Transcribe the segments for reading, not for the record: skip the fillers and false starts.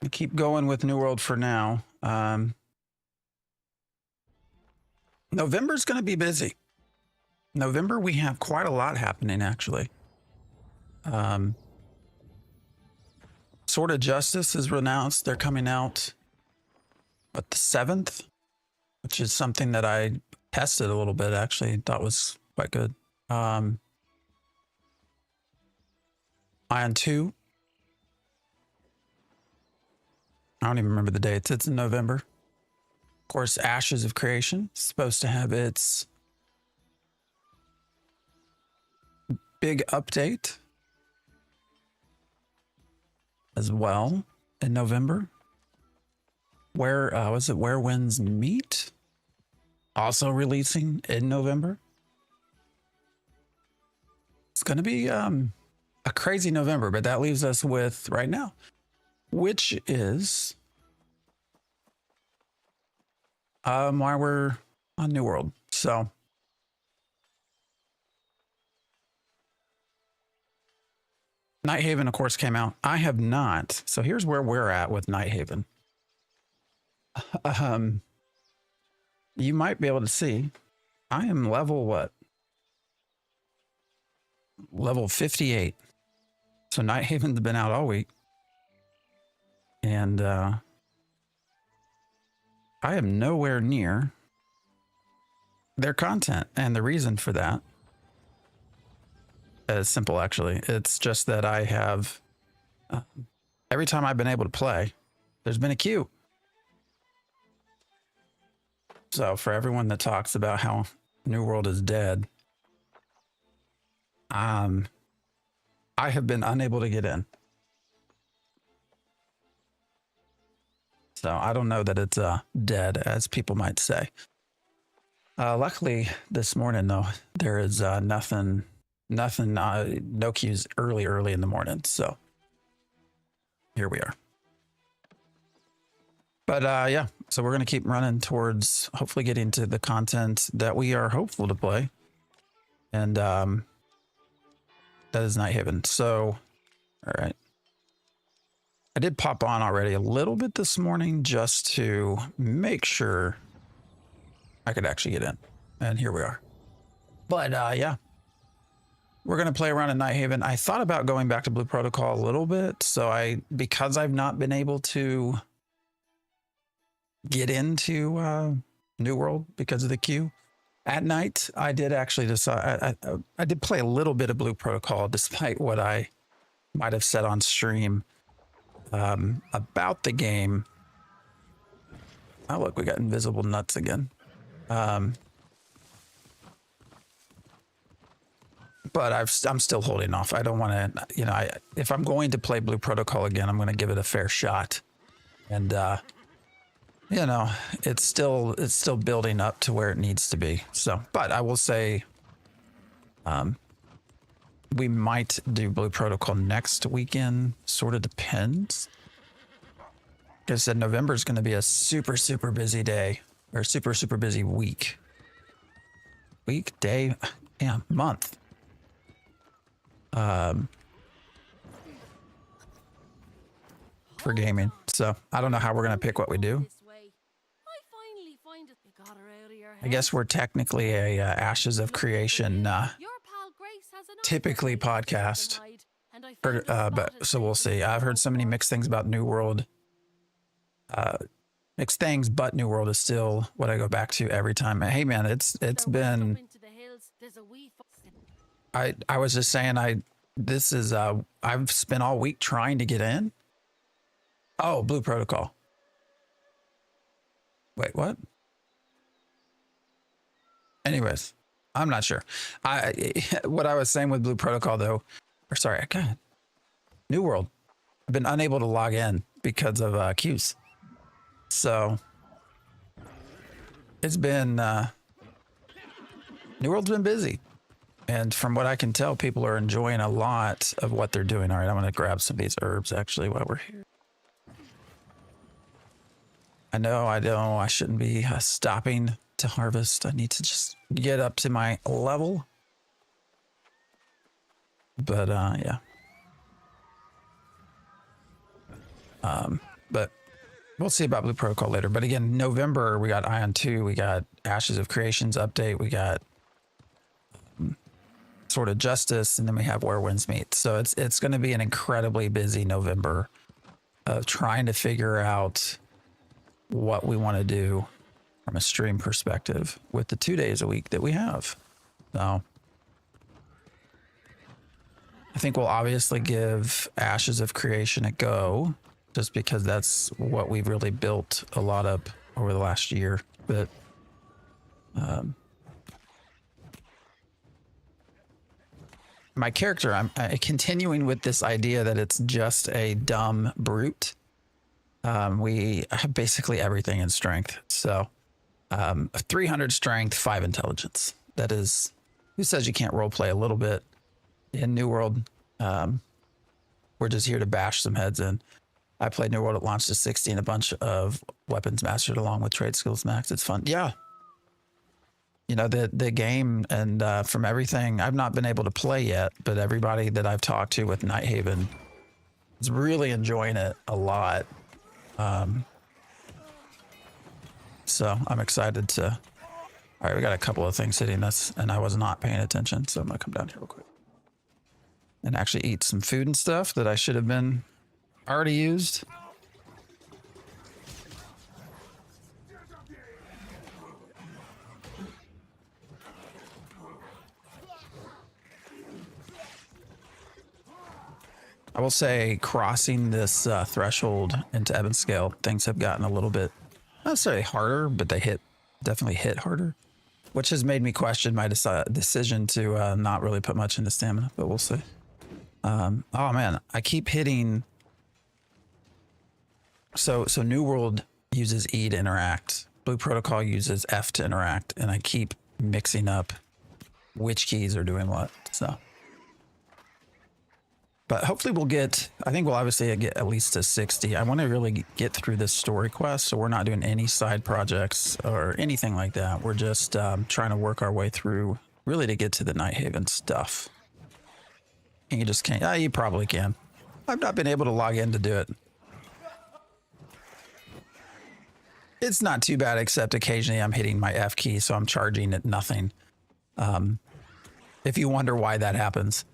keep going with New World for now. November's going to be busy. November, we have quite a lot happening, actually. Sword of Justice is renounced. They're coming out at the 7th, which is something that I tested a little bit, actually. Thought was quite good. Ion 2. I don't even remember the dates. It's in November. Of course, Ashes of Creation is supposed to have its big update as well in November. Where was it? Where Winds Meet? Also releasing in November. It's going to be a crazy November, but that leaves us with right now, which is why we're on New World. So Nighthaven, of course, came out. I have not. So here's where we're at with Nighthaven. You might be able to see I am level what? Level 58. So Nighthaven's been out all week. And I am nowhere near their content. And the reason for that is simple, actually. It's just that I have, every time I've been able to play, there's been a queue. So for everyone that talks about how New World is dead, I have been unable to get in. So I don't know that it's dead, as people might say. Luckily, this morning, though, there is no queues early in the morning. So here we are. But yeah, so we're going to keep running towards hopefully getting to the content that we are hopeful to play. And that is Nighthaven. So, all right. I did pop on already a little bit this morning just to make sure I could actually get in. And here we are. But yeah, we're going to play around in Nighthaven. I thought about going back to Blue Protocol a little bit. So because I've not been able to get into New World because of the queue at night, I did actually decide I did play a little bit of Blue Protocol despite what I might have said on stream about the game. Oh look, we got invisible nuts again. But I'm still holding off. I don't want to, you know, if I'm going to play Blue Protocol again, I'm going to give it a fair shot. And you know, it's still building up to where it needs to be. So, but I will say, we might do Blue Protocol next weekend. Sort of depends. Like I said, November is going to be a super busy day, or super busy week. Day, yeah, month. For gaming. So I don't know how we're going to pick what we do. I guess we're technically a Ashes of Creation typically podcast, but so we'll see. I've heard so many mixed things about New World. Mixed things, but New World is still what I go back to every time. Hey man, it's been. I was just saying I've spent all week trying to get in. Oh, Blue Protocol. Wait, what? Anyways, I'm not sure. What I was saying with Blue Protocol though, or sorry, God, New World. I've been unable to log in because of queues. So it's been New World's been busy. And from what I can tell, people are enjoying a lot of what they're doing. All right, I'm going to grab some of these herbs actually while we're here. I know I shouldn't be stopping to harvest. I need to just get up to my level. But yeah. but we'll see about Blue Protocol later. But again, November, we got Ion 2, we got Ashes of Creations update, we got Sword of Justice, and then we have Where Winds Meet. So it's going to be an incredibly busy November of trying to figure out what we want to do from a stream perspective with the 2 days a week that we have. So I think we'll obviously give Ashes of Creation a go, just because that's what we've really built a lot up over the last year. But my character, I'm continuing with this idea that it's just a dumb brute. We have basically everything in strength. So 300 strength, 5 intelligence. That is, who says you can't roleplay a little bit in New World? We're just here to bash some heads in. I played New World at launch to 60 and a bunch of weapons mastered along with trade skills max. It's fun. Yeah. You know, the game, and from everything, I've not been able to play yet, but everybody that I've talked to with Nighthaven is really enjoying it a lot. So I'm excited to, all right, we got a couple of things hitting us and I was not paying attention. So I'm gonna come down here real quick and actually eat some food and stuff that I should have been already used. I will say crossing this threshold into Ebon Scale, things have gotten a little bit, not necessarily harder, but they definitely hit harder, which has made me question my decision to not really put much into stamina, but we'll see. Oh man, I keep hitting. So New World uses E to interact. Blue Protocol uses F to interact, and I keep mixing up which keys are doing what. So, but hopefully we'll get, I think we'll obviously get at least to 60. I want to really get through this story quest, so we're not doing any side projects or anything like that. We're just trying to work our way through really to get to the Nighthaven stuff. And you just can't, you probably can. I've not been able to log in to do it. It's not too bad, except occasionally I'm hitting my F key, so I'm charging at nothing. If you wonder why that happens.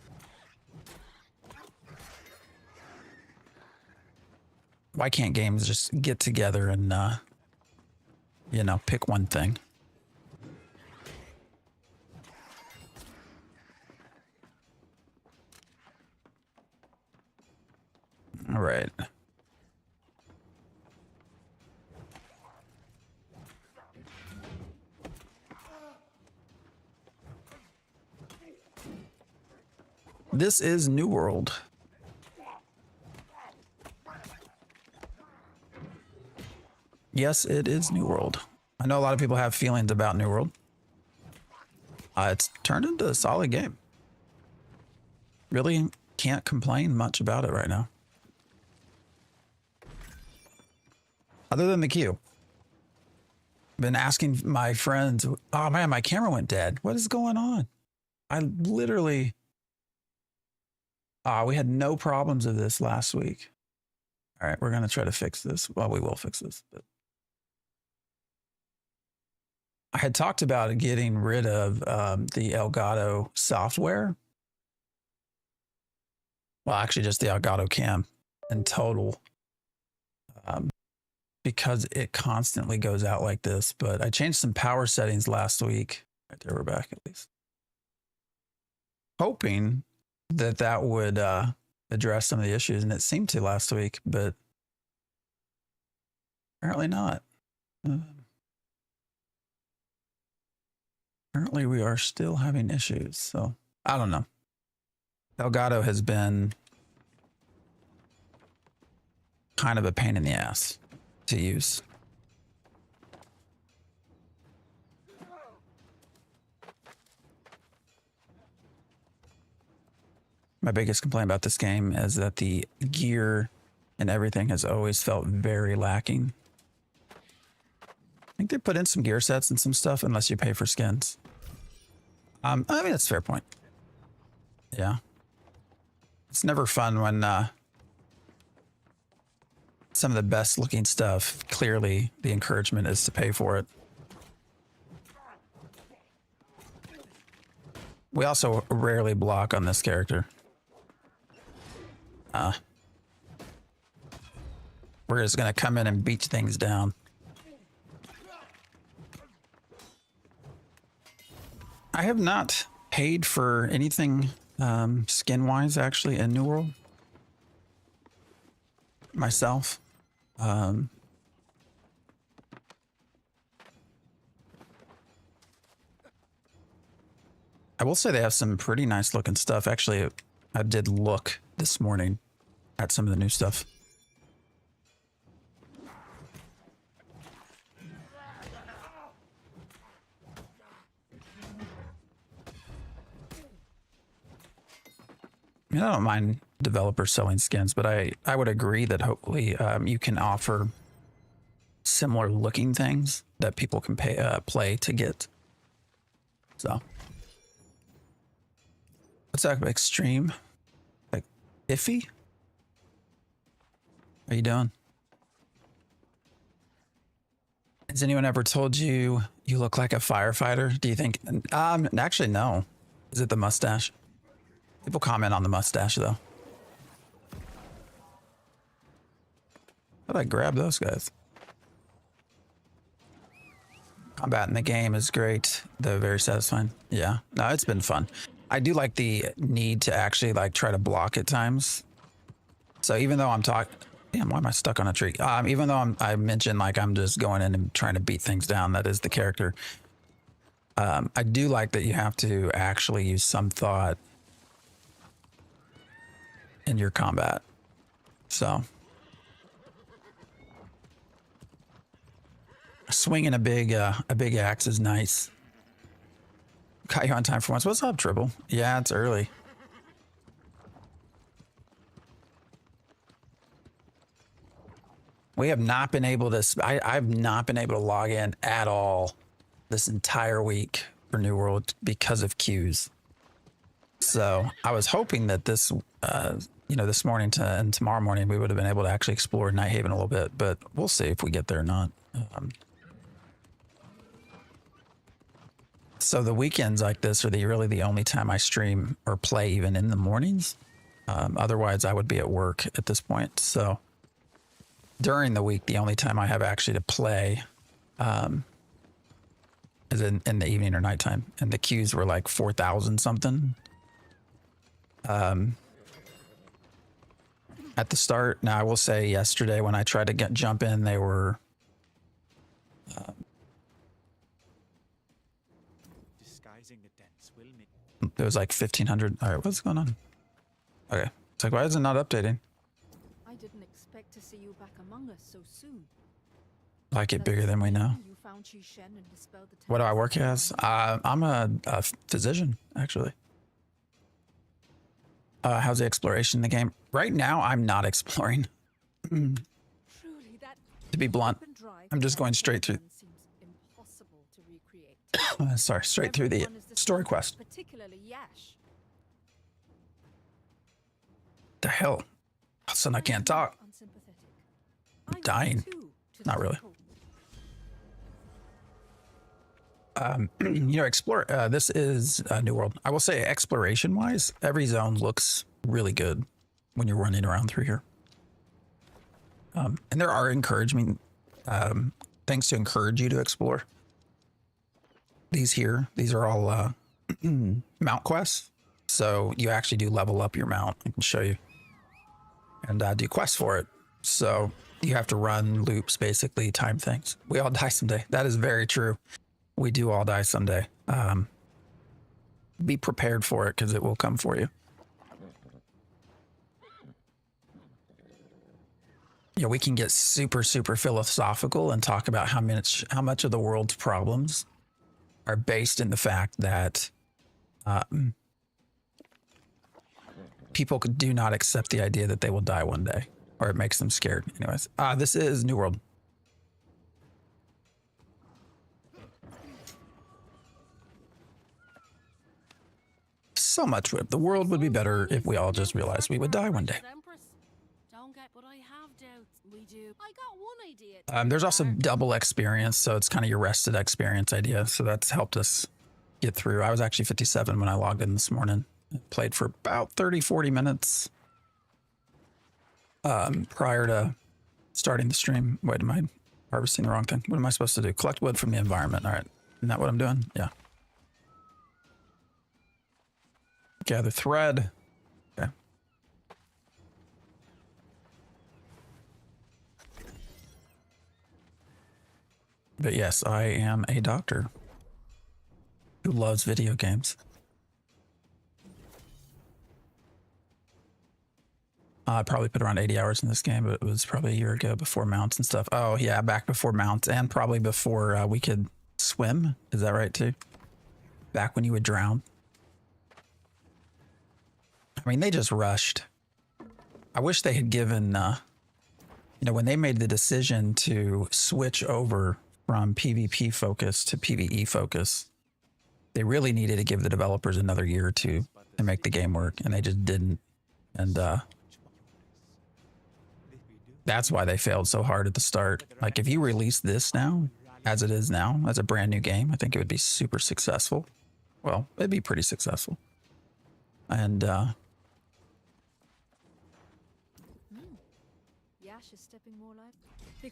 Why can't games just get together and, you know, pick one thing? All right. This is New World. Yes, it is New World. I know a lot of people have feelings about New World. It's turned into a solid game. Really can't complain much about it right now. Other than the queue. Been asking my friends, oh man, my camera went dead. What is going on? I literally... we had no problems with this last week. All right, we're going to try to fix this. Well, we will fix this. But I had talked about getting rid of the Elgato software. Well, actually just the Elgato cam in total. Because it constantly goes out like this. But I changed some power settings last week. Right there, we're back at least. Hoping that that would address some of the issues, and it seemed to last week, but apparently not. Apparently we are still having issues, so I don't know. Elgato has been kind of a pain in the ass to use. My biggest complaint about this game is that the gear and everything has always felt very lacking. I think they put in some gear sets and some stuff unless you pay for skins. I mean, that's a fair point. Yeah. It's never fun when some of the best looking stuff. Clearly, the encouragement is to pay for it. We also rarely block on this character. We're just going to come in and beat things down. I have not paid for anything skin-wise, actually, in New World. Myself. I will say they have some pretty nice looking stuff. Actually, I did look this morning at some of the new stuff. I mean, I don't mind developers selling skins, but I would agree that hopefully you can offer similar looking things that people can play to get. So, what's that? Extreme? Like iffy? How you doing? Has anyone ever told you you look like a firefighter? Do you think? Actually, no. Is it the mustache? People comment on the mustache, though. How did I grab those guys? Combat in the game is great. They're very satisfying. Yeah, no, it's been fun. I do like the need to actually like try to block at times. So even though I'm talking, damn, why am I stuck on a tree? Even though I mentioned like I'm just going in and trying to beat things down. That is the character. I do like that you have to actually use some thought in your combat. So swinging a big axe is nice. Got you on time for once. What's up, Triple? Yeah, it's early. We have not been able to. I've not been able to log in at all this entire week for New World because of queues. So I was hoping that this, this morning and tomorrow morning we would have been able to actually explore Nighthaven a little bit, but we'll see if we get there or not. So the weekends like this are really the only time I stream or play, even in the mornings. Otherwise, I would be at work at this point. So during the week, the only time I have actually to play is in the evening or nighttime. And the queues were like 4,000 something. At the start. Now I will say yesterday when I tried to jump in, they were disguising the dents will make it was like 1,500. All right, what's going on? Okay, it's like, why is it not updating? I didn't expect to see you back among us so soon. Like it bigger than we know. What do I work as? I'm a physician, actually. How's the exploration in the game? Right now, I'm not exploring. To be blunt, I'm just going straight through. Sorry, straight through the story quest. The hell? All of a sudden, I can't talk. I'm dying. Not really. Explore. This is New World. I will say, exploration-wise, every zone looks really good when you're running around through here. And there are encouraging things to encourage you to explore. These are all mount quests. So you actually do level up your mount. I can show you. And do quests for it. So you have to run loops, basically, time things. We all die someday. That is very true. We do all die someday. Be prepared for it because it will come for you. Yeah, we can get super, super philosophical and talk about how much of the world's problems are based in the fact that people do not accept the idea that they will die one day, or it makes them scared. Anyways, this is New World. So much the world would be better if we all just realized we would die one day. Don't get what I have doubts. We do. I got one idea. There's also double experience, so it's kind of your rested experience idea. So that's helped us get through. I was actually 57 when I logged in this morning. Played for about 30, 40 minutes prior to starting the stream. Wait, am I harvesting the wrong thing? What am I supposed to do? Collect wood from the environment. All right. Isn't that what I'm doing? Yeah. Gather thread. Okay. But yes, I am a doctor who loves video games. I probably put around 80 hours in this game, but it was probably a year ago before mounts and stuff. Oh yeah, back before mounts and probably before we could swim. Is that right too? Back when you would drown. I mean, they just rushed. I wish they had given, you know, when they made the decision to switch over from PvP focus to PvE focus, they really needed to give the developers another year or two to make the game work, and they just didn't. And that's why they failed so hard at the start. Like, if you release this now, as it is now, as a brand new game, I think it would be super successful. Well, it'd be pretty successful. And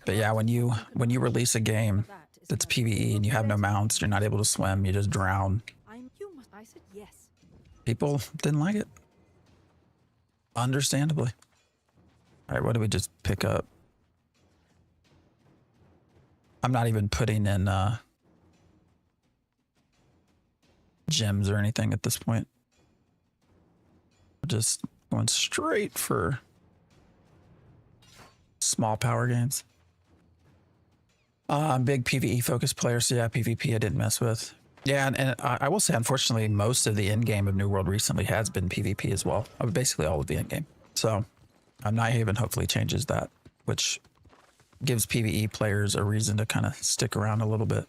but yeah, when you release a game that's PvE and you have no mounts, you're not able to swim, you just drown. I said yes. People didn't like it. Understandably. All right, what do we just pick up? I'm not even putting in gems or anything at this point. Just going straight for small power gains. I'm a big PvE focused player, so yeah, PvP I didn't mess with. Yeah, and I will say, unfortunately, most of the end game of New World recently has been PvP as well. Basically all of the end game. So Nighthaven hopefully changes that, which gives PvE players a reason to kind of stick around a little bit.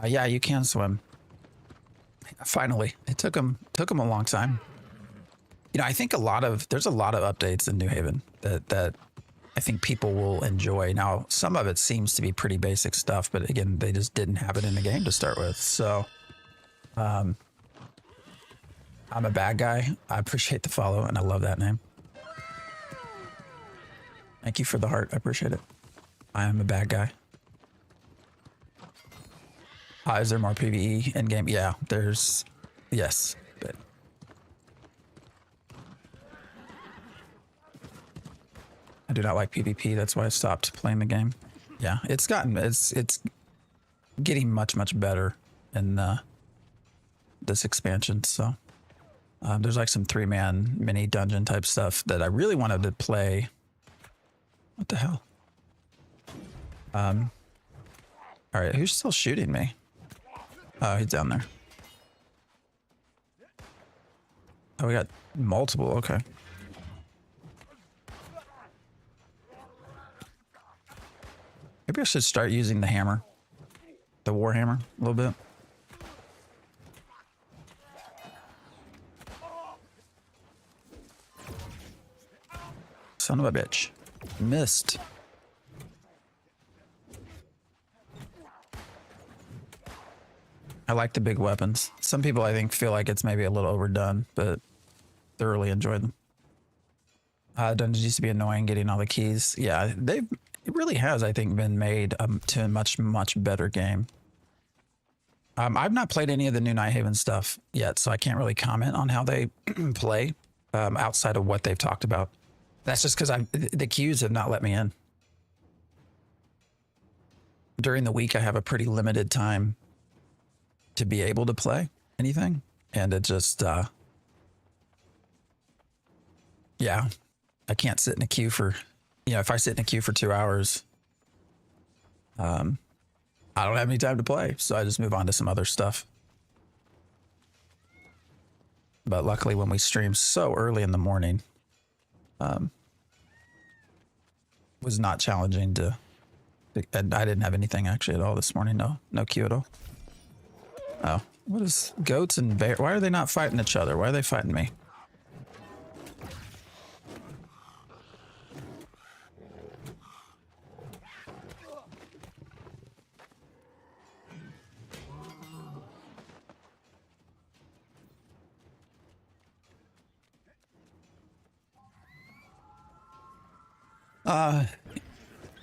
Yeah, you can swim. Finally, it took them a long time. You know, I think there's a lot of updates in New Haven that I think people will enjoy. Now, some of it seems to be pretty basic stuff, but again, they just didn't have it in the game to start with. So, I'm a bad guy. I appreciate the follow, and I love that name. Thank you for the heart. I appreciate it. I am a bad guy. Is there more PvE in game? Yeah, there's, yes, but I do not like PvP. That's why I stopped playing the game. Yeah, it's getting much better in this expansion. So there's like some 3-man mini dungeon type stuff that I really wanted to play. What the hell? All right, who's still shooting me? Oh, he's down there. Oh, we got multiple. Okay. Maybe I should start using the hammer, the war hammer, a little bit. Son of a bitch. Missed. I like the big weapons. Some people, I think, feel like it's maybe a little overdone, but thoroughly enjoyed them. Dungeons used to be annoying getting all the keys. Yeah, it really has, I think, been made to a much better game. I've not played any of the new Nighthaven stuff yet, so I can't really comment on how they play outside of what they've talked about. That's just because the queues have not let me in. During the week, I have a pretty limited time to be able to play anything, and it just yeah, I can't sit in a queue for, you know, if I sit in a queue for 2 hours, I don't have any time to play, so I just move on to some other stuff. But luckily, when we stream so early in the morning, was not challenging to, and I didn't have anything actually at all this morning. No queue at all. Oh, what is goats and bear? Why are they not fighting each other? Why are they fighting me?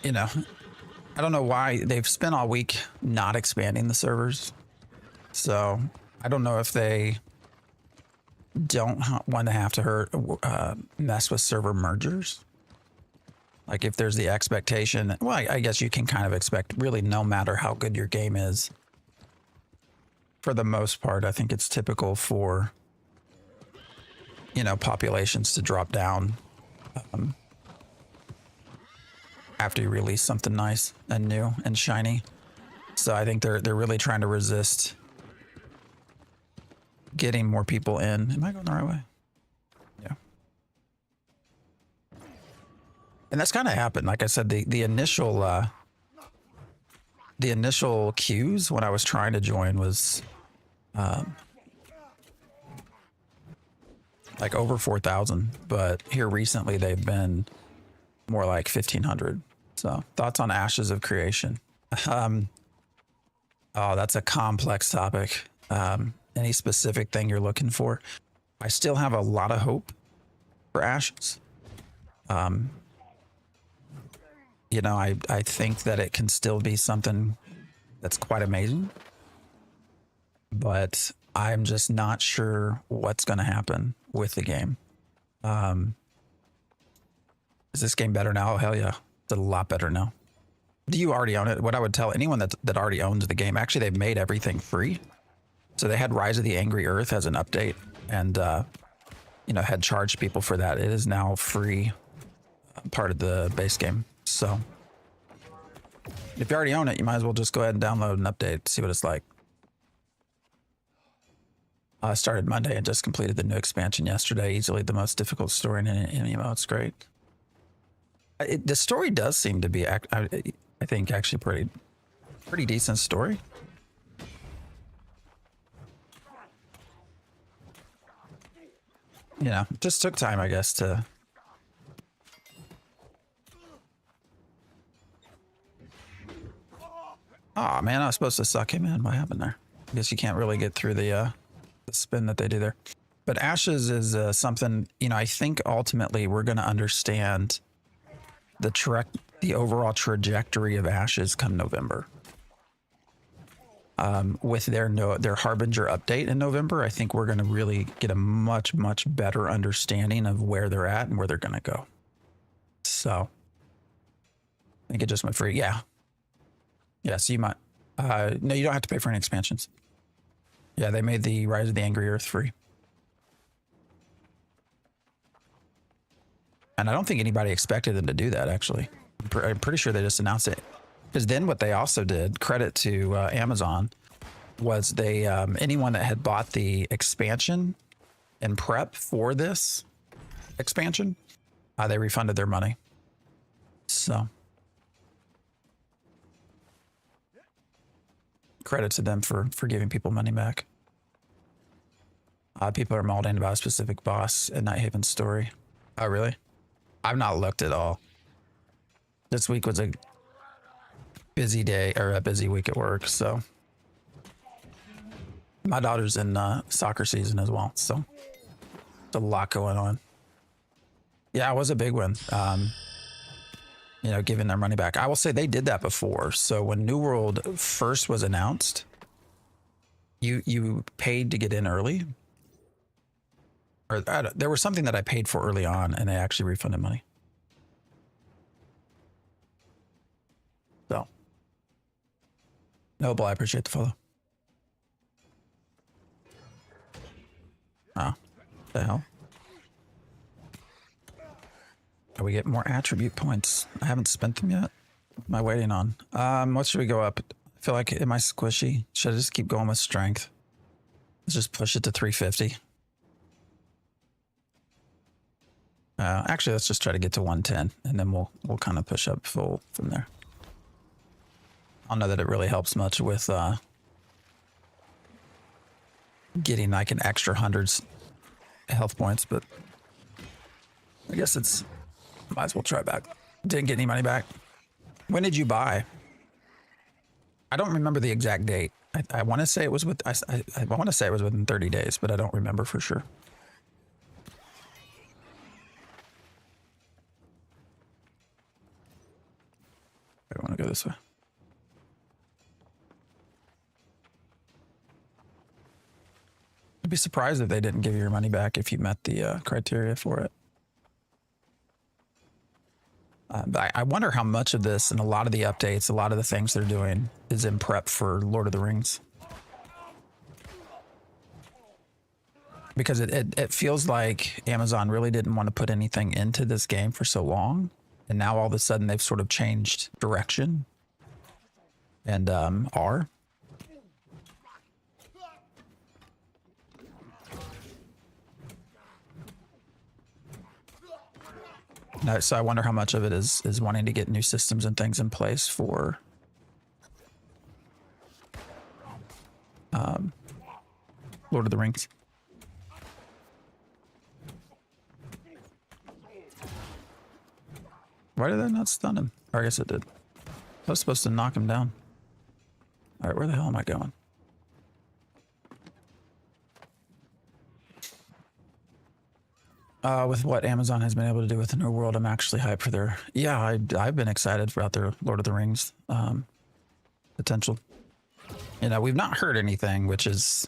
You know, I don't know why they've spent all week not expanding the servers. So I don't know if they don't want to have to mess with server mergers. Like if there's the expectation, well, I guess you can kind of expect really no matter how good your game is. For the most part, I think it's typical for, you know, populations to drop down after you release something nice and new and shiny. So I think they're really trying to resist getting more people in. Am I going the right way? Yeah. And that's kind of happened. Like I said, the initial queues when I was trying to join was like over 4,000, but here recently they've been more like 1,500. So thoughts on Ashes of Creation? Oh, that's a complex topic. Any specific thing you're looking for? I still have a lot of hope for Ashes. You know, I think that it can still be something that's quite amazing, but I'm just not sure what's going to happen with the game. Is this game better now? Oh, hell yeah. It's a lot better now. Do you already own it? What I would tell anyone that already owns the game, actually, they've made everything free. So they had Rise of the Angry Earth as an update and, you know, had charged people for that. It is now free, part of the base game. So if you already own it, you might as well just go ahead and download an update, see what it's like. I started Monday and just completed the new expansion yesterday. Easily the most difficult story in any MMO. It's great. The story does seem to be, I think, actually pretty decent story. You know, just took time, I guess, to... Oh man, I was supposed to suck him in. What happened there? I guess you can't really get through the spin that they do there. But Ashes is something, you know, I think ultimately we're going to understand the overall trajectory of Ashes come November. With their Harbinger update in November, I think we're going to really get a much better understanding of where they're at and where they're going to go. So I think it just went free. Yeah. Yeah. So you might, no, you don't have to pay for any expansions. Yeah. They made the Rise of the Angry Earth free. And I don't think anybody expected them to do that, actually. I'm pretty sure they just announced it. Because then what they also did, credit to Amazon, was they anyone that had bought the expansion and prep for this expansion, they refunded their money. So credit to them for giving people money back. People are molding about a specific boss in Nighthaven story. Oh, really? I've not looked at all. This week was a busy day, or a busy week at work, so my daughter's in soccer season as well, so there's a lot going on. Yeah, it was a big one. You know, giving their money back. I will say they did that before. So when New World first was announced, you paid to get in early, or there was something that I paid for early on, and they actually refunded money. So, Noble, I appreciate the follow. Oh, the hell? Oh, we get more attribute points. I haven't spent them yet. What am I waiting on? What should we go up? I feel like, am I squishy? Should I just keep going with strength? Let's just push it to 350. Actually, let's just try to get to 110, and then we'll kind of push up full from there. I don't know that it really helps much with getting like an extra 100 health points, but I guess it's, might as well try back. Didn't get any money back. When did you buy? I don't remember the exact date. I want to say it was with, I want to say it was within 30 days, but I don't remember for sure. I want to go this way. I'd be surprised if they didn't give you your money back if you met the criteria for it. But I wonder how much of this and a lot of the updates, a lot of the things they're doing is in prep for Lord of the Rings. Because it feels like Amazon really didn't want to put anything into this game for so long. And now all of a sudden they've sort of changed direction and are. No, so I wonder how much of it is wanting to get new systems and things in place for Lord of the Rings. Why did that not stun him? Or I guess it did. I was supposed to knock him down. All right, where the hell am I going? With what Amazon has been able to do with the New World, I'm actually hyped for their... Yeah, I've been excited about their Lord of the Rings potential. You know, we've not heard anything, which is...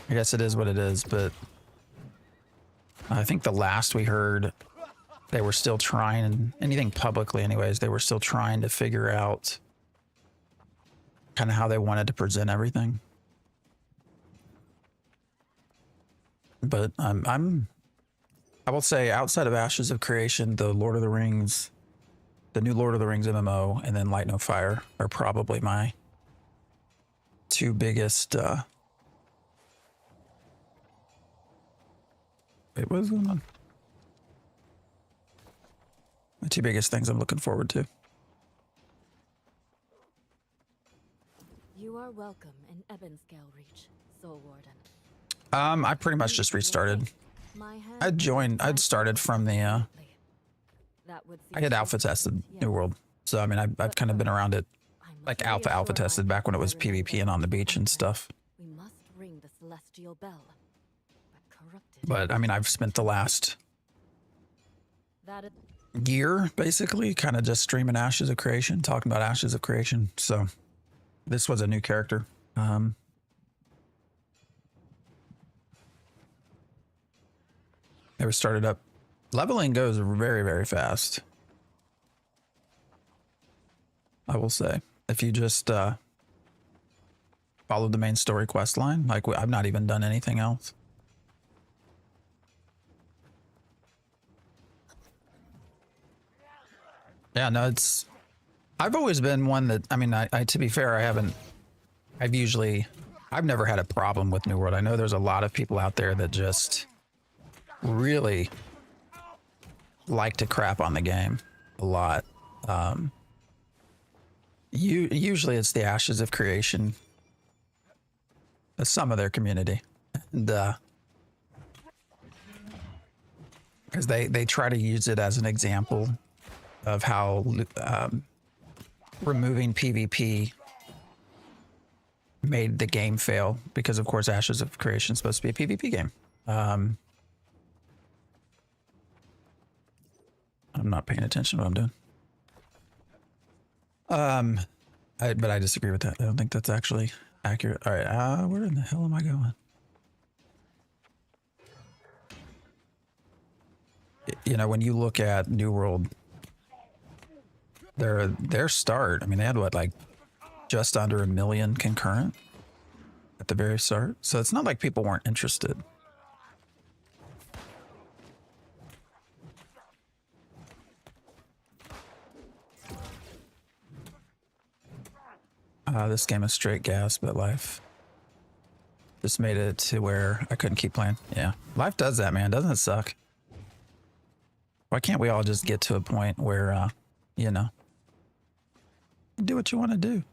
I guess it is what it is, but... I think the last we heard, they were still trying, anything publicly anyways, they were still trying to figure out kind of how they wanted to present everything. But I will say, outside of Ashes of Creation, the Lord of the Rings, the new Lord of the Rings MMO, and then Light No Fire are probably my two biggest. Wait, what is going on? My two biggest things I'm looking forward to. You are welcome in Ebonscale Reach, Soul Warden. I pretty much just restarted. I'd started from the, I had alpha tested New World. So, I mean, I've kind of been around it, like alpha tested back when it was PvP and on the beach and stuff. We must ring the celestial bell. But, I mean, I've spent the last year, basically, kind of just streaming Ashes of Creation, talking about Ashes of Creation. So, this was a new character. They were started up. Leveling goes very, very fast. I will say, if you just follow the main story quest line, like I've not even done anything else. Yeah, no, it's. I've always been one that, I mean, I to be fair, I've never had a problem with New World. I know there's a lot of people out there that just really like to crap on the game a lot. Usually it's the Ashes of Creation, some of their community, and because they try to use it as an example of how removing PvP made the game fail, because of course Ashes of Creation is supposed to be a PvP game. I'm not paying attention to what I'm doing. But I disagree with that. I don't think that's actually accurate. All right, where in the hell am I going? You know, when you look at New World, their start, I mean, they had what, like just under 1 million concurrent at the very start. So it's not like people weren't interested. This game is straight gas, but life just made it to where I couldn't keep playing. Yeah, life does that, man. Doesn't it suck? Why can't we all just get to a point where, you know, do what you want to do?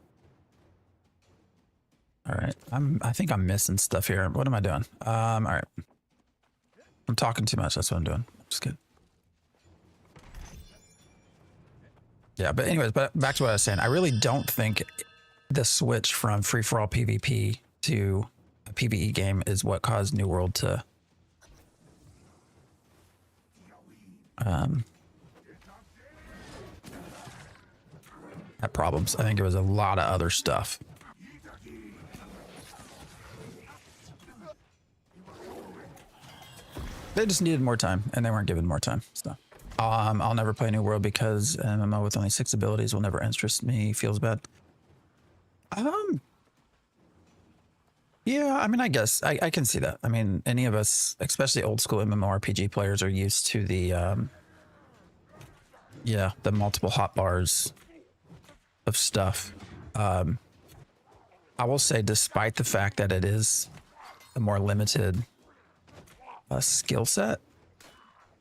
All right, I think I'm missing stuff here. What am I doing? All right, I'm talking too much. That's what I'm doing. Just kidding. Yeah, but anyways, but back to what I was saying. I really don't think the switch from free-for-all PvP to a PvE game is what caused New World to had problems. I think it was a lot of other stuff. They just needed more time, and they weren't given more time. So, I'll never play New World because an MMO with only 6 abilities will never interest me. Feels bad. Yeah, I mean, I guess I can see that. I mean, any of us, especially old school MMORPG players, are used to the, yeah, the multiple hotbars of stuff. I will say, despite the fact that it is a more limited skill set,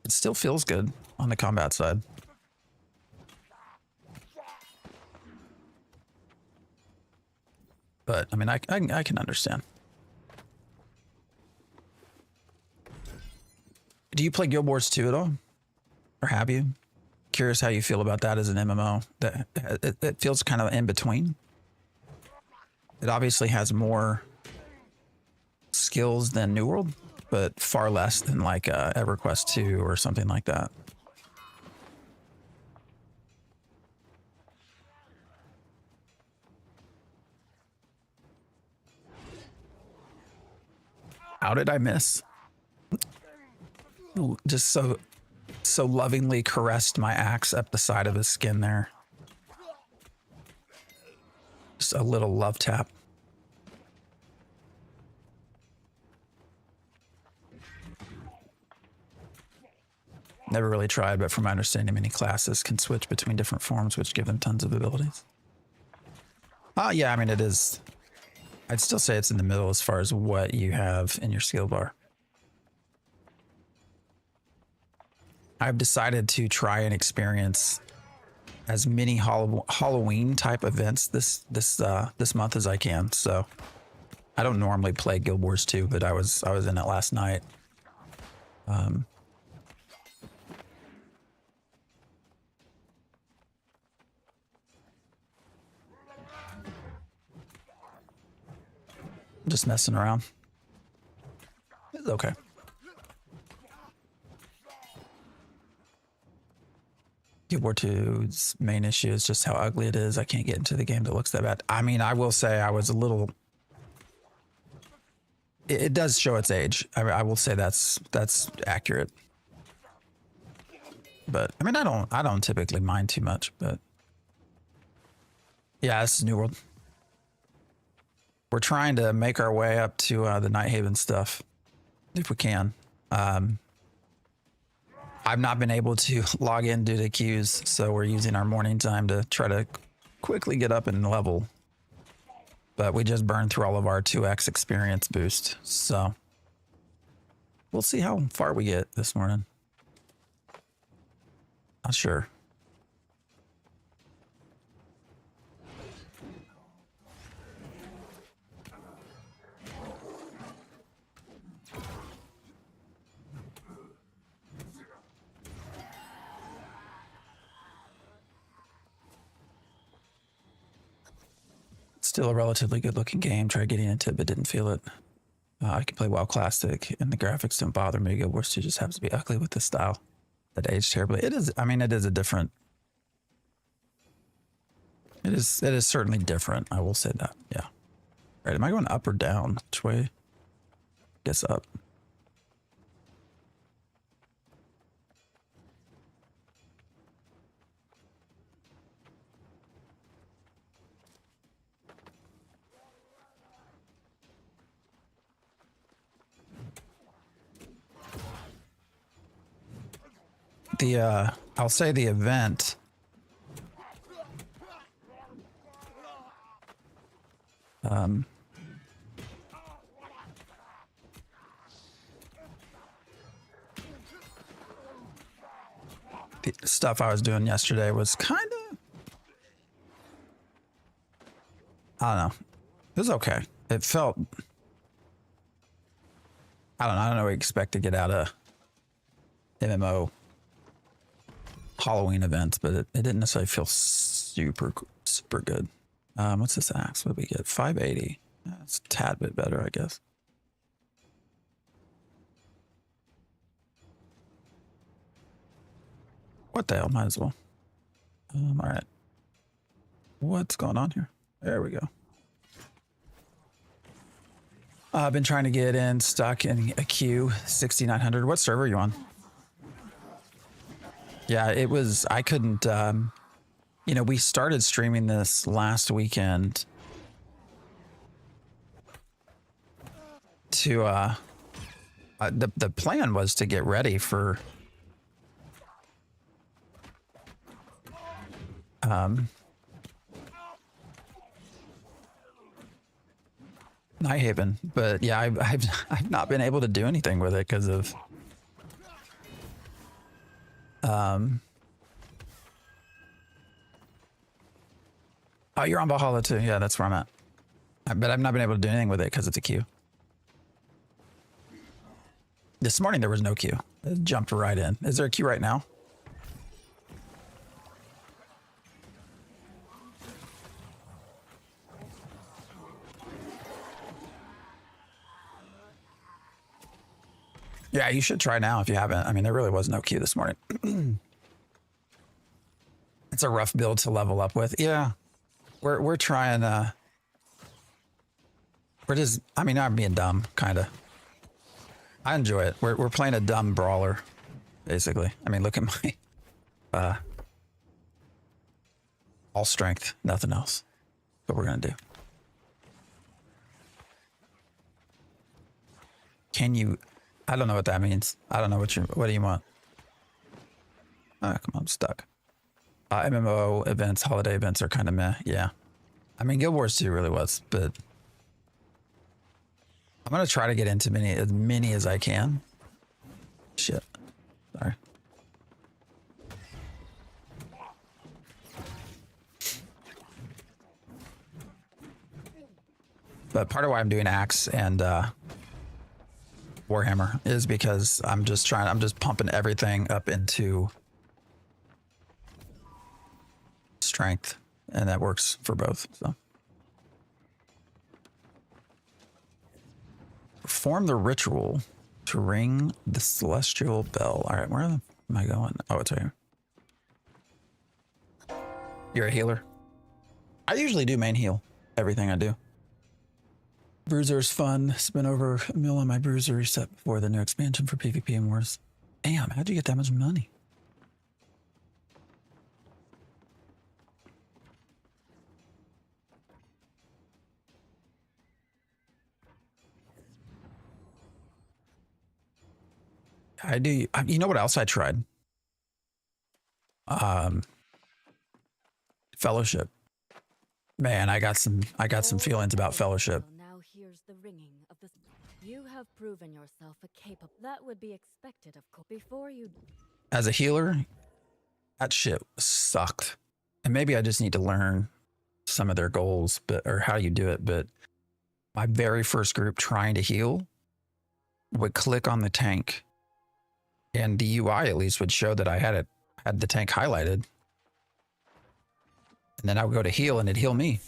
it still feels good on the combat side. But I mean, I can understand. Do you play Guild Wars 2 at all, or have you? Curious how you feel about that as an MMO. That it feels kind of in between. It obviously has more skills than New World, but far less than like EverQuest 2 or something like that. How did I miss? Just so lovingly caressed my axe up the side of his skin there. Just a little love tap. Never really tried, but from my understanding, many classes can switch between different forms, which give them tons of abilities. Yeah, I mean, it is. I'd still say it's in the middle as far as what you have in your skill bar. I've decided to try and experience as many Halloween type events this month as I can. So I don't normally play Guild Wars 2, but I was in it last night. Just messing around. It's okay. Guild War 2's main issue is just how ugly it is. I can't get into the game that looks that bad. I mean, I will say I was a little. It does show its age. I will say that's accurate. But I mean, I don't typically mind too much. But yeah, this is New World. We're trying to make our way up to the Nighthaven stuff, if we can. I've not been able to log in due to queues, so we're using our morning time to try to quickly get up and level. But we just burned through all of our 2x experience boost, so we'll see how far we get this morning. Not sure. Still a relatively good looking game. Tried getting into it, but didn't feel it. I can play WoW Classic, and the graphics don't bother me. Guild Wars 2 just happens to be ugly with the style that aged terribly. It is. I mean, it is a different. It is. It is certainly different. I will say that. Yeah. Right. Am I going up or down? Which way? Guess up. I'll say the event the stuff I was doing yesterday was kind of, I don't know, it was okay. It felt, I don't know what you expect to get out of MMO Halloween events, but it didn't necessarily feel super good. What's this axe? What did we get? 580. That's a tad bit better, I guess. What the hell? Might as well. All right. What's going on here? There we go. I've been trying to get in, stuck in a queue, 6900. What server are you on? Yeah, it was, I couldn't, you know, we started streaming this last weekend to, the plan was to get ready for, Nighthaven, but yeah, I've not been able to do anything with it because of oh, you're on Valhalla too. Yeah, that's where I'm at. But I've not been able to do anything with it because it's a queue. This morning there was no queue. It jumped right in. Is there a queue right now? Yeah, you should try now if you haven't. I mean, there really was no queue this morning. It's a rough build to level up with. Yeah, we're trying. We're just. I mean, I'm being dumb, kind of. I enjoy it. We're playing a dumb brawler, basically. I mean, look at my all strength, nothing else. What we're gonna do. Can you? I don't know what that means. I don't know what do you want? Oh, come on, I'm stuck. MMO events, holiday events are kind of meh. Yeah. I mean, Guild Wars 2 really was, but I'm going to try to get into as many as I can. Shit. Sorry. But part of why I'm doing Axe and Warhammer is because I'm just pumping everything up into strength, and that works for both. So perform the ritual to ring the celestial bell. All right, where am I going? Oh, it's right here. You're a healer. I usually do main heal everything I do. Bruiser's fun. Spent over $1 million on my bruiser reset before the new expansion for PvP and Wars. Damn, how'd you get that much money? I do. You know what else I tried? Fellowship. Man, I got some feelings about Fellowship. Now here's the ringing of the. You have proven yourself a capable. That would be expected of course. Before you. As a healer, that shit sucked. And maybe I just need to learn some of their goals, or how you do it. But my very first group trying to heal would click on the tank, and the UI at least would show that I had the tank highlighted. And then I would go to heal and it'd heal me.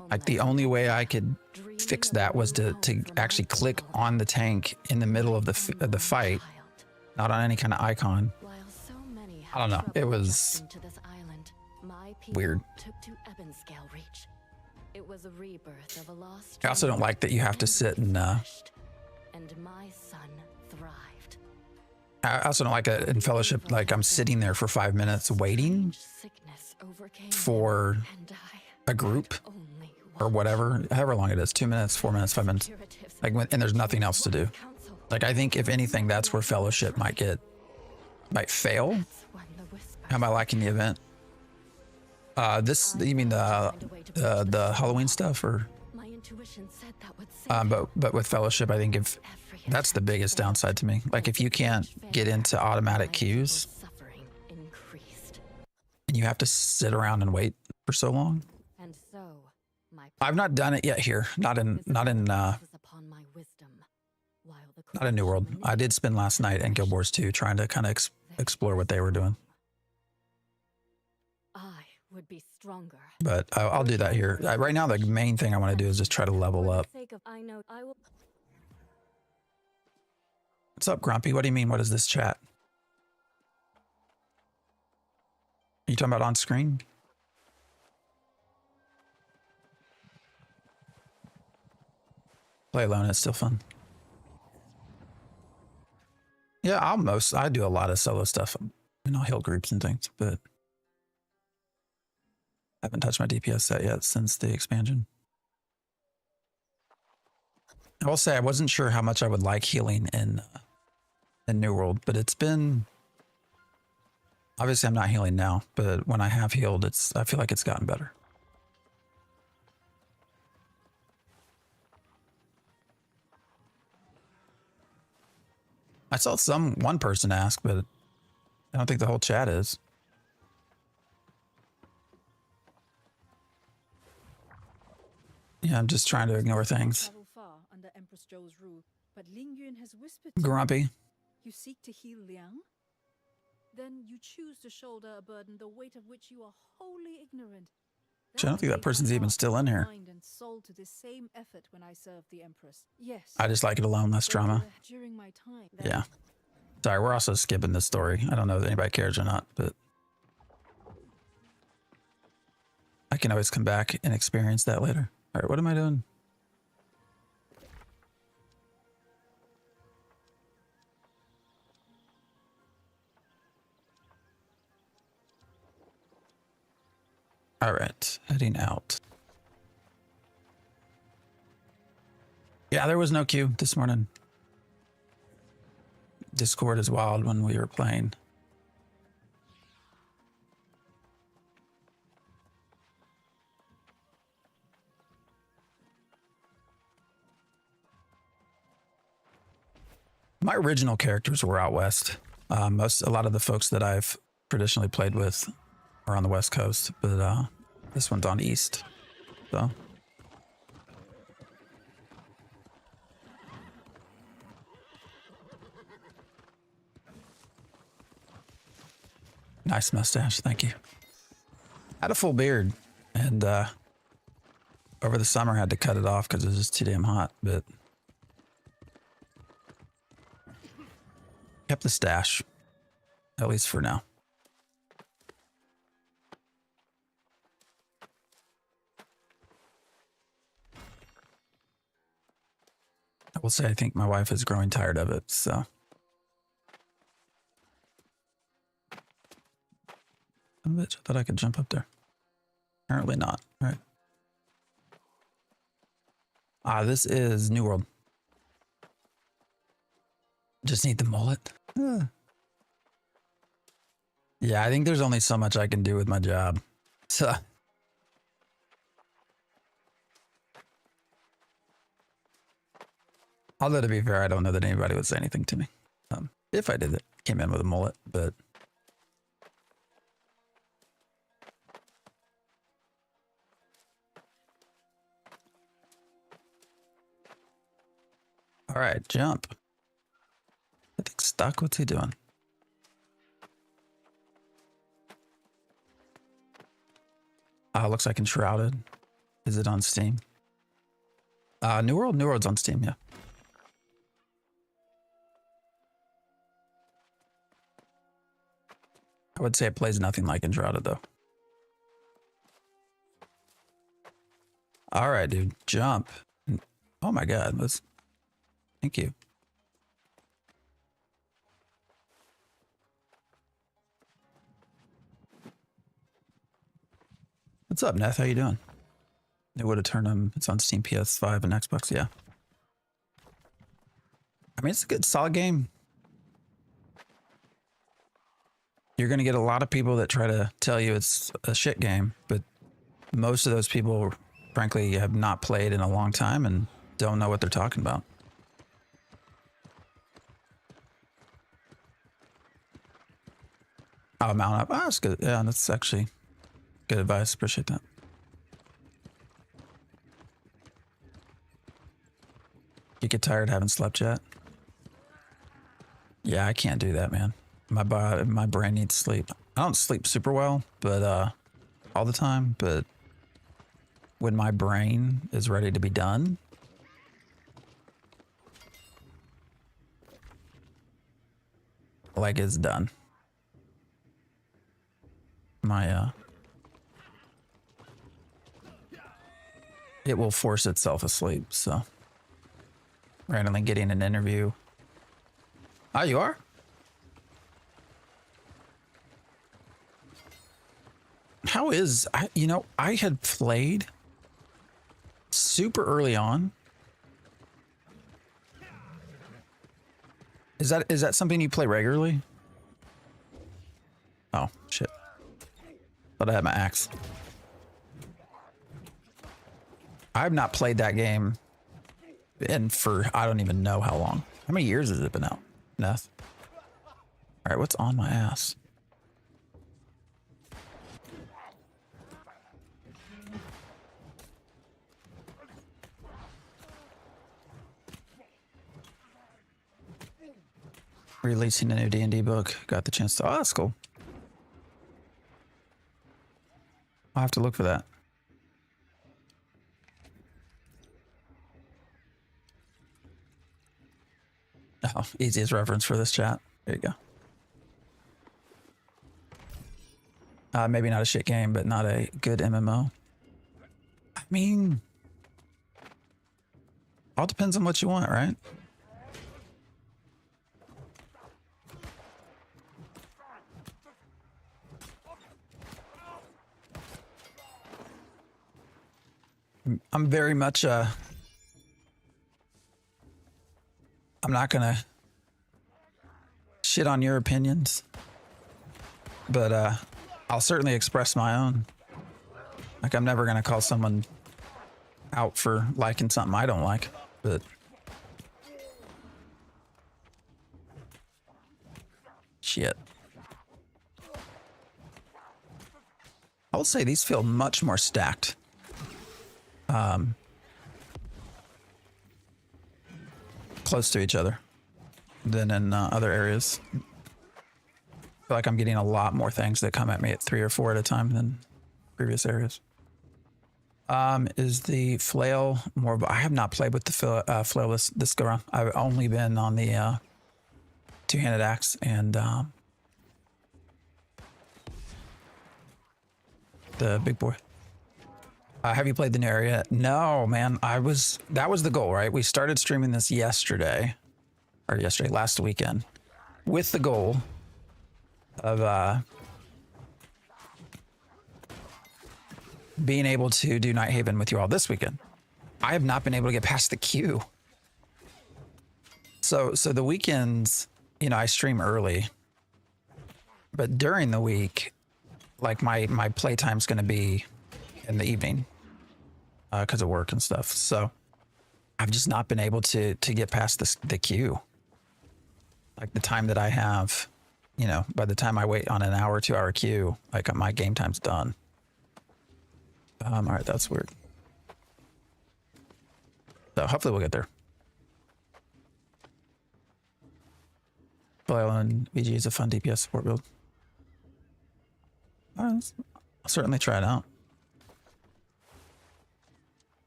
Like the only way I could fix that was to actually click on the tank in the middle of the fight, not on any kind of icon. I don't know. It was weird. I also don't like that you have to sit and my son thrived. I also don't like it in Fellowship, like I'm sitting there for 5 minutes waiting for a group or whatever, however long it is, 2 minutes, 4 minutes, 5 minutes, like and there's nothing else to do. Like I think if anything, that's where Fellowship might fail. How am I liking the event? You mean the Halloween stuff, or but with Fellowship, I think if that's the biggest downside to me. Like if you can't get into automatic queues and you have to sit around and wait for so long. I've not done it yet here. Not in New World. I did spend last night in Guild Wars 2 trying to kind of explore what they were doing. Would be stronger. But I'll do that here. Right now, the main thing I want to do is just try to level up. What's up, Grumpy? What do you mean? What is this chat? Are you talking about on screen? Play alone is still fun. Yeah, I do a lot of solo stuff. I'll heal groups and things, but I haven't touched my DPS set yet since the expansion. I will say I wasn't sure how much I would like healing in New World, but it's been, obviously I'm not healing now, but when I have healed, I feel like it's gotten better. I saw one person ask, but I don't think the whole chat is. Yeah, I'm just trying to ignore things. Grumpy. You seek to heal Liang? Then you choose to shoulder a burden the weight of which you are wholly ignorant. I don't think that person's even still in here. Mind and soul to this same effort when I served the Empress. Yes. I just like it alone, less drama. During my time. Yeah. Sorry, we're also skipping this story. I don't know if anybody cares or not, but I can always come back and experience that later. All right, what am I doing? All right, heading out. Yeah, there was no queue this morning. Discord is wild when we were playing. My original characters were out west. A lot of the folks that I've traditionally played with are on the west coast, but this one's on east. So nice mustache, thank you. I had a full beard, and over the summer I had to cut it off because it was just too damn hot, but kept the stash, at least for now. I will say I think my wife is growing tired of it, so. I thought I could jump up there. Apparently not, right? This is New World. Just need the mullet. Yeah, I think there's only so much I can do with my job. So. Although to be fair, I don't know that anybody would say anything to me. If I did it, came in with a mullet, but. All right, jump. I think stuck. What's he doing? Looks like Enshrouded. Is it on Steam? New World? New World's on Steam, yeah. I would say it plays nothing like Enshrouded, though. All right, dude. Jump. Oh my god. Thank you. What's up, Neth? How you doing? It would have turned them. It's on Steam, PS5, and Xbox. Yeah. I mean, it's a good, solid game. You're going to get a lot of people that try to tell you it's a shit game, but most of those people, frankly, have not played in a long time and don't know what they're talking about. Oh, mount up. Oh, that's good. Yeah, that's actually good advice. Appreciate that. You get tired, haven't slept yet? Yeah, I can't do that, man. My brain needs sleep. I don't sleep super well, but all the time, but when my brain is ready to be done, like it's done. It will force itself asleep, so randomly getting an interview. Oh, you are? How is, you know, I had played super early on. Is that something you play regularly? Oh, shit. Thought I had my axe. I've not played that game for I don't even know how long. How many years has it been out? Neth. All right, what's on my ass? Releasing a new D&D book. Got the chance to. Oh, that's cool. I'll have to look for that. Oh, easiest reference for this chat. There you go. Maybe not a shit game, but not a good MMO. I mean, all depends on what you want, right? I'm very much I'm not gonna shit on your opinions, but I'll certainly express my own. Like, I'm never gonna call someone out for liking something I don't like, but shit. I will say these feel much more stacked. Close to each other than in other areas. I feel like I'm getting a lot more things that come at me at 3 or 4 at a time than previous areas. Is the flail more? I have not played with the flail this go around. I've only been on the two-handed axe and the big boy. Have you played the new area? No, man. That was the goal, right? We started streaming this last weekend, with the goal of being able to do Nighthaven with you all this weekend. I have not been able to get past the queue. So the weekends, you know, I stream early, but during the week, like my playtime's going to be in the evening because of work and stuff. So I've just not been able to get past the queue. Like the time that I have, you know, by the time I wait on an hour, 2 hour queue, like my game time's done. All right, that's weird. So hopefully we'll get there. Violin VG is a fun DPS support build. I'll certainly try it out.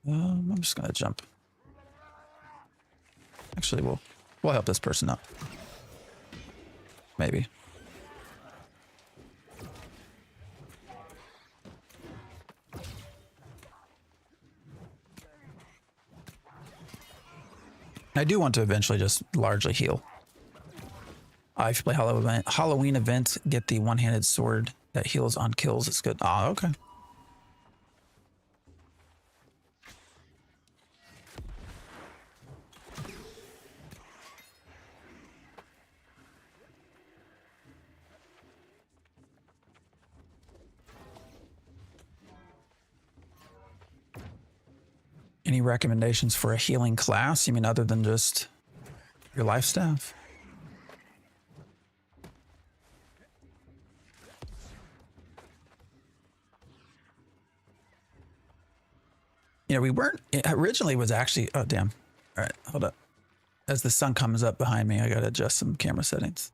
I'm just gonna jump. Actually, we'll help this person out. Maybe. I do want to eventually just largely heal. If you play Halloween event, get the one-handed sword that heals on kills. It's good. Oh, okay. Any recommendations for a healing class? You mean other than just your life staff? You know, we weren't originally was actually, oh damn. All right, hold up. As the sun comes up behind me, I gotta adjust some camera settings.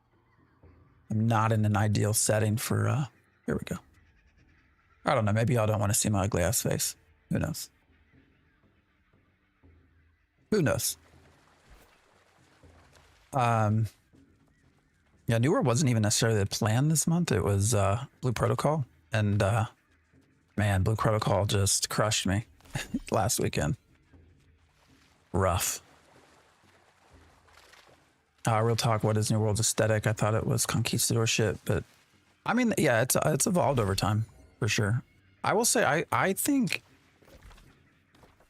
I'm not in an ideal setting for here we go. I don't know, maybe y'all don't want to see my ugly ass face. Who knows? Who knows? Yeah, New World wasn't even necessarily the plan this month. It was Blue Protocol. And man, Blue Protocol just crushed me last weekend. Rough. Real talk, what is New World's aesthetic? I thought it was conquistador shit, but I mean, yeah, it's evolved over time for sure. I will say, I think,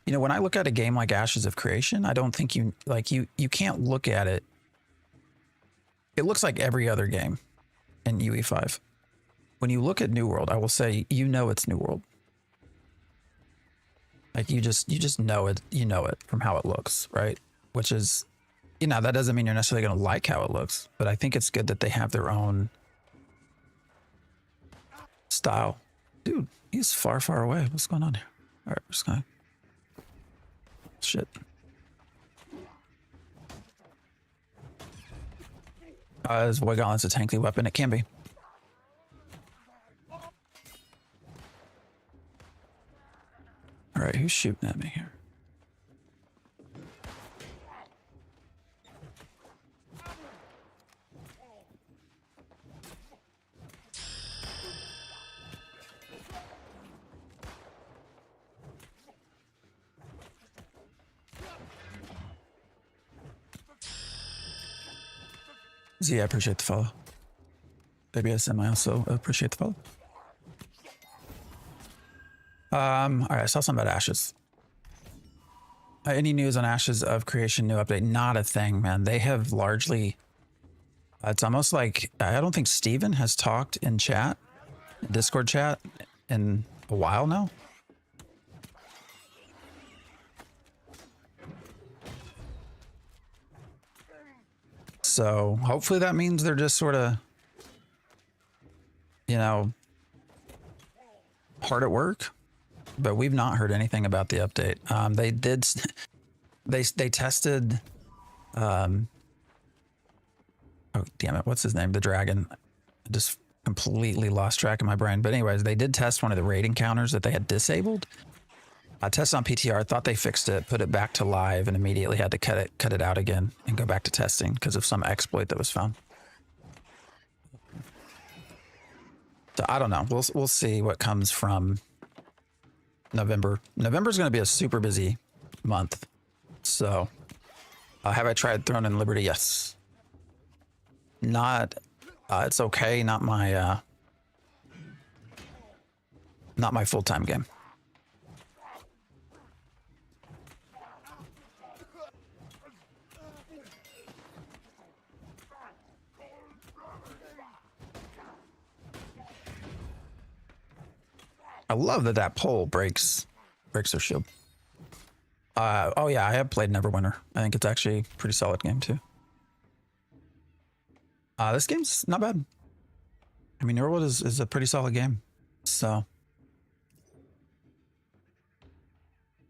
you know, when I look at a game like Ashes of Creation, I don't think you can't look at it. It looks like every other game in UE5. When you look at New World, I will say, you know, it's New World. Like you just know it, from how it looks, right? Which is, you know, that doesn't mean you're necessarily going to like how it looks, but I think it's good that they have their own style. Dude, he's far, far away. What's going on here? All right, we're just gonna... Shit. Is Void Gauntlet's a tanky weapon? It can be. All right, who's shooting at me here? Z, I appreciate the follow. Baby SM, I also appreciate the follow. All right, I saw something about Ashes. Any news on Ashes of Creation new update? Not a thing, man. They have largely... it's almost like... I don't think Steven has talked in chat, Discord chat, in a while now. So hopefully that means they're just sort of, you know, hard at work. But we've not heard anything about the update. They did, they tested, oh damn it, what's his name? The dragon. I just completely lost track of my brain. But anyways, they did test one of the raid encounters that they had disabled. I tested on PTR, thought they fixed it, put it back to live, and immediately had to cut it out again and go back to testing because of some exploit that was found. So I don't know. We'll see what comes from November. November is going to be a super busy month. So have I tried Throne and Liberty? Yes. Not. It's okay. Not my full-time game. I love that pole breaks their shield. Oh yeah, I have played Neverwinter. I think it's actually a pretty solid game too. This game's not bad. I mean, Neverwood is a pretty solid game. So,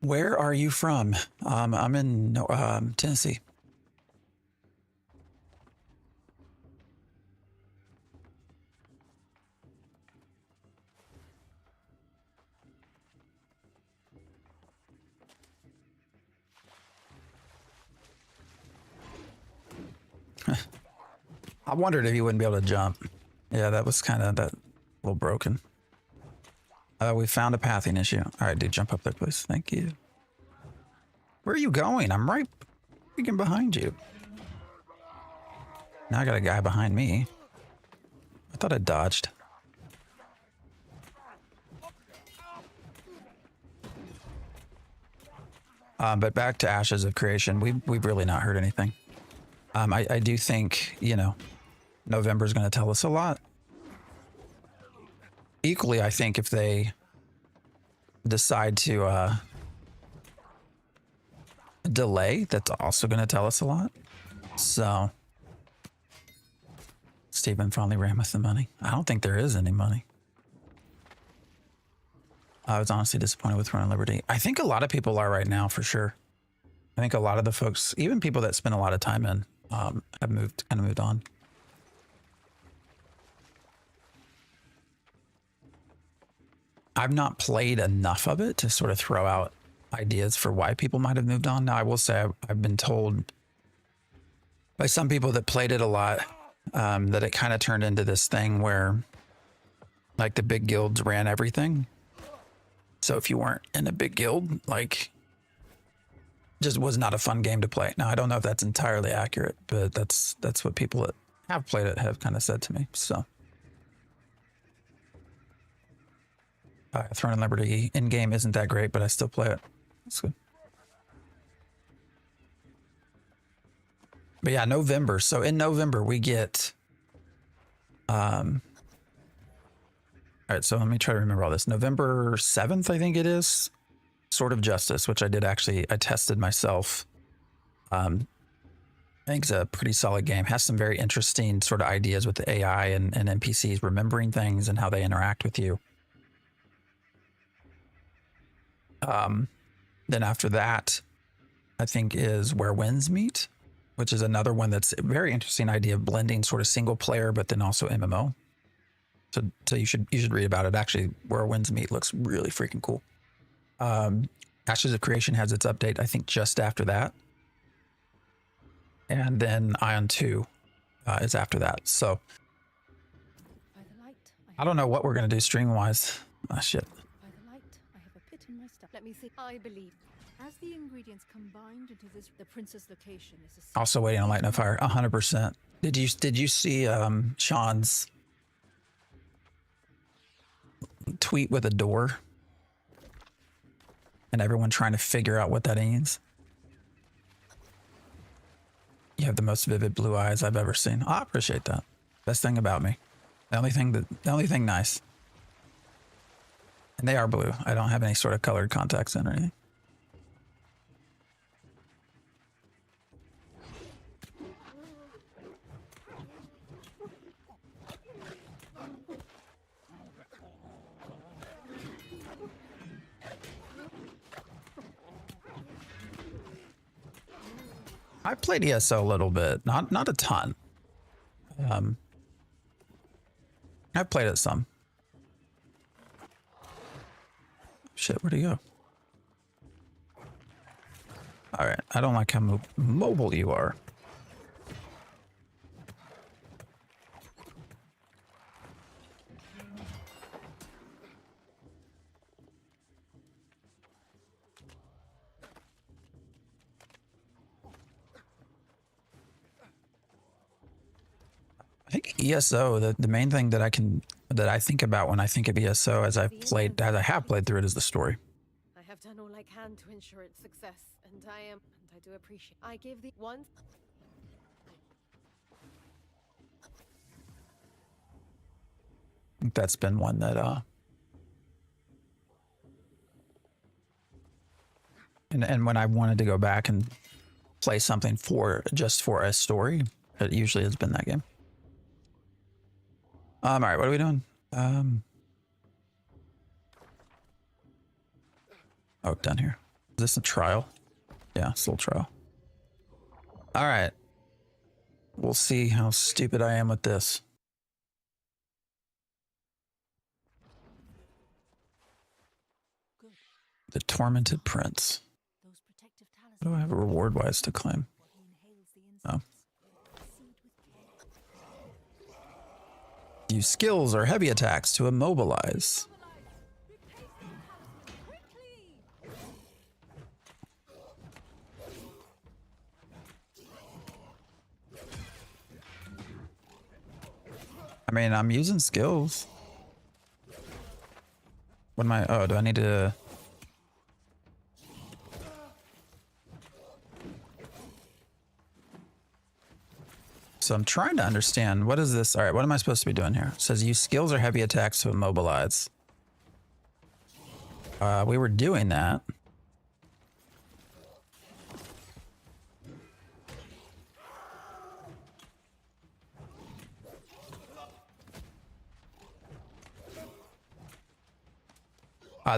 where are you from? I'm in Tennessee. I wondered if he wouldn't be able to jump. Yeah, that was kind of that little broken. We found a pathing issue. All right, dude, jump up there, please. Thank you. Where are you going? I'm right freaking behind you. Now I got a guy behind me. I thought I dodged. But back to Ashes of Creation. We've really not heard anything. I do think, you know, November is going to tell us a lot. Equally, I think if they decide to delay, that's also going to tell us a lot. So, Stephen finally ran with the money. I don't think there is any money. I was honestly disappointed with Throne and Liberty. I think a lot of people are right now, for sure. I think a lot of the folks, even people that spend a lot of time in, have moved on. I've not played enough of it to sort of throw out ideas for why people might have moved on. Now, I will say I've been told by some people that played it a lot that it kind of turned into this thing where like the big guilds ran everything. So if you weren't in a big guild, like just was not a fun game to play. Now I don't know if that's entirely accurate, but that's what people that have played it have kind of said to me. So Throne and Liberty in game isn't that great, but I still play it. That's good. But yeah, November. So in November we get all right, so let me try to remember all this. November 7th, I think it is. Sword of Justice, which I tested myself. I think it's a pretty solid game. Has some very interesting sort of ideas with the AI and NPCs remembering things and how they interact with you. Then after that, I think is Where Winds Meet, which is another one that's a very interesting idea of blending sort of single player, but then also MMO. So you should read about it. Actually, Where Winds Meet looks really freaking cool. Ashes of Creation has its update, I think, just after that. And then Ion 2 is after that. So I don't know what we're going to do stream-wise. Ah, shit. By the light, I have a pit in my stomach. Let me see. I believe. As the ingredients combined into this, the prince's location is a Also waiting on Light No Fire, 100%. Did you see Sean's tweet with a door? And everyone trying to figure out what that means? You have the most vivid blue eyes I've ever seen. I appreciate that. Best thing about me. The only thing nice. And they are blue. I don't have any sort of colored contacts in or anything. I played ESO a little bit, not a ton. I've played it some. Shit, where'd he go? All right, I don't like how mobile you are. I think ESO, the main thing that I think about when I think of ESO as I have played through it is the story. I have done all I can to ensure its success, and I do appreciate. I give the one. I think that's been one that and when I wanted to go back and play something just for a story, it usually has been that game. All right, what are we doing? Oh, down here. Is this a trial? Yeah, it's a little trial. All right. We'll see how stupid I am with this. good. The Tormented Prince. Those protective What do I have a reward-wise to claim? He inhales the Oh. incense. Proceed with care. Use skills or heavy attacks to immobilize. I mean, I'm using skills. What am I? Oh, do I need to? So I'm trying to understand, what is this? All right, what am I supposed to be doing here? It says use skills or heavy attacks to immobilize. We were doing that.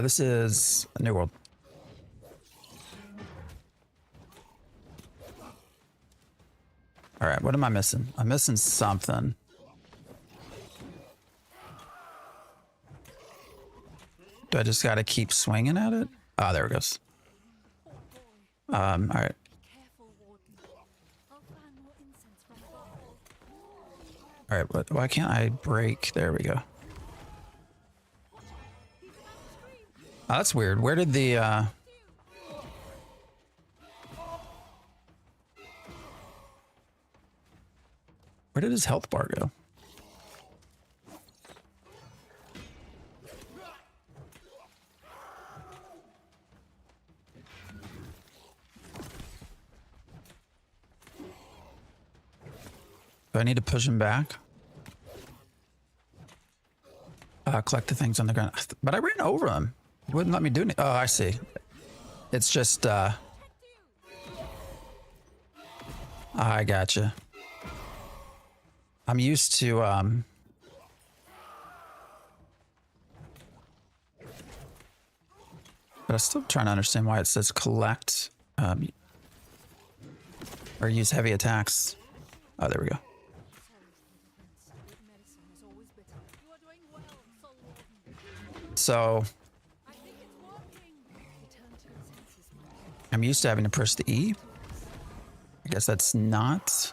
This is a New World. All right, what am I missing? I'm missing something. Do I just got to keep swinging at it? Ah, there it goes. All right. Careful, Warden. I'll fan more incense from above. All right, why can't I break? There we go. Oh, that's weird. Where did the Where did his health bar go? Do I need to push him back? Collect the things on the ground. But I ran over him. He wouldn't let me do anything. Oh, I see. It's just, I gotcha. I'm used to, but I'm still trying to understand why it says collect, or use heavy attacks. Oh, there we go. So I'm used to having to push the E. I guess that's not.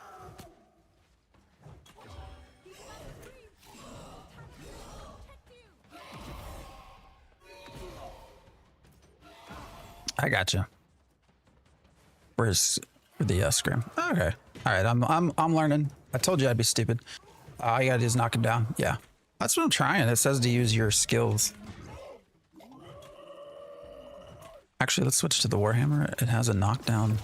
I gotcha. Where's the scrim? Okay. All right. I'm learning. I told you I'd be stupid. All you gotta do is knock him down. Yeah. That's what I'm trying. It says to use your skills. Actually, let's switch to the Warhammer. It has a knockdown.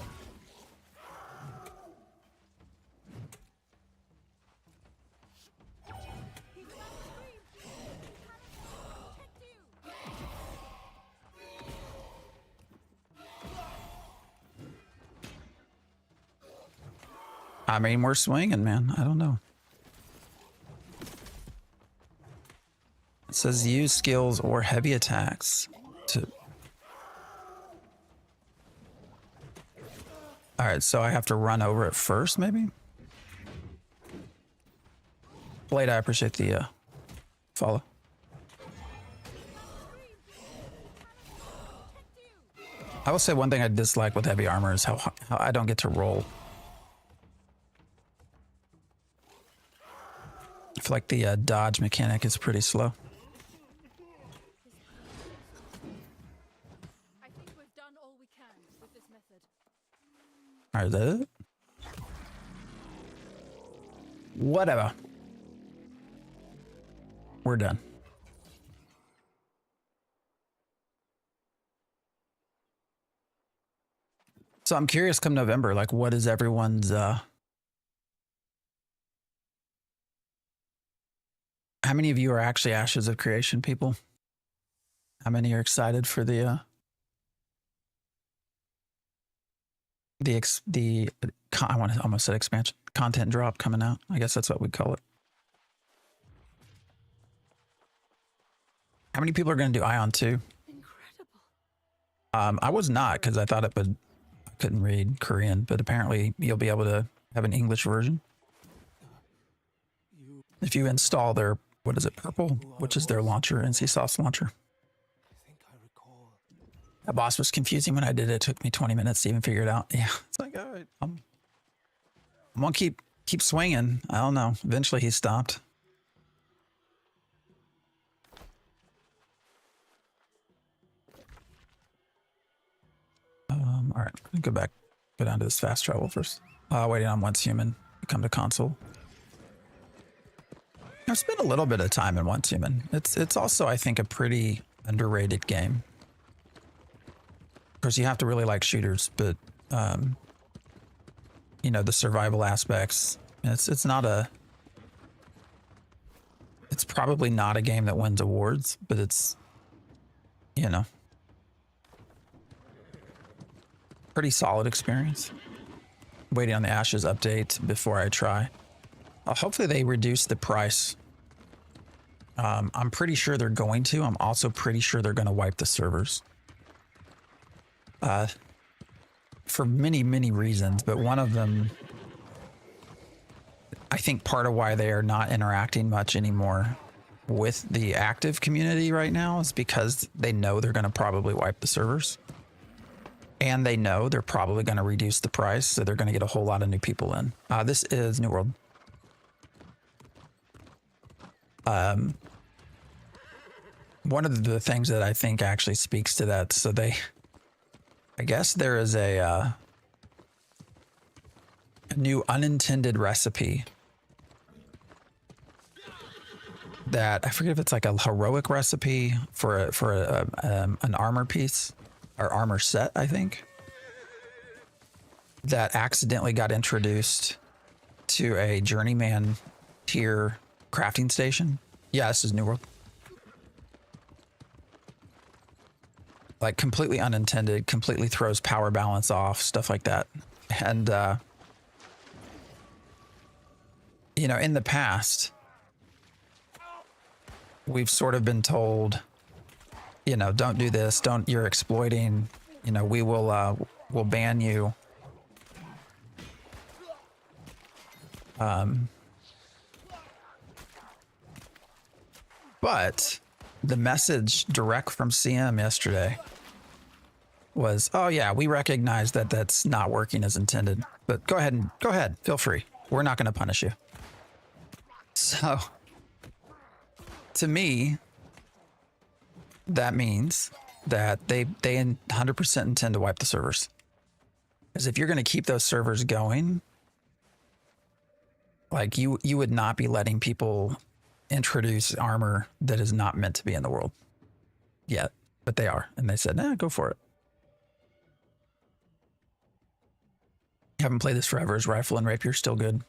I mean, we're swinging, man. I don't know. It says use skills or heavy attacks to... All right, so I have to run over it first, maybe? Blade, I appreciate the follow. I will say one thing I dislike with heavy armor is how I don't get to roll. I feel like the dodge mechanic is pretty slow. I think we've done all we can with this method. All right, is that it? Whatever. We're done. So I'm curious come November, like what is everyone's how many of you are actually Ashes of Creation people? How many are excited for the I want to almost said expansion content drop coming out? I guess that's what we'd call it. How many people are going to do Ion 2? Incredible. I was not because I thought it would. I couldn't read Korean, but apparently you'll be able to have an English version if you install their, what is it, Purple, which is their launcher, NCSoft's launcher. That boss was confusing when I did it. It took me 20 minutes to even figure it out. Yeah, it's like, all right, I'm gonna keep swinging. I don't know. Eventually he stopped. All right, go back, go down to this fast travel first. Waiting on Once Human to come to console. I've spent a little bit of time in Once Human. It's also, I think, a pretty underrated game. Of course, you have to really like shooters, but you know, the survival aspects. It's not a. It's probably not a game that wins awards, but it's, you know, pretty solid experience. Waiting on the Ashes update before I try. Hopefully they reduce the price. I'm pretty sure they're going to. I'm also pretty sure they're going to wipe the servers. For many, many reasons, but one of them, I think part of why they are not interacting much anymore with the active community right now is because they know they're going to probably wipe the servers. And they know they're probably going to reduce the price, so they're going to get a whole lot of new people in. This is New World. One of the things that I think actually speaks to that, so I guess there is a new unintended recipe that I forget if it's like a heroic recipe for an armor piece or armor set, I think, that accidentally got introduced to a journeyman tier crafting station. Yeah, this is New World. Like completely unintended, completely throws power balance off, stuff like that. And, you know, in the past, we've sort of been told, you know, don't do this, you're exploiting, you know, we'll ban you. But the message direct from CM yesterday was, oh yeah, we recognize that that's not working as intended, but go ahead, feel free. We're not going to punish you. So to me, that means that they 100% intend to wipe the servers. Because if you're going to keep those servers going, like you would not be letting people introduce armor that is not meant to be in the world yet, but they are. And they said, nah, go for it. Haven't played this forever. Is Rifle and Rapier still good?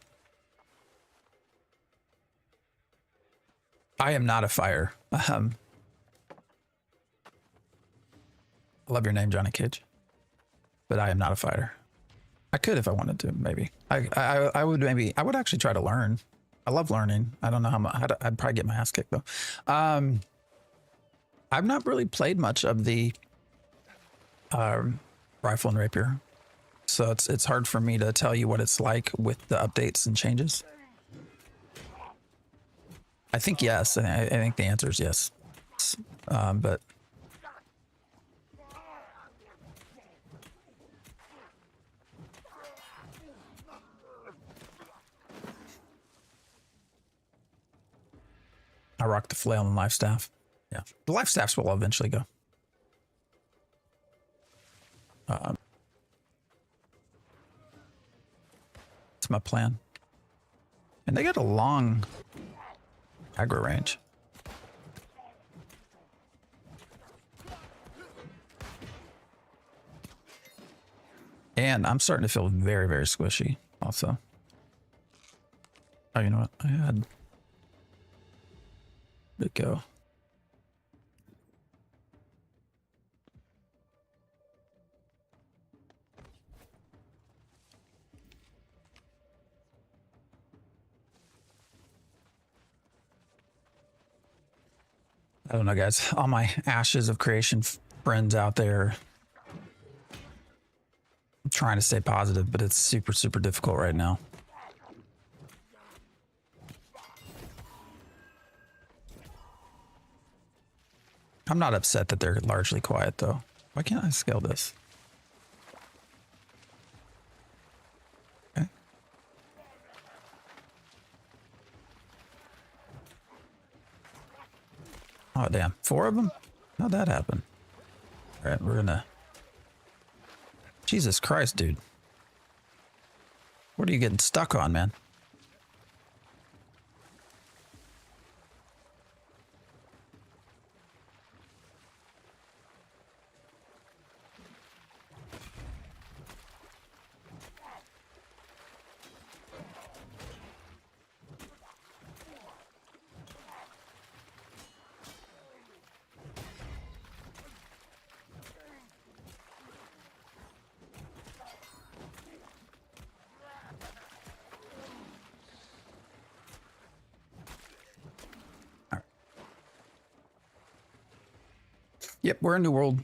I am not a fire. I love your name, Johnny Cage, but I am not a fighter. I could if I wanted to, maybe. I would actually try to learn. I love learning. I don't know how much. I'd probably get my ass kicked though. I've not really played much of the Rifle and Rapier, so it's hard for me to tell you what it's like with the updates and changes. I think yes. I think the answer is yes, but. I rock the flail and life staff. Yeah, the life staffs will eventually go. That's my plan. And they got a long aggro range. And I'm starting to feel very, very squishy also. Oh, you know what? I had... Where'd it go? I don't know, guys. All my Ashes of Creation friends out there, I'm trying to stay positive, but it's super, super difficult right now. I'm not upset that they're largely quiet, though. Why can't I scale this? Okay. Oh, damn. 4 of them? How'd that happen? All right, we're gonna... Jesus Christ, dude. What are you getting stuck on, man? Yep, we're in New World.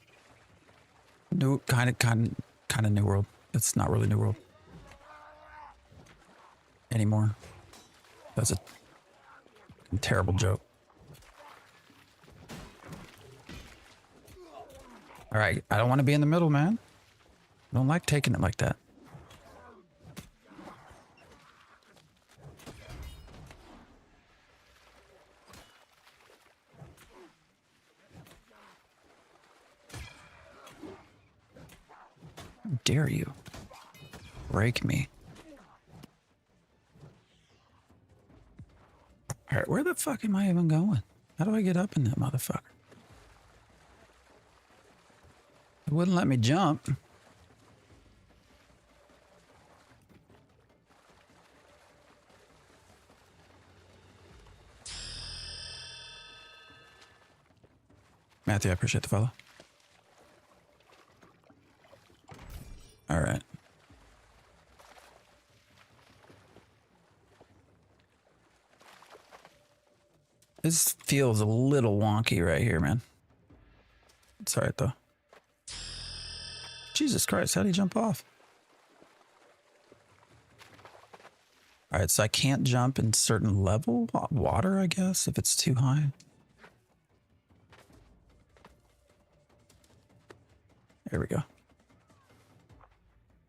New kind of New World. It's not really New World anymore. That's a terrible joke. All right, I don't want to be in the middle, man. I don't like taking it like that. How dare you break me? All right, where the fuck am I even going? How do I get up in that motherfucker? It wouldn't let me jump. Matthew, I appreciate the follow. All right. This feels a little wonky right here, man. It's all right, though. Jesus Christ, how do you jump off? All right, so I can't jump in certain level water, I guess, if it's too high. There we go.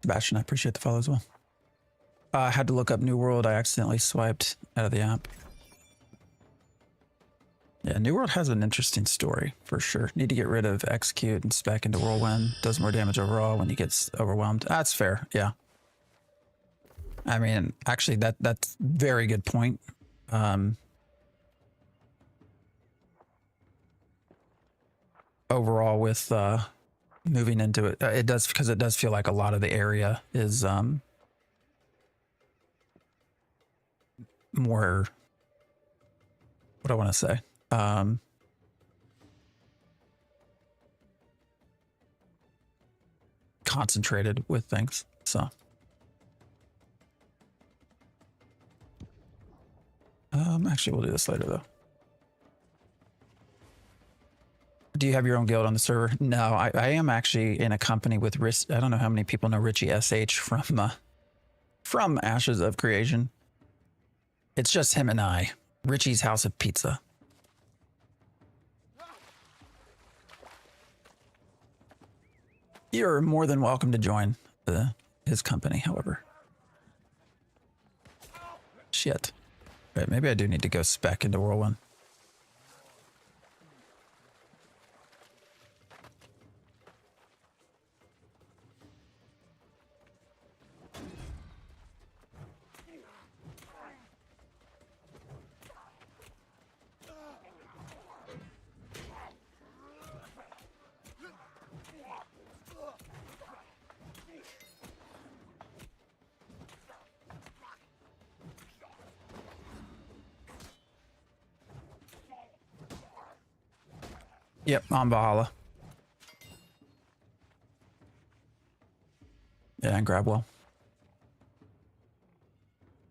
Sebastian, I appreciate the follow as well. I had to look up New World. I accidentally swiped out of the app. Yeah, New World has an interesting story, for sure. Need to get rid of Execute and spec into Whirlwind. Does more damage overall when you get overwhelmed. That's fair, yeah. I mean, actually, that's very good point. Overall, with moving into it, it does, because it does feel like a lot of the area is more, what do I want to say? Concentrated with things, so. Actually, we'll do this later, though. Do you have your own guild on the server? No, I am actually in a company with I don't know how many people know Richie SH from Ashes of Creation. It's just him and I. Richie's House of Pizza. You're more than welcome to join his company, however. Shit. Right, maybe I do need to go spec into Whirlwind. Yep, on Valhalla. Yeah, and grab well.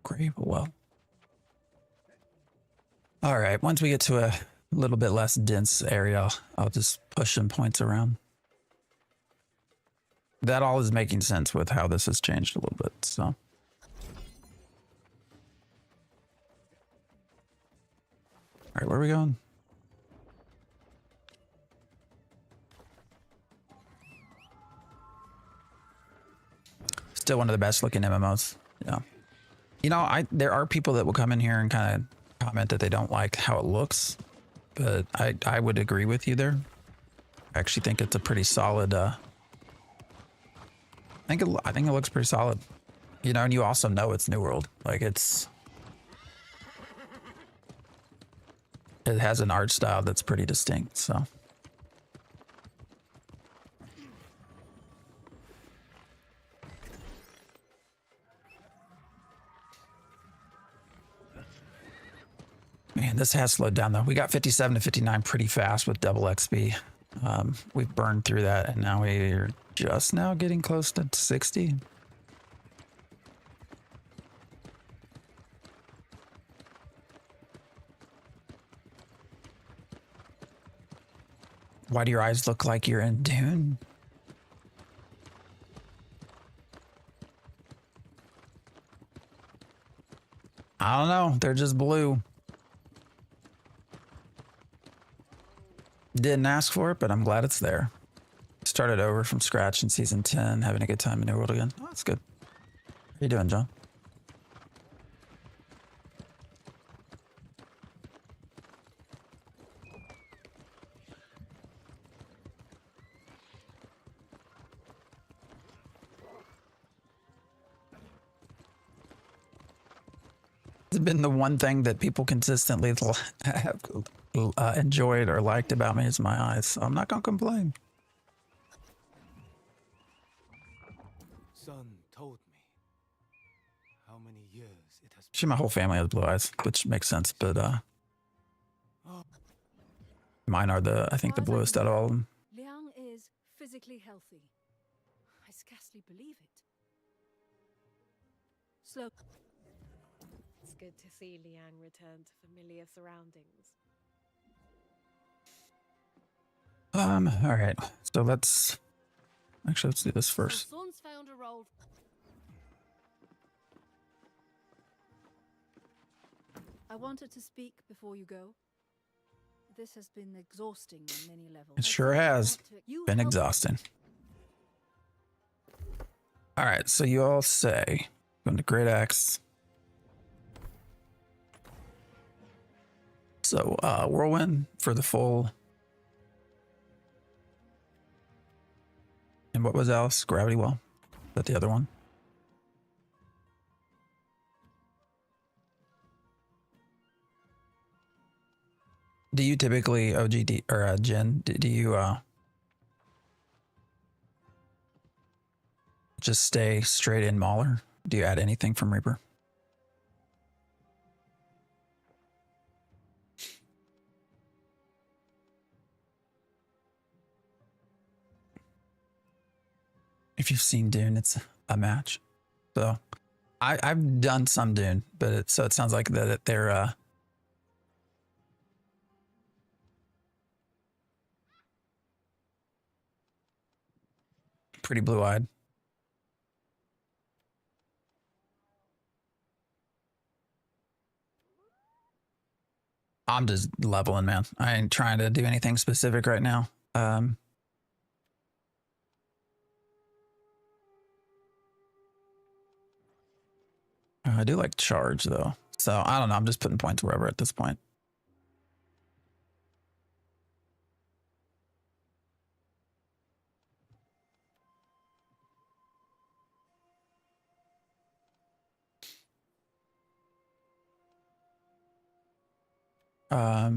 Grab well. All right, once we get to a little bit less dense area, I'll just push some points around. That all is making sense with how this has changed a little bit, so. All right, where are we going? Still one of the best looking MMOs. Yeah. You know, there are people that will come in here and kind of comment that they don't like how it looks, but I would agree with you there. I actually think it's a pretty solid. I think it looks pretty solid. You know, and you also know it's New World. Like it has an art style that's pretty distinct. So. Man, this has slowed down though. We got 57 to 59 pretty fast with double XP. We've burned through that and now we're just now getting close to 60. Why do your eyes look like you're in Dune? I don't know. They're just blue. Didn't ask for it, but I'm glad it's there. Started over from scratch in season 10, having a good time in New World again. Oh, that's good. How you doing, John? It's been the one thing that people consistently have enjoyed or liked about me is my eyes. So I'm not gonna complain. Son told me how many years it has Actually, my whole family has blue eyes, which makes sense. But mine are I think the bluest out of all of them. Liang is physically healthy. I scarcely believe it. Slow. It's good to see Liang return to familiar surroundings. All right. So let's do this first. Son's found a role. I wanted to speak before you go. This has been exhausting on many levels. It sure has You been helped- exhausting. All right. So you all say going to Great Axe. So Whirlwind for the full. And what was else? Gravity Well. Is that the other one? Do you typically OGD or Jen? Do you just stay straight in Mauler? Do you add anything from Reaper? If you've seen Dune, it's a match. So I've done some Dune, but it sounds like they're pretty blue-eyed. I'm just leveling, man. I ain't trying to do anything specific right now. I do like charge though. So I don't know. I'm just putting points wherever at this point.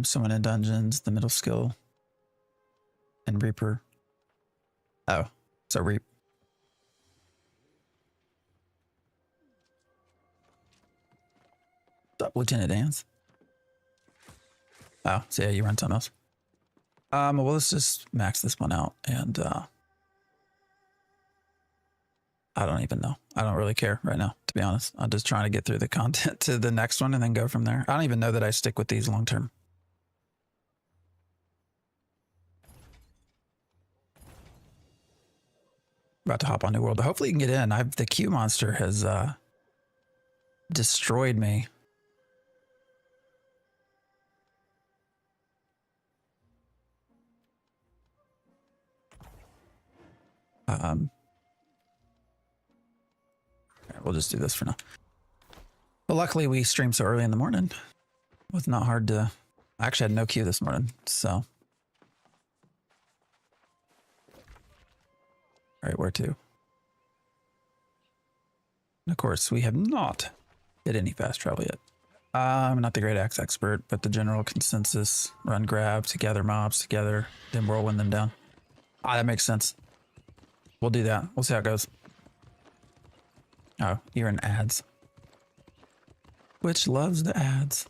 Someone in dungeons, the middle skill, and Reaper. Oh, so Reap. What's up, Lieutenant Dance? Oh, so yeah, you run something else. Well, let's just max this one out, and I don't even know. I don't really care right now, to be honest. I'm just trying to get through the content to the next one and then go from there. I don't even know that I stick with these long term. About to hop on New World, but hopefully you can get in. The Q monster has destroyed me. We'll just do this for now. But luckily we streamed so early in the morning. It was not hard to. I actually had no queue this morning, so. All right, where to? And of course, we have not hit any fast travel yet. I'm not the Great Axe expert, but the general consensus: run grabs, gather mobs together, then whirlwind them down. That makes sense. We'll do that. We'll see how it goes. Oh, you're in ads. Which loves the ads.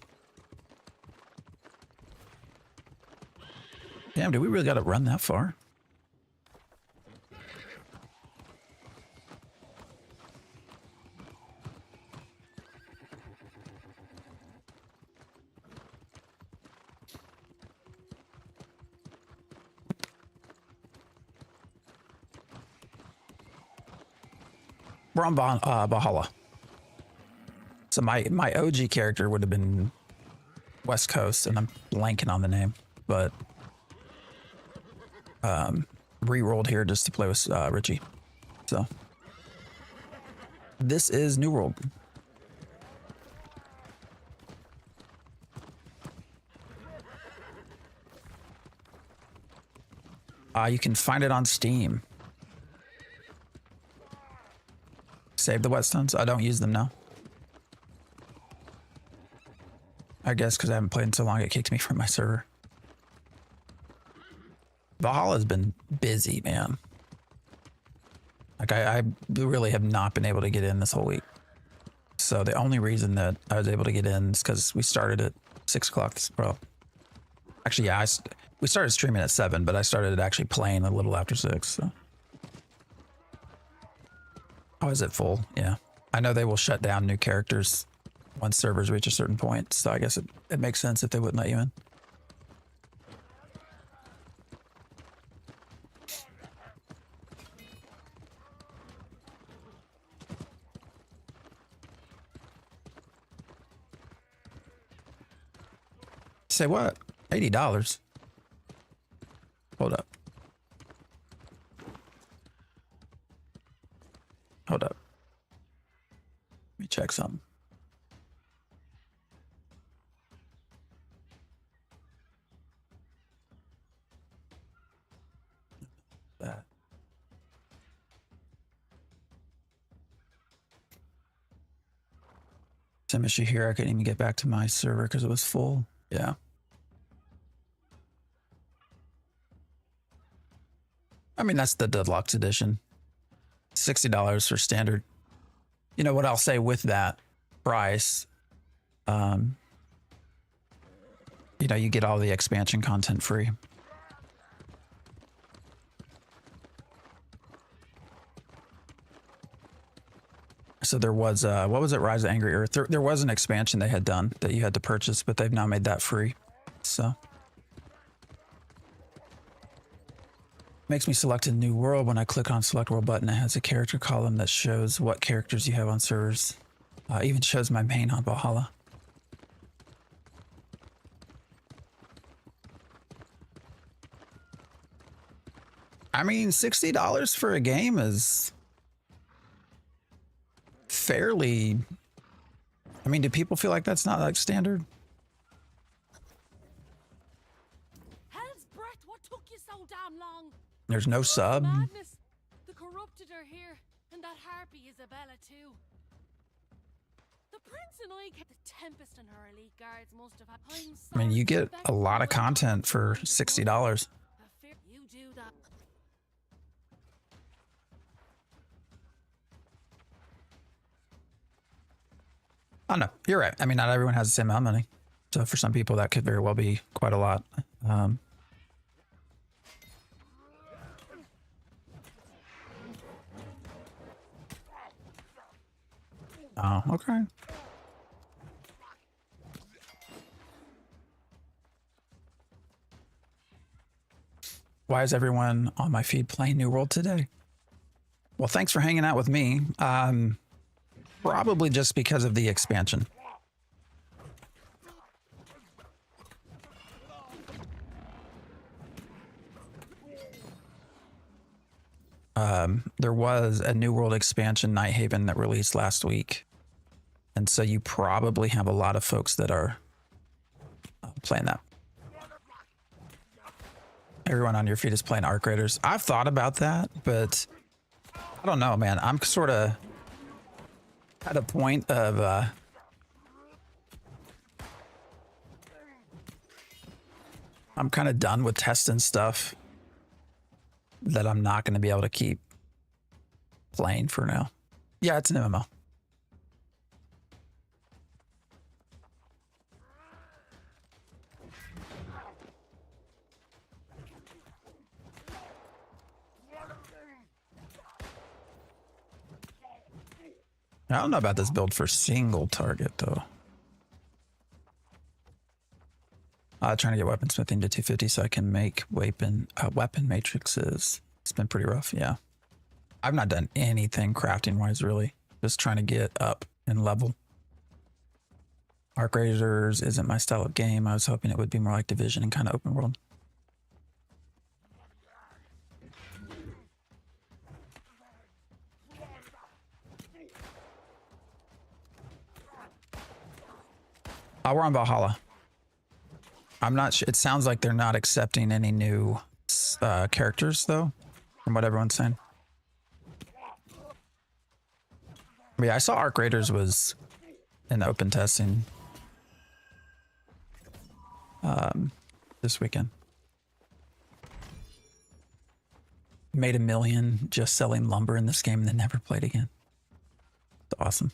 Damn, do we really got to run that far? We're on Valhalla. So my OG character would have been West Coast, and I'm blanking on the name, but re-rolled here just to play with Richie. So this is New World. You can find it on Steam. Save the whetstones. I don't use them now. I guess because I haven't played in so long, it kicked me from my server. Valhalla's been busy, man. Like I really have not been able to get in this whole week. So the only reason that I was able to get in is because we started at 6 o'clock. Well, actually, yeah, we started streaming at 7, but I started actually playing a little after 6. So. Oh, is it full? Yeah. I know they will shut down new characters once servers reach a certain point. So I guess it makes sense if they wouldn't let you in. Say what? $80. Hold up. Hold up. Let me check something. That. Same issue here. I couldn't even get back to my server because it was full. Yeah. I mean, that's the deluxe edition. $60 for standard. You know what I'll say with that price? You know, you get all the expansion content free. So there was, what was it? Rise of Angry Earth. There was an expansion they had done that you had to purchase, but they've now made that free. So. Makes me select a new world. When I click on select world button, it has a character column that shows what characters you have on servers. Even shows my main on Valhalla. I mean, $60 for a game is fairly... I mean, do people feel like that's not like standard? Hell's breath, what took you so damn long? There's no sub. Madness. The corrupted are here, and that harpy Isabella too. The prince and I kept the Tempest and her elite guards must have had. I mean, you get a lot of content for $60. You do that. Oh no, you're right. I mean, not everyone has the same amount of money. So for some people, that could very well be quite a lot. Oh, okay. Why is everyone on my feed playing New World today? Well, thanks for hanging out with me. Probably just because of the expansion. There was a New World expansion, Nighthaven, that released last week. And so you probably have a lot of folks that are playing that. Everyone on your feed is playing Arc Raiders. I've thought about that, but I don't know, man. I'm sort of at a point of I'm kind of done with testing stuff that I'm not going to be able to keep playing for now. Yeah, it's an MMO. I don't know about this build for single target though. Trying to get weaponsmithing to 250 so I can make weapon matrices. It's been pretty rough, yeah. I've not done anything crafting wise really. Just trying to get up in level. Arc Raiders isn't my style of game. I was hoping it would be more like Division and kind of open world. We're on Valhalla. I'm not sure. It sounds like they're not accepting any new characters, though, from what everyone's saying. But yeah, I saw Arc Raiders was in open testing. this weekend. Made $1 million just selling lumber in this game and then never played again. It's awesome.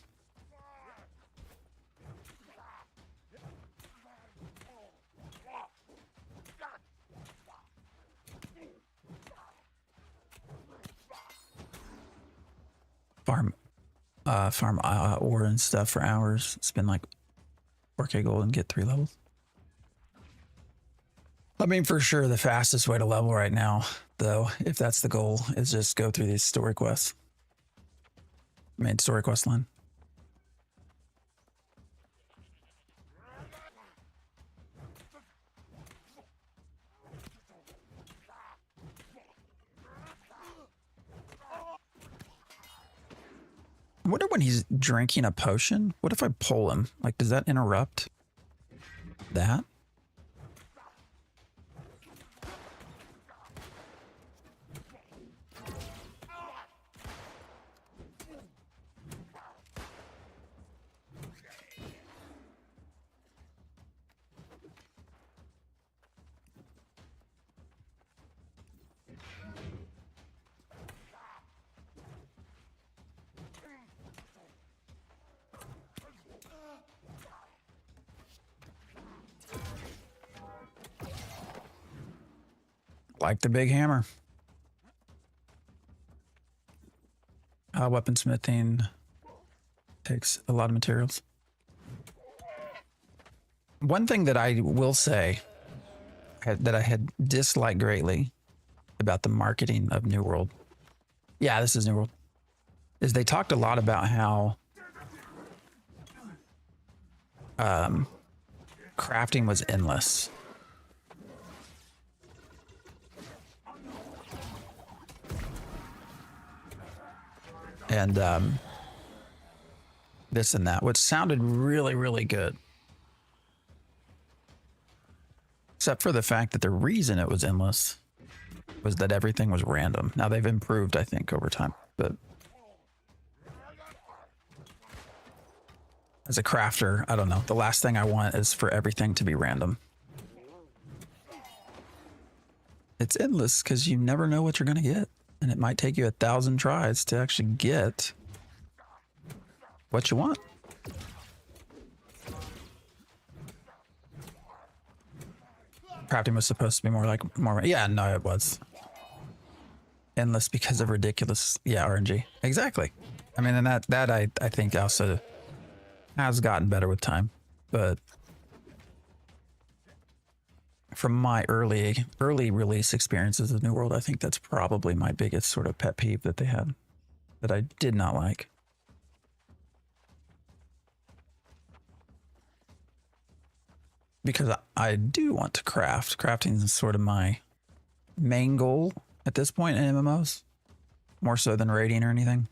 Farm ore and stuff for hours. Spend like 4K gold and get 3 levels. I mean, for sure, the fastest way to level right now, though, if that's the goal, is just go through these story quests. Main story quest line. I wonder when he's drinking a potion, what if I pull him? Like, does that interrupt that? Like the big hammer. Weaponsmithing takes a lot of materials. One thing that I will say that I had disliked greatly about the marketing of New World. Yeah, this is New World. Is they talked a lot about how crafting was endless. And this and that, which sounded really, really good. Except for the fact that the reason it was endless was that everything was random. Now they've improved, I think, over time. But as a crafter, I don't know. The last thing I want is for everything to be random. It's endless because you never know what you're going to get. And it might take you 1,000 tries to actually get what you want. Crafting was supposed to be more. Yeah, no, it was endless because of ridiculous. Yeah, RNG. Exactly. I mean, and that I think also has gotten better with time, but from my early release experiences of New World, I think that's probably my biggest sort of pet peeve that they had that I did not like. Because I do want to craft. Crafting is sort of my main goal at this point in MMOs, more so than raiding or anything.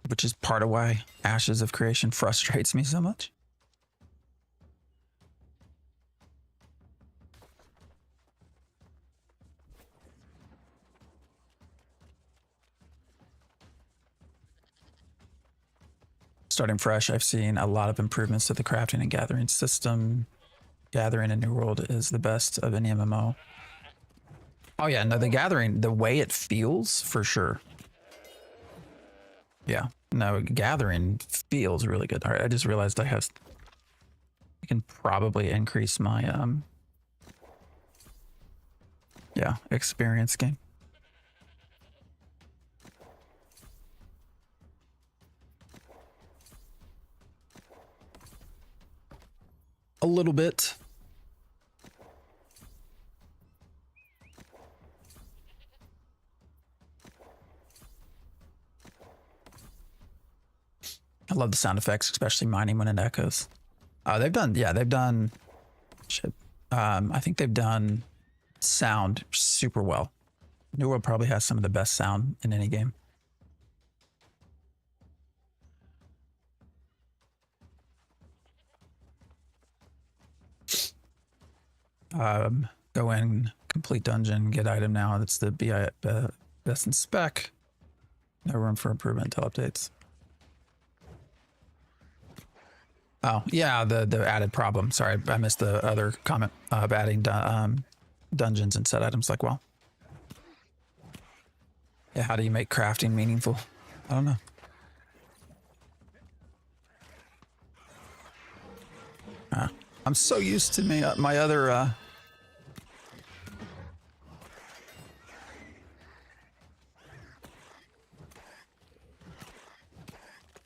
Which is part of why Ashes of Creation frustrates me so much. Starting fresh, I've seen a lot of improvements to the crafting and gathering system. Gathering in New World is the best of any MMO. Oh yeah, no, the gathering, the way it feels, for sure. Yeah, no, gathering feels really good. All right, I just realized I can probably increase my, yeah, experience game. A little bit. I love the sound effects, especially mining when it echoes. They've done shit. I think they've done sound super well. New World probably has some of the best sound in any game. Go in, complete dungeon, get item now. That's the best in spec. No room for improvement until updates. Oh, yeah, the added problem. Sorry, I missed the other comment of adding dungeons and set items. Like, well, yeah, how do you make crafting meaningful? I don't know. I'm so used to my other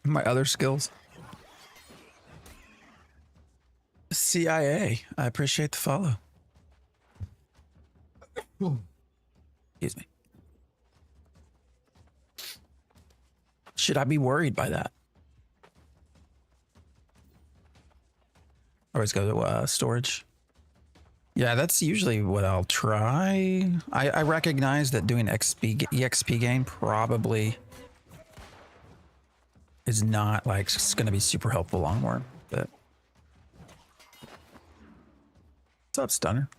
my other skills. CIA, I appreciate the follow. Excuse me. Should I be worried by that? Always go to storage. Yeah, that's usually what I'll try. I recognize that doing EXP gain probably is not like it's going to be super helpful long term. But what's up, Stunner?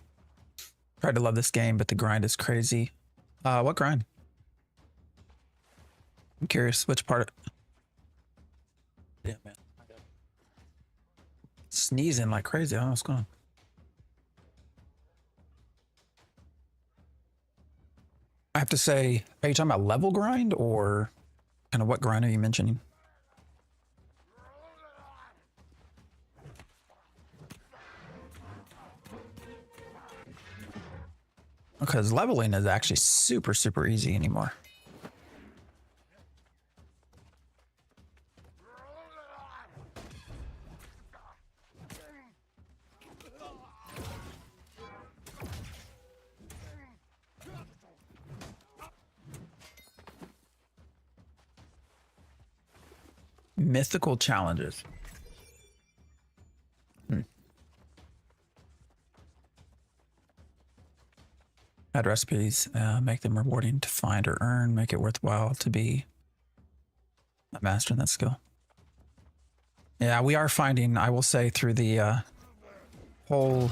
Tried to love this game, but the grind is crazy. What grind? I'm curious which part. Yeah, man. Sneezing like crazy. I don't know what's going on. I have to say, are you talking about level grind or kind of what grind are you mentioning? Because leveling is actually super, super easy anymore. Mythical challenges. Add recipes, make them rewarding to find or earn, make it worthwhile to be a master in that skill. Yeah, we are finding, I will say, through the whole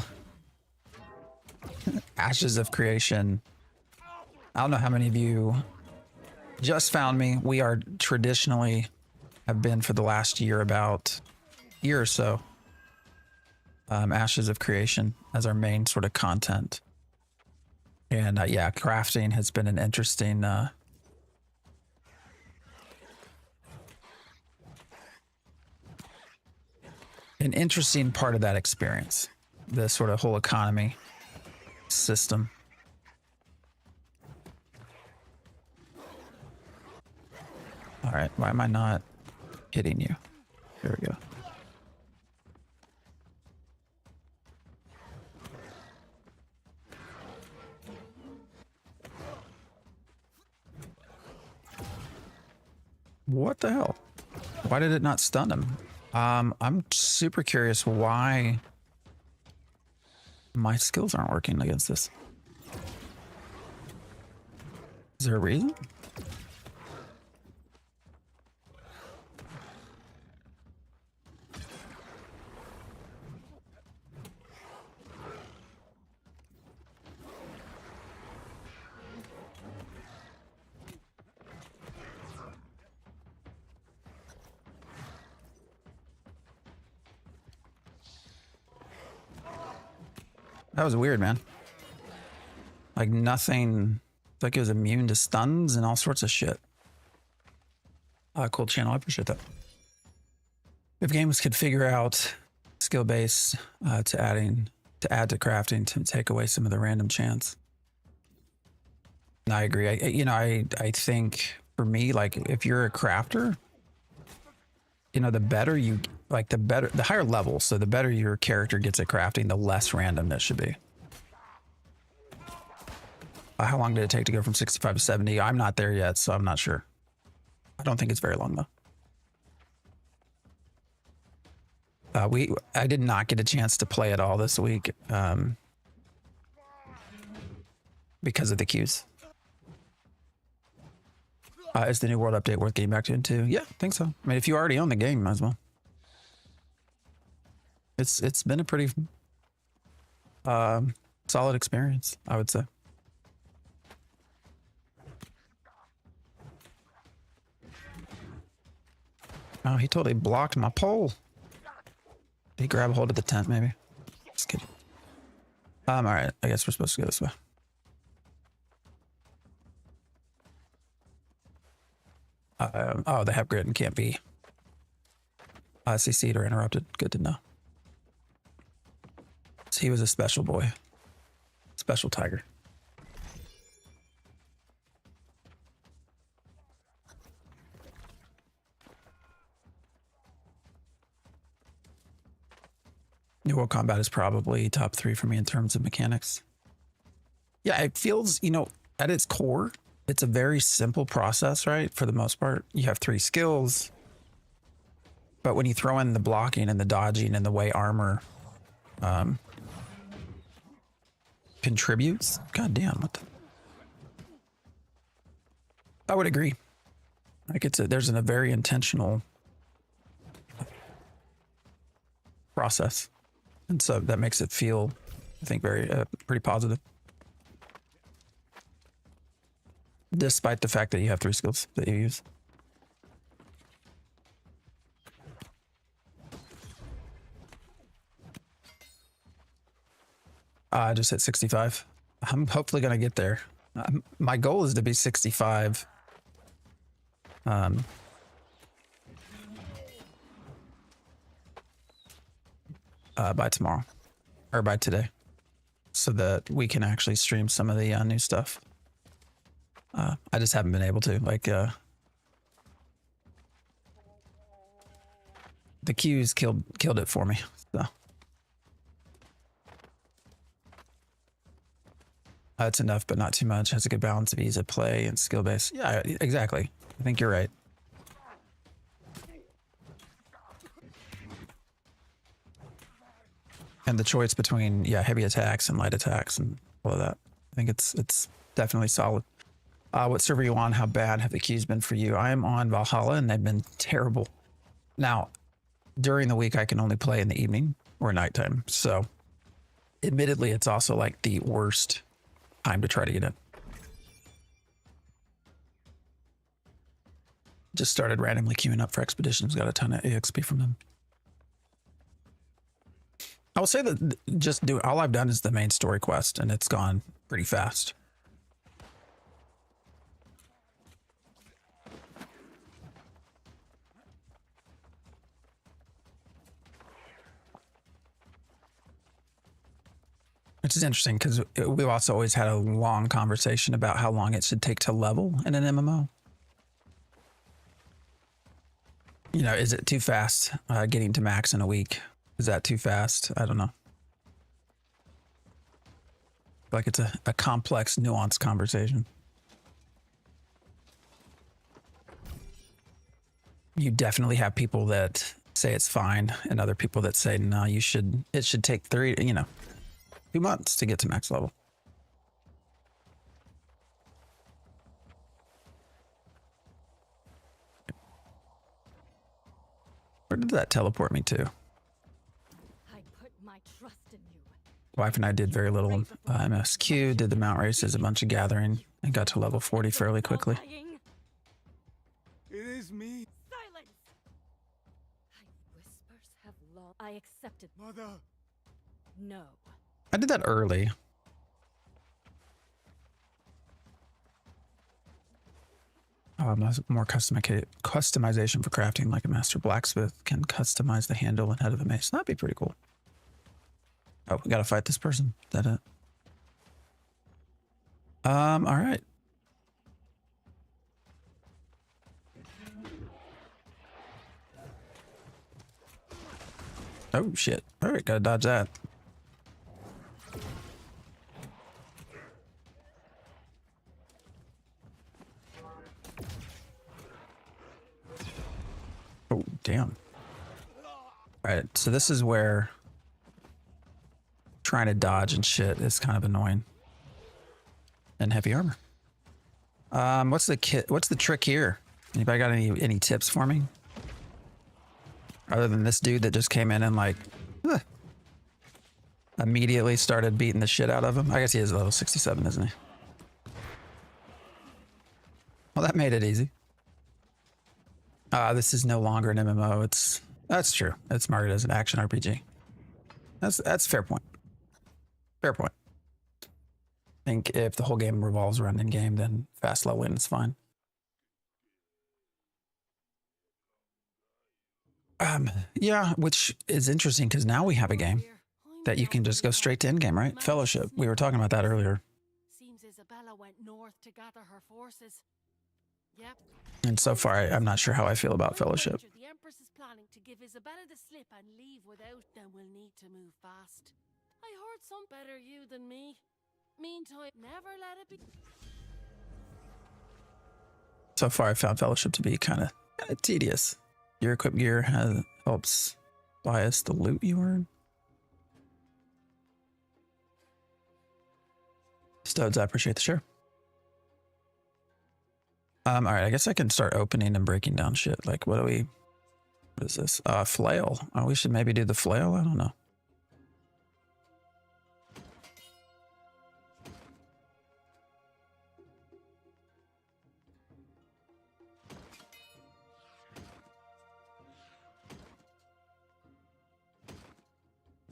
Ashes of Creation. I don't know how many of you just found me. We are traditionally have been for the last year, about year or so, Ashes of Creation as our main sort of content. And yeah, crafting has been an interesting part of that experience. The sort of whole economy system. All right, why am I not hitting you? There we go. What the hell? Why did it not stun him? I'm super curious why my skills aren't working against this. Is there a reason? That was weird, man. Like nothing, like it was immune to stuns and all sorts of shit. Cool channel, I appreciate that. If games could figure out skill base to add to crafting to take away some of the random chance. I agree. I think for me, like if you're a crafter, you know, the better you, like the higher level, so the better your character gets at crafting, the less random that should be. How long did it take to go from 65 to 70? I'm not there yet, so I'm not sure. I don't think it's very long though. I did not get a chance to play at all this week because of the queues. Is the new world update worth getting back into? Yeah, I think so. I mean, if you already own the game, might as well. It's been a pretty solid experience, I would say. Oh, he totally blocked my pole. Did he grab a hold of the tent, maybe? Just kidding. All right. I guess we're supposed to go this way. Oh, they have grid and can't be CC'd or interrupted. Good to know. So he was a special boy. Special tiger. New World Combat is probably top 3 for me in terms of mechanics. Yeah, it feels, you know, at its core, it's a very simple process, right? For the most part, you have 3 skills. But when you throw in the blocking and the dodging and the way armor contributes, goddamn, what the... I would agree. Like there's a very intentional process. And so that makes it feel, I think, very, pretty positive. Despite the fact that you have 3 skills that you use. I just hit 65. I'm hopefully going to get there. My goal is to be 65. By tomorrow. Or by today. So that we can actually stream some of the new stuff. I just haven't been able to. Like, the queues killed it for me. So. It's enough, but not too much. Has a good balance of ease of play and skill base. Yeah, exactly. I think you're right. And the choice between, yeah, heavy attacks and light attacks and all of that. I think it's definitely solid. What server are you on? How bad have the queues been for you? I am on Valhalla and they've been terrible. Now, during the week, I can only play in the evening or nighttime. So admittedly, it's also like the worst time to try to get in. Just started randomly queuing up for expeditions. Got a ton of EXP from them. I will say that just all I've done is the main story quest and it's gone pretty fast. Which is interesting because we've also always had a long conversation about how long it should take to level in an MMO. You know, is it too fast getting to max in a week? Is that too fast? I don't know. Like it's a complex, nuanced conversation. You definitely have people that say it's fine and other people that say, no, it should take 2 months to get to max level. Where did that teleport me to? I put my trust in you. Wife and I did very little MSQ, did the mount races, a bunch of gathering, and got to level 40 fairly quickly. It is me, Silence! Whispers have long. I accepted. Mother. No. I did that early. More customization for crafting, like a master blacksmith can customize the handle and head of a mace. That'd be pretty cool. Oh, we gotta fight this person. Is that it? All right. Oh shit! All right, gotta dodge that. Oh, damn. All right, so this is where trying to dodge and shit is kind of annoying. And heavy armor. What's the trick here? Anybody got any tips for me? Other than this dude that just came in and like immediately started beating the shit out of him. I guess he is level 67, isn't he? Well, that made it easy. This is no longer an MMO. That's true. It's marketed as an action RPG. That's a fair point. Fair point. I think if the whole game revolves around endgame, then fast low win is fine. Yeah, which is interesting because now we have a game that you can just go straight to endgame, right? Fellowship. We were talking about that earlier. Seems Isabella went north to gather her forces. Yep. And so far, I'm not sure how I feel about Fellowship. The Empress is planning to give Isabella the slip and leave without, then we'll need to move fast. I heard some better you than me. Meantime, never let it be. So far, I found Fellowship to be kind of tedious. Your equipped gear helps bias the loot you earn. Stodes, I appreciate the share. All right, I guess I can start opening and breaking down shit. Like, what is this? Flail. Oh, we should maybe do the flail? I don't know.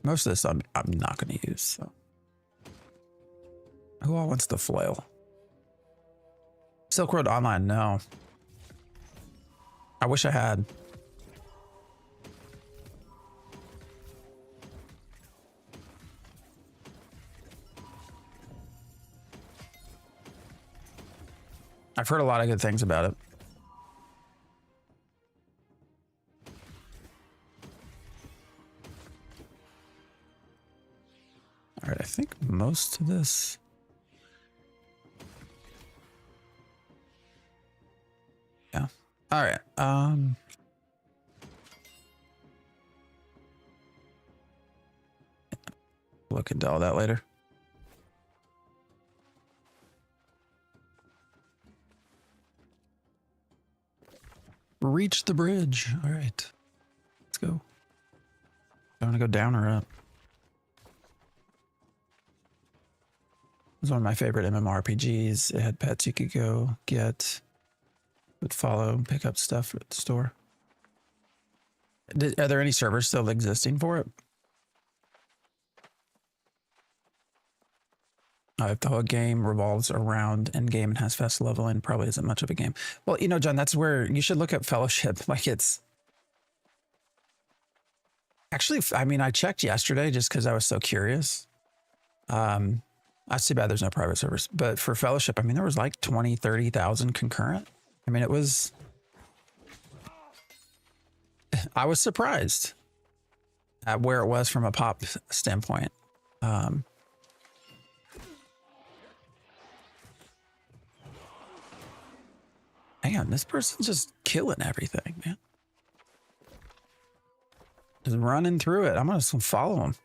Most of this I'm not going to use. So. Who all wants the flail? Silk Road Online, no. I wish I had. I've heard a lot of good things about it. All right, I think most of this. Yeah. All right. Look into all that later. Reach the bridge. All right. Let's go. I want to go down or up. It was one of my favorite MMORPGs. It had pets you could go get, would follow, pick up stuff at the store. Are there any servers still existing for it? If the whole game revolves around endgame and has fast leveling, probably isn't much of a game. Well, you know, John, that's where you should look at Fellowship. Like it's actually, I mean, I checked yesterday just because I was so curious. That's too bad there's no private servers. But for Fellowship, I mean, there was like 20, 30,000 concurrent. I mean, it was... I was surprised at where it was from a pop standpoint. Man, this person's just killing everything, man. Just running through it. I'm just gonna follow him.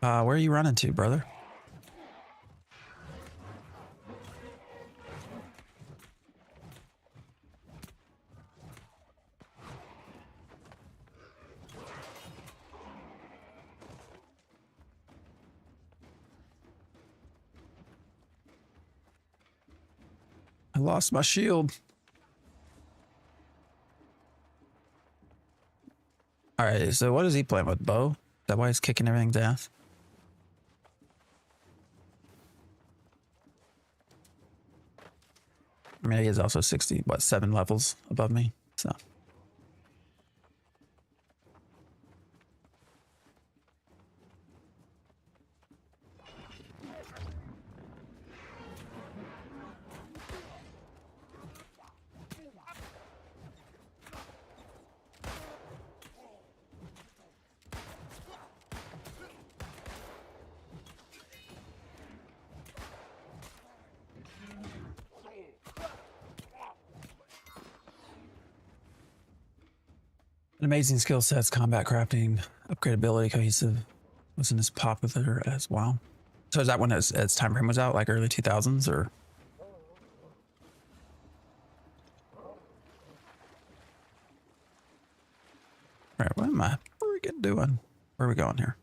Where are you running to, brother? I lost my shield. All right, so what is he playing with? Bow? Is that why he's kicking everything's ass? I mean, he is also 7 levels above me, so. An amazing skill sets, combat crafting, upgradability, cohesive wasn't as popular as WoW. So is that when its time frame was out, like early 2000s, or? All right, what am I freaking doing? Where are we going here?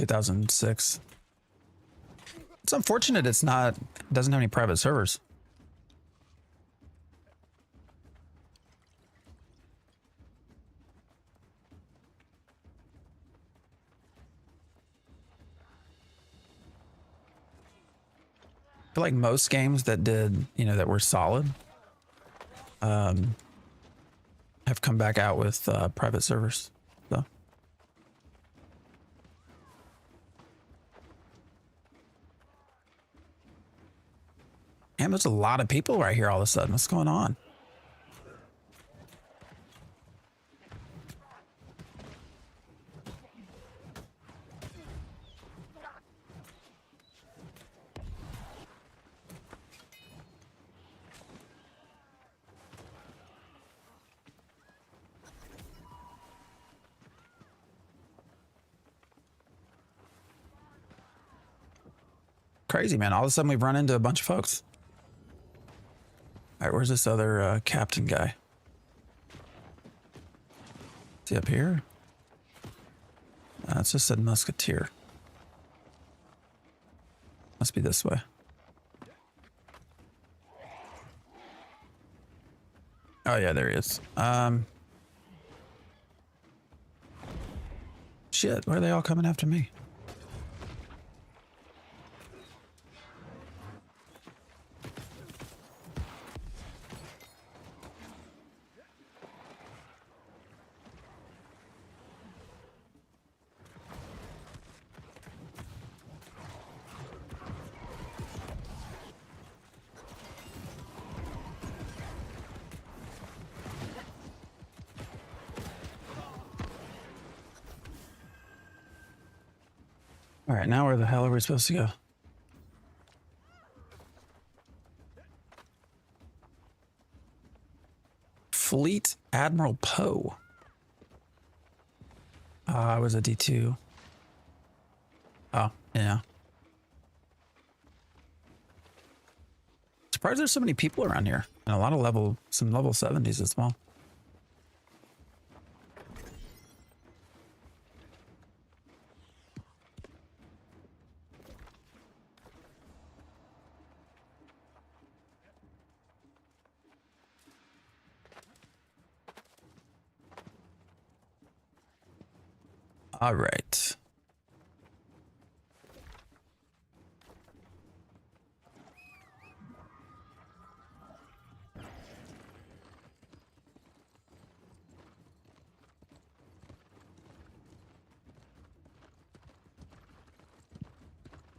2006. It's unfortunate it's not, doesn't have any private servers. I feel like most games that did, you know, that were solid, have come back out with private servers. So. And there's a lot of people right here all of a sudden. What's going on? Crazy, man. All of a sudden we've run into a bunch of folks. All right, where's this other captain guy? Is he up here? It's just a musketeer. Must be this way. Oh yeah, there he is. Shit, why are they all coming after me? All right, now where the hell are we supposed to go? Fleet Admiral Poe. I was a D2. Oh, yeah. Surprised there's so many people around here. And a lot of some level 70s as well. All right.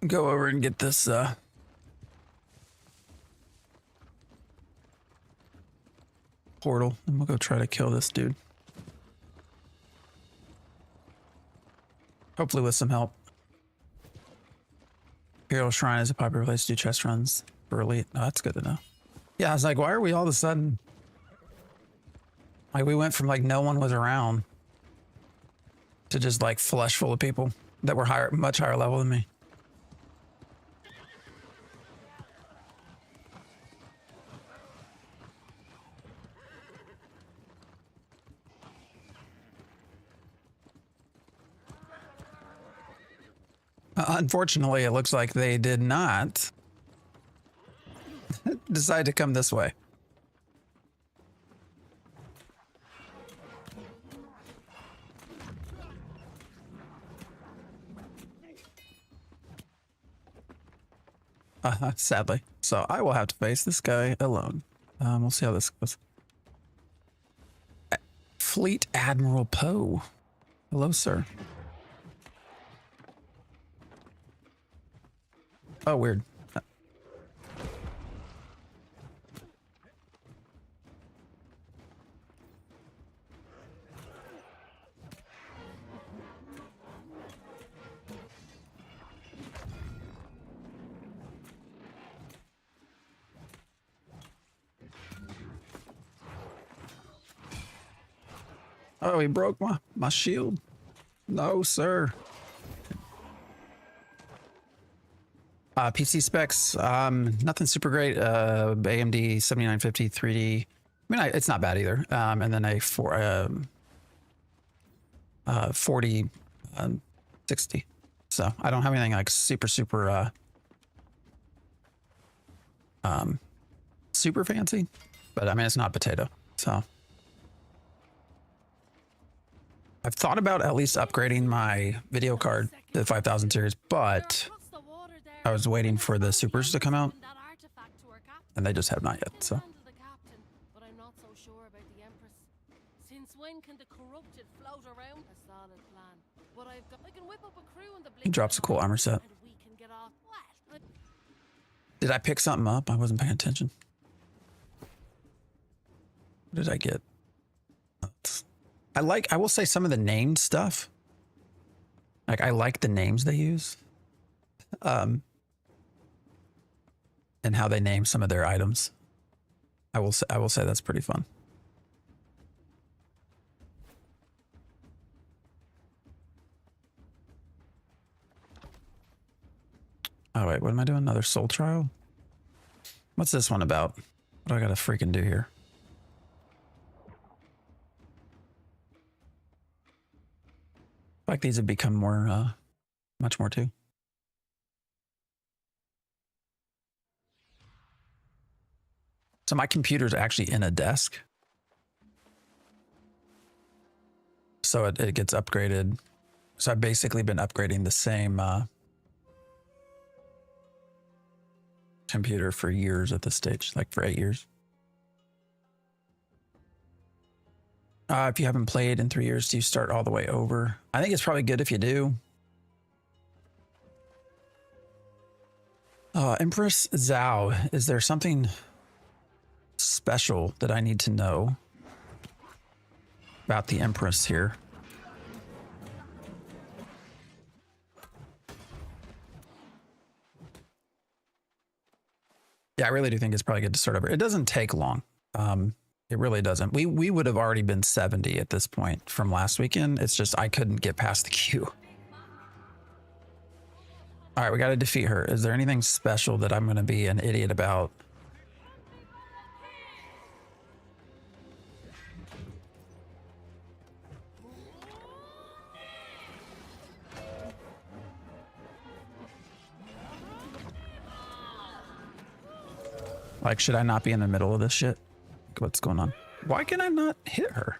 Go over and get this portal, and we'll go try to kill this dude. Hopefully with some help. Imperial Shrine is a popular place to do chest runs for elite. Oh, that's good to know. Yeah, I was like, why are we all of a sudden... Like, we went from like no one was around to just like flush full of people that were higher, much higher level than me. Unfortunately, it looks like they did not decide to come this way. Sadly. So I will have to face this guy alone. We'll see how this goes. Fleet Admiral Poe. Hello, sir. Oh, weird. Oh, he broke my shield. No, sir. PC specs, nothing super great. AMD 7950 3D. I mean, it's not bad either. And then a 40 60. So So I don't have anything like super super fancy, but I mean, it's not potato. So I've thought about at least upgrading my video card to the 5000 series, but I was waiting for the supers to come out and they just have not yet. So but I'm not so sure about the Empress. Since when can the corrupted float around? A solid plan. But I can whip up a crew in the he drops a cool armor set. and we can get off. What? Did I pick something up? I wasn't paying attention. What did I get? I will say some of the named stuff. Like I like the names they use. And how they name some of their items. I will say that's pretty fun. Oh wait, what am I doing? Another soul trial? What's this one about? What do I gotta freaking do here? Like these have become more, much more too. So my computer's actually in a desk. So it gets upgraded. So I've basically been upgrading the same computer for years at this stage, like for 8 years. If you haven't played in 3 years, do you start all the way over? I think it's probably good if you do. Empress Zhao, is there something special that I need to know about the Empress here? Yeah, I really do think it's probably good to start over. It doesn't take long. It really doesn't. We would have already been 70 at this point from last weekend. It's just I couldn't get past the queue. All right, we got to defeat her. Is there anything special that I'm going to be an idiot about? Like, should I not be in the middle of this shit? What's going on? Why can I not hit her?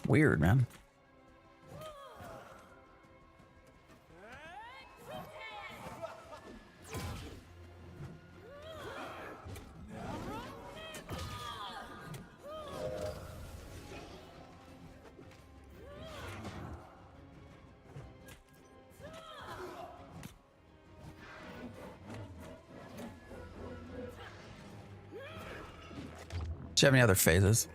Weird, man. Do you have any other phases?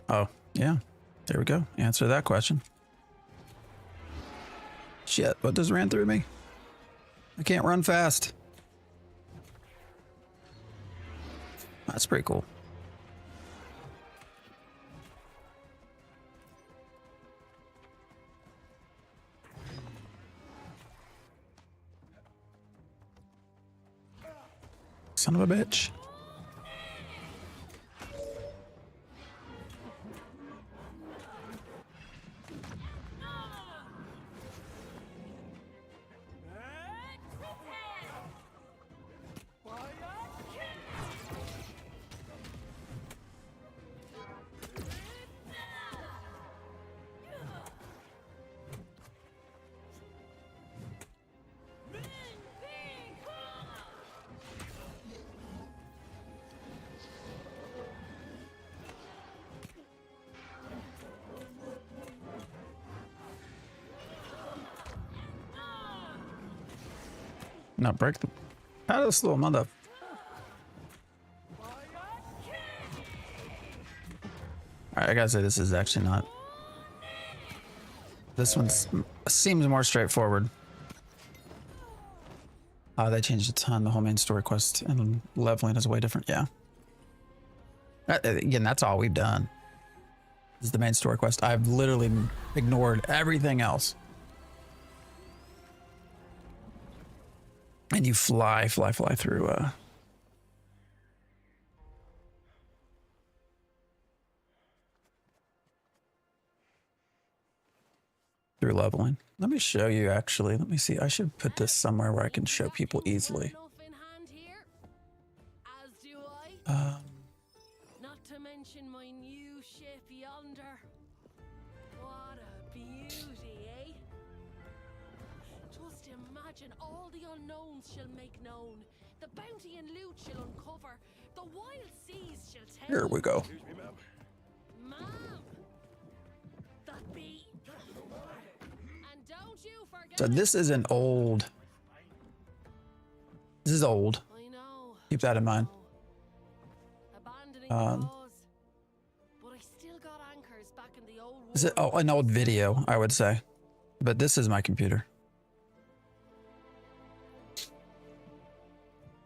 Oh, yeah. There we go. Answer that question. Shit, what just ran through me? I can't run fast. That's pretty cool. Son of a bitch. Not break the. How does this little mother? Alright, I gotta say this is actually not. This one seems more straightforward. They changed a ton. The whole main story quest and leveling is way different. Yeah. Again, that's all we've done. This is the main story quest. I've literally ignored everything else. And you fly through through leveling. Let me show you actually. Let me see. I should put this somewhere where I can show people easily. As do I. Um, Not to mention my new ship yonder. What a beauty, eh? Just imagine all the unknowns she'll make known. The bounty and loot she'll uncover. The wild seas she'll tell. here we go. Ma'am! That be. And don't you forget. So this is an old. This is old. I know. Keep that in mind. Abandoning the cause. But I still got anchors back in the old Is it an old video? I would say, but this is my computer.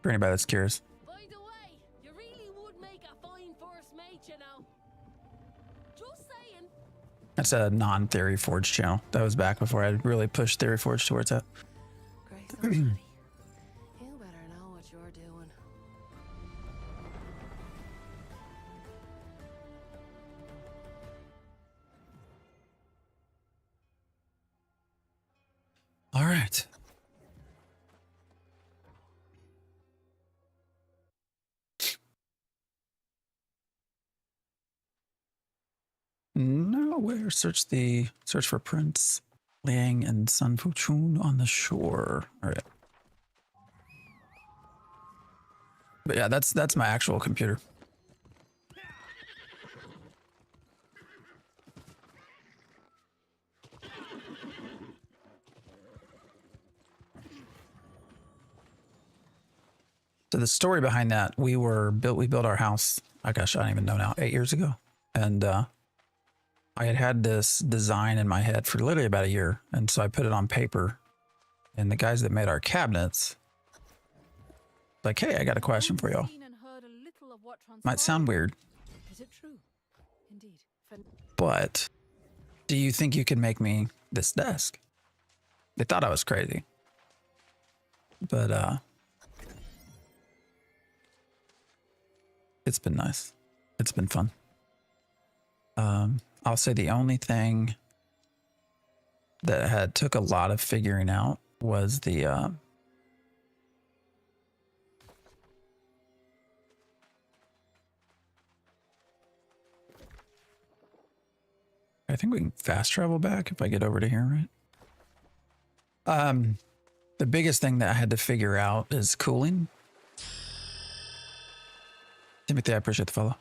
For anybody that's curious. By the way, you really would make a fine first mate, you know. Just saying. That's a non-Theory Forge channel. That was back before I really pushed Theory Forge towards that. Grace and Johnny, you better know what you're doing. All right. Nowhere. Search for Prince Liang and Sun Fuchun on the shore. All right. But yeah, that's my actual computer. So the story behind that, we built our house, I gosh, I don't even know now, 8 years ago. And I had this design in my head for literally about a year. And so I put it on paper. And the guys that made our cabinets, like, hey, I got a question for y'all. Might sound weird. Is it true? Indeed. But do you think you can make me this desk? They thought I was crazy. But it's been nice. It's been fun. I'll say the only thing that took a lot of figuring out was the I think we can fast travel back if I get over to here, right? The biggest thing that I had to figure out is cooling. Timothy, I appreciate the follow.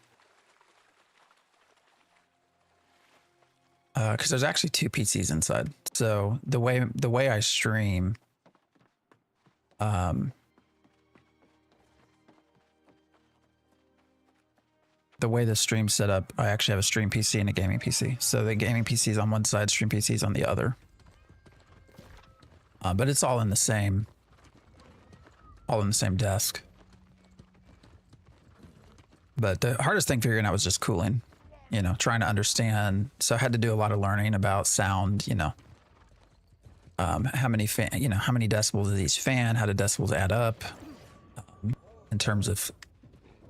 Because there's actually 2 PCs inside. So the way I stream, the way the stream's set up, I actually have a stream PC and a gaming PC. So the gaming PC is on one side, stream PC is on the other. But it's all in the same desk. But the hardest thing figuring out was just cooling, you know, trying to understand. So I had to do a lot of learning about sound, you know, how many decibels is each fan, how do decibels add up, in terms of,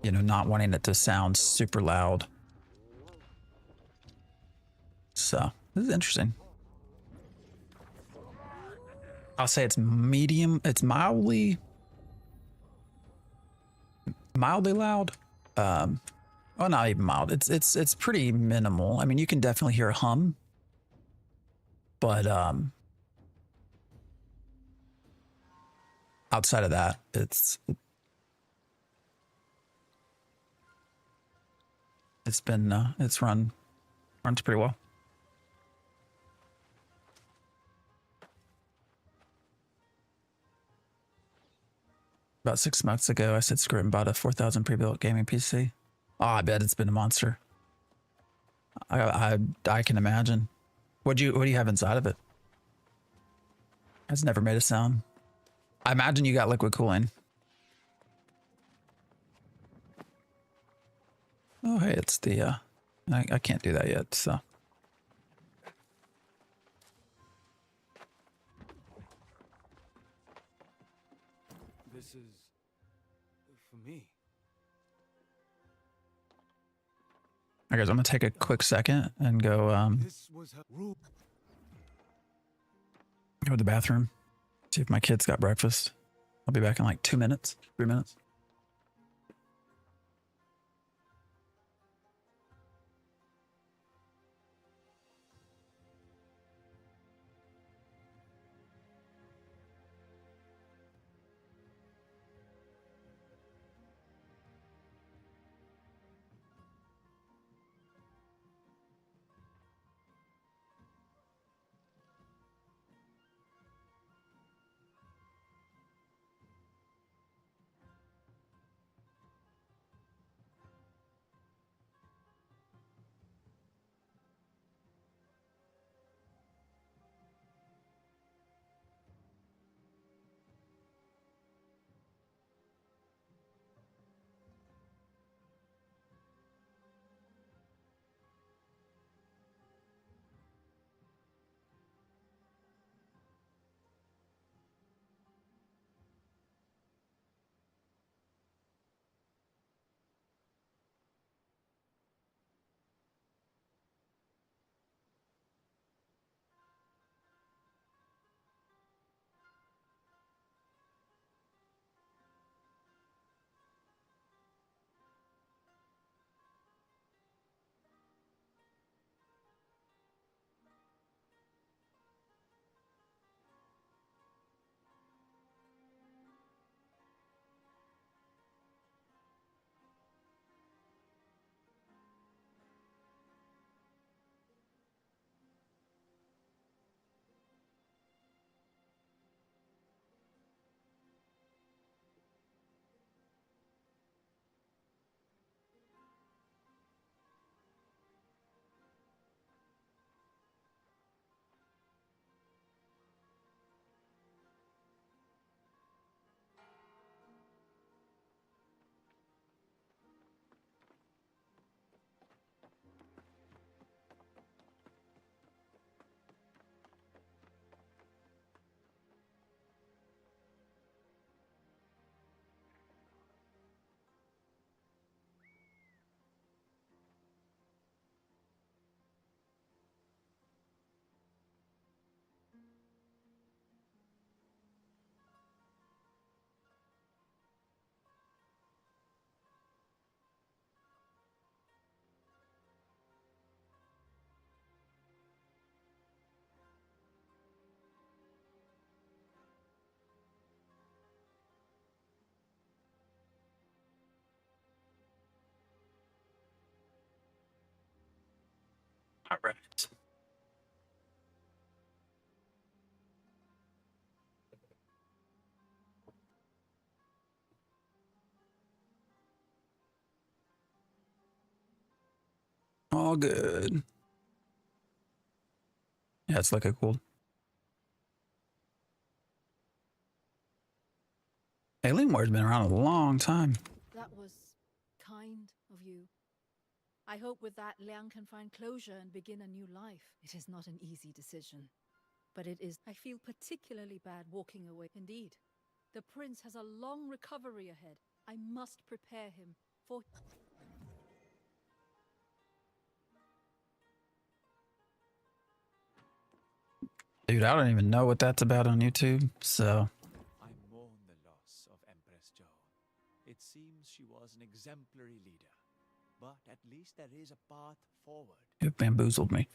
you know, not wanting it to sound super loud. So this is interesting. I'll say it's medium. It's mildly loud. Well, not even mild. It's pretty minimal. I mean, you can definitely hear a hum, but outside of that, it's runs pretty well. About 6 months ago, I said screw it and bought a 4,000 pre-built gaming PC. Oh, I bet it's been a monster. I can imagine. What do you have inside of it? It's never made a sound. I imagine you got liquid cooling. Oh, hey, it's the I can't do that yet, so. This is for me. All right, guys, I'm gonna take a quick second and go This was her rule. go to the bathroom, see if my kids got breakfast. I'll be back in like 2 minutes, 3 minutes. All right. All good. Yeah, it's looking cool. Alien War's been around a long time. That was kind of you. I hope with that Liang can find closure and begin a new life. It is not an easy decision, but it is. I feel particularly bad walking away. Indeed. The prince has a long recovery ahead. I must prepare him for... Dude, I don't even know what that's about on YouTube, so... I mourn the loss of Empress Jo. It seems she was an exemplary leader, but at least there is a path forward. It bamboozled me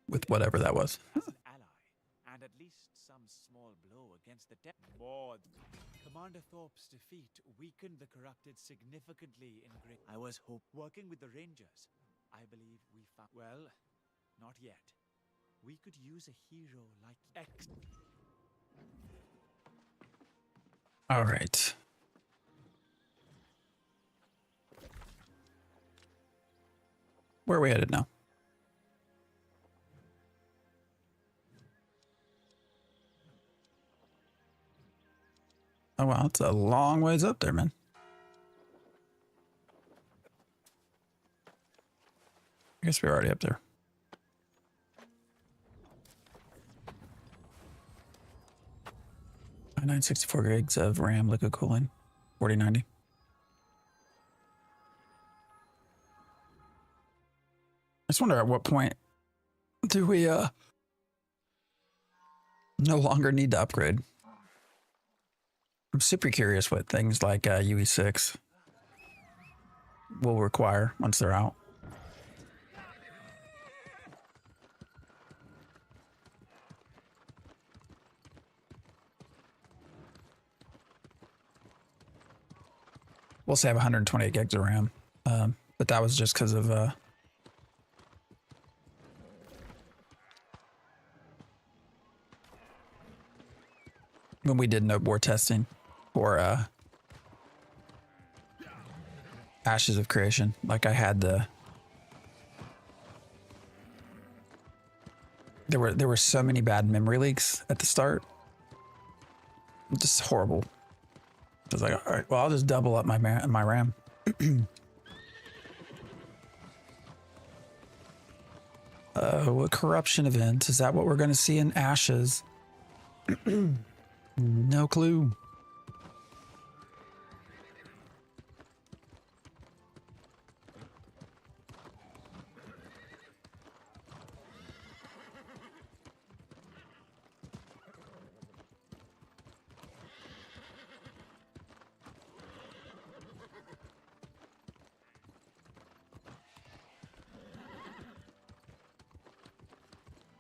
with whatever that was. As an ally, and at least some small blow against the more. Commander Thorpe's defeat weakened the corrupted significantly in Great. I was working with the Rangers. I believe we found. Well, not yet. We could use a hero like X. All right. Where are we headed now? Oh, wow. It's a long ways up there, man. I guess we're already up there. 964 gigs of RAM, liquid cooling, 4090. I just wonder at what point do we no longer need to upgrade. I'm super curious what things like UE6 will require once they're out. We'll say I have 128 gigs of RAM, but that was just because of when we did node board testing for Ashes of Creation. Like I had there were so many bad memory leaks at the start, just horrible. I was like, all right, well, I'll just double up my RAM. What corruption event? Is that what we're going to see in Ashes? No clue.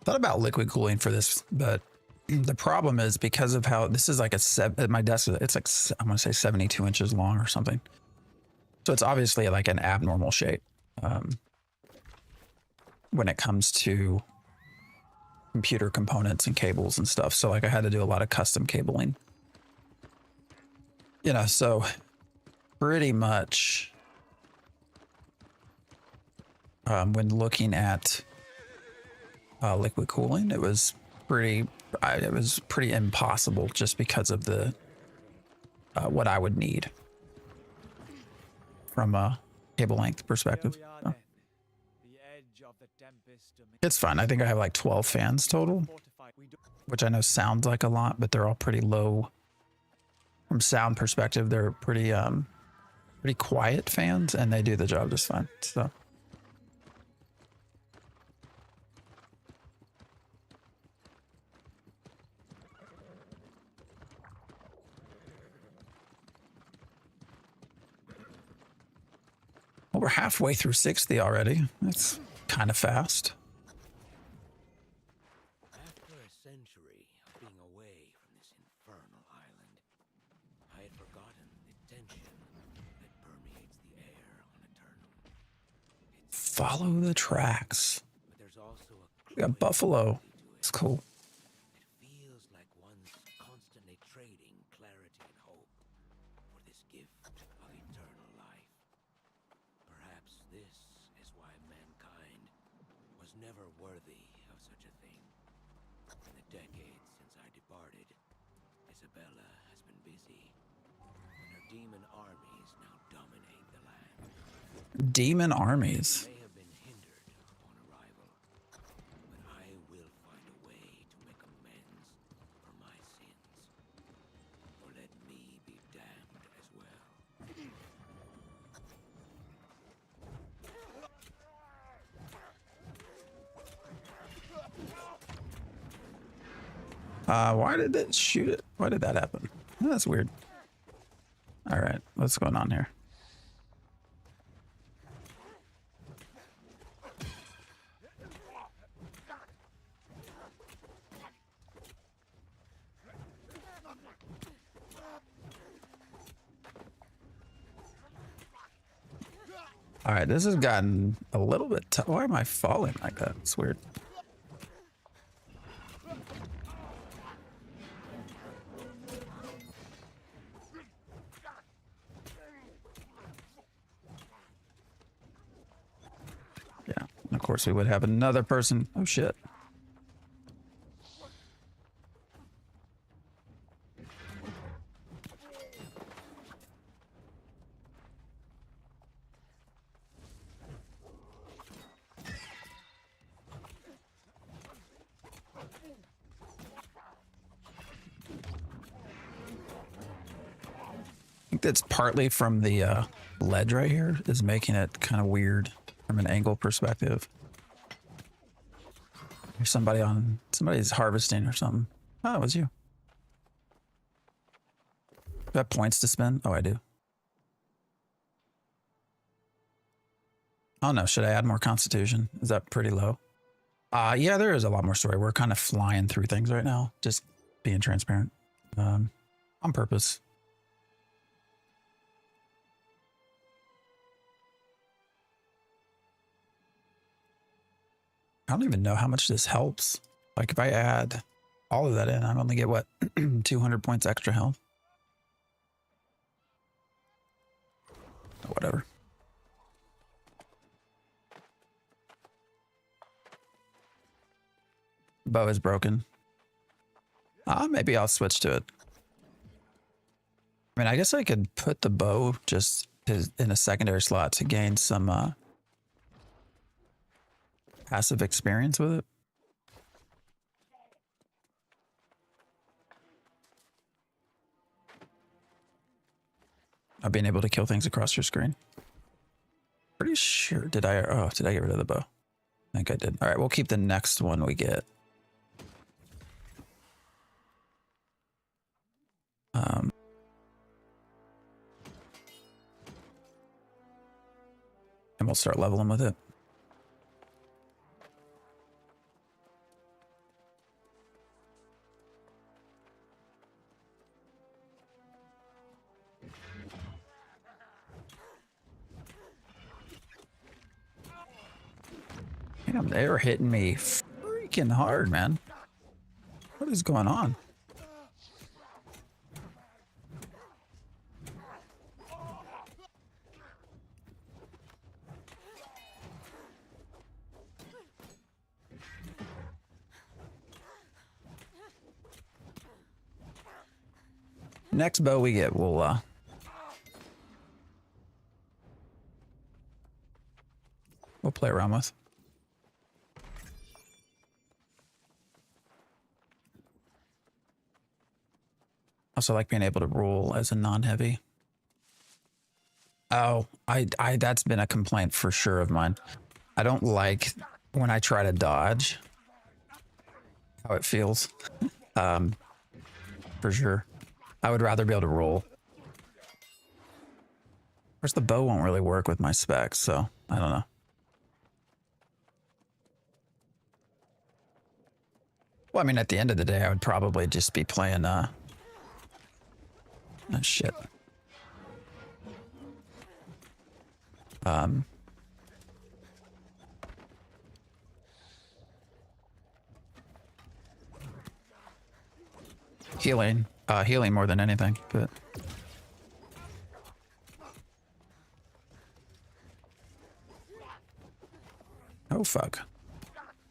Thought about liquid cooling for this, but the problem is because of how this is like my desk, it's like, I'm going to say 72 inches long or something. So it's obviously like an abnormal shape when it comes to computer components and cables and stuff. So like I had to do a lot of custom cabling, you know, so pretty much when looking at liquid cooling, it was pretty impossible just because of the what I would need from a cable length perspective. So. It's fun. I think I have like 12 fans total, which I know sounds like a lot, but they're all pretty low from sound perspective. They're pretty quiet fans, and they do the job just fine. So. Well, we're halfway through 60 already. That's kind of fast. After a century of being away from this infernal island, I had forgotten the tension that permeates the air on Aeternum. Follow the tracks. But there's also a We got buffalo. It's cool. It feels like one's constantly trading clarity and hope for this gift of eternal life. Perhaps this is why mankind was never worthy of such a thing. In the decades since I departed, Isabella has been busy, and her demon armies now dominate the land. Demon armies. May have been hindered upon arrival, but I will find a way to make amends for my sins, or let me be damned as well. Why did it shoot it? Why did that happen? Oh, that's weird. All right, what's going on here? All right, this has gotten a little bit tough. Why am I falling like that? It's weird. Yeah, and of course we would have another person. Oh shit. that's partly from the ledge right here is making it kind of weird from an angle perspective. There's somebody's harvesting or something. Oh, it was you. Do I have points to spend? Oh, I do. Oh no, should I add more constitution? Is that pretty low? Yeah, there is a lot more story. We're kind of flying through things right now, just being transparent. On purpose. I don't even know how much this helps. Like if I add all of that in, I only get what, 200 points extra health. Whatever. Bow is broken. Maybe I'll switch to it. I mean, I guess I could put the bow just in a secondary slot to gain some passive experience with it. Of being able to kill things across your screen. Pretty sure. Did I get rid of the bow? I think I did. All right, we'll keep the next one we get. And we'll start leveling with it. Damn, they're hitting me freaking hard, man. What is going on? Next bow we get, we'll play around with. Also like being able to roll as a non-heavy. Oh, I that's been a complaint for sure of mine. I don't like when I try to dodge how it feels. For sure. I would rather be able to roll. Of course, the bow won't really work with my specs, so I don't know. Well, I mean, at the end of the day, I would probably just be playing, oh, shit. Healing more than anything, but. Oh, fuck.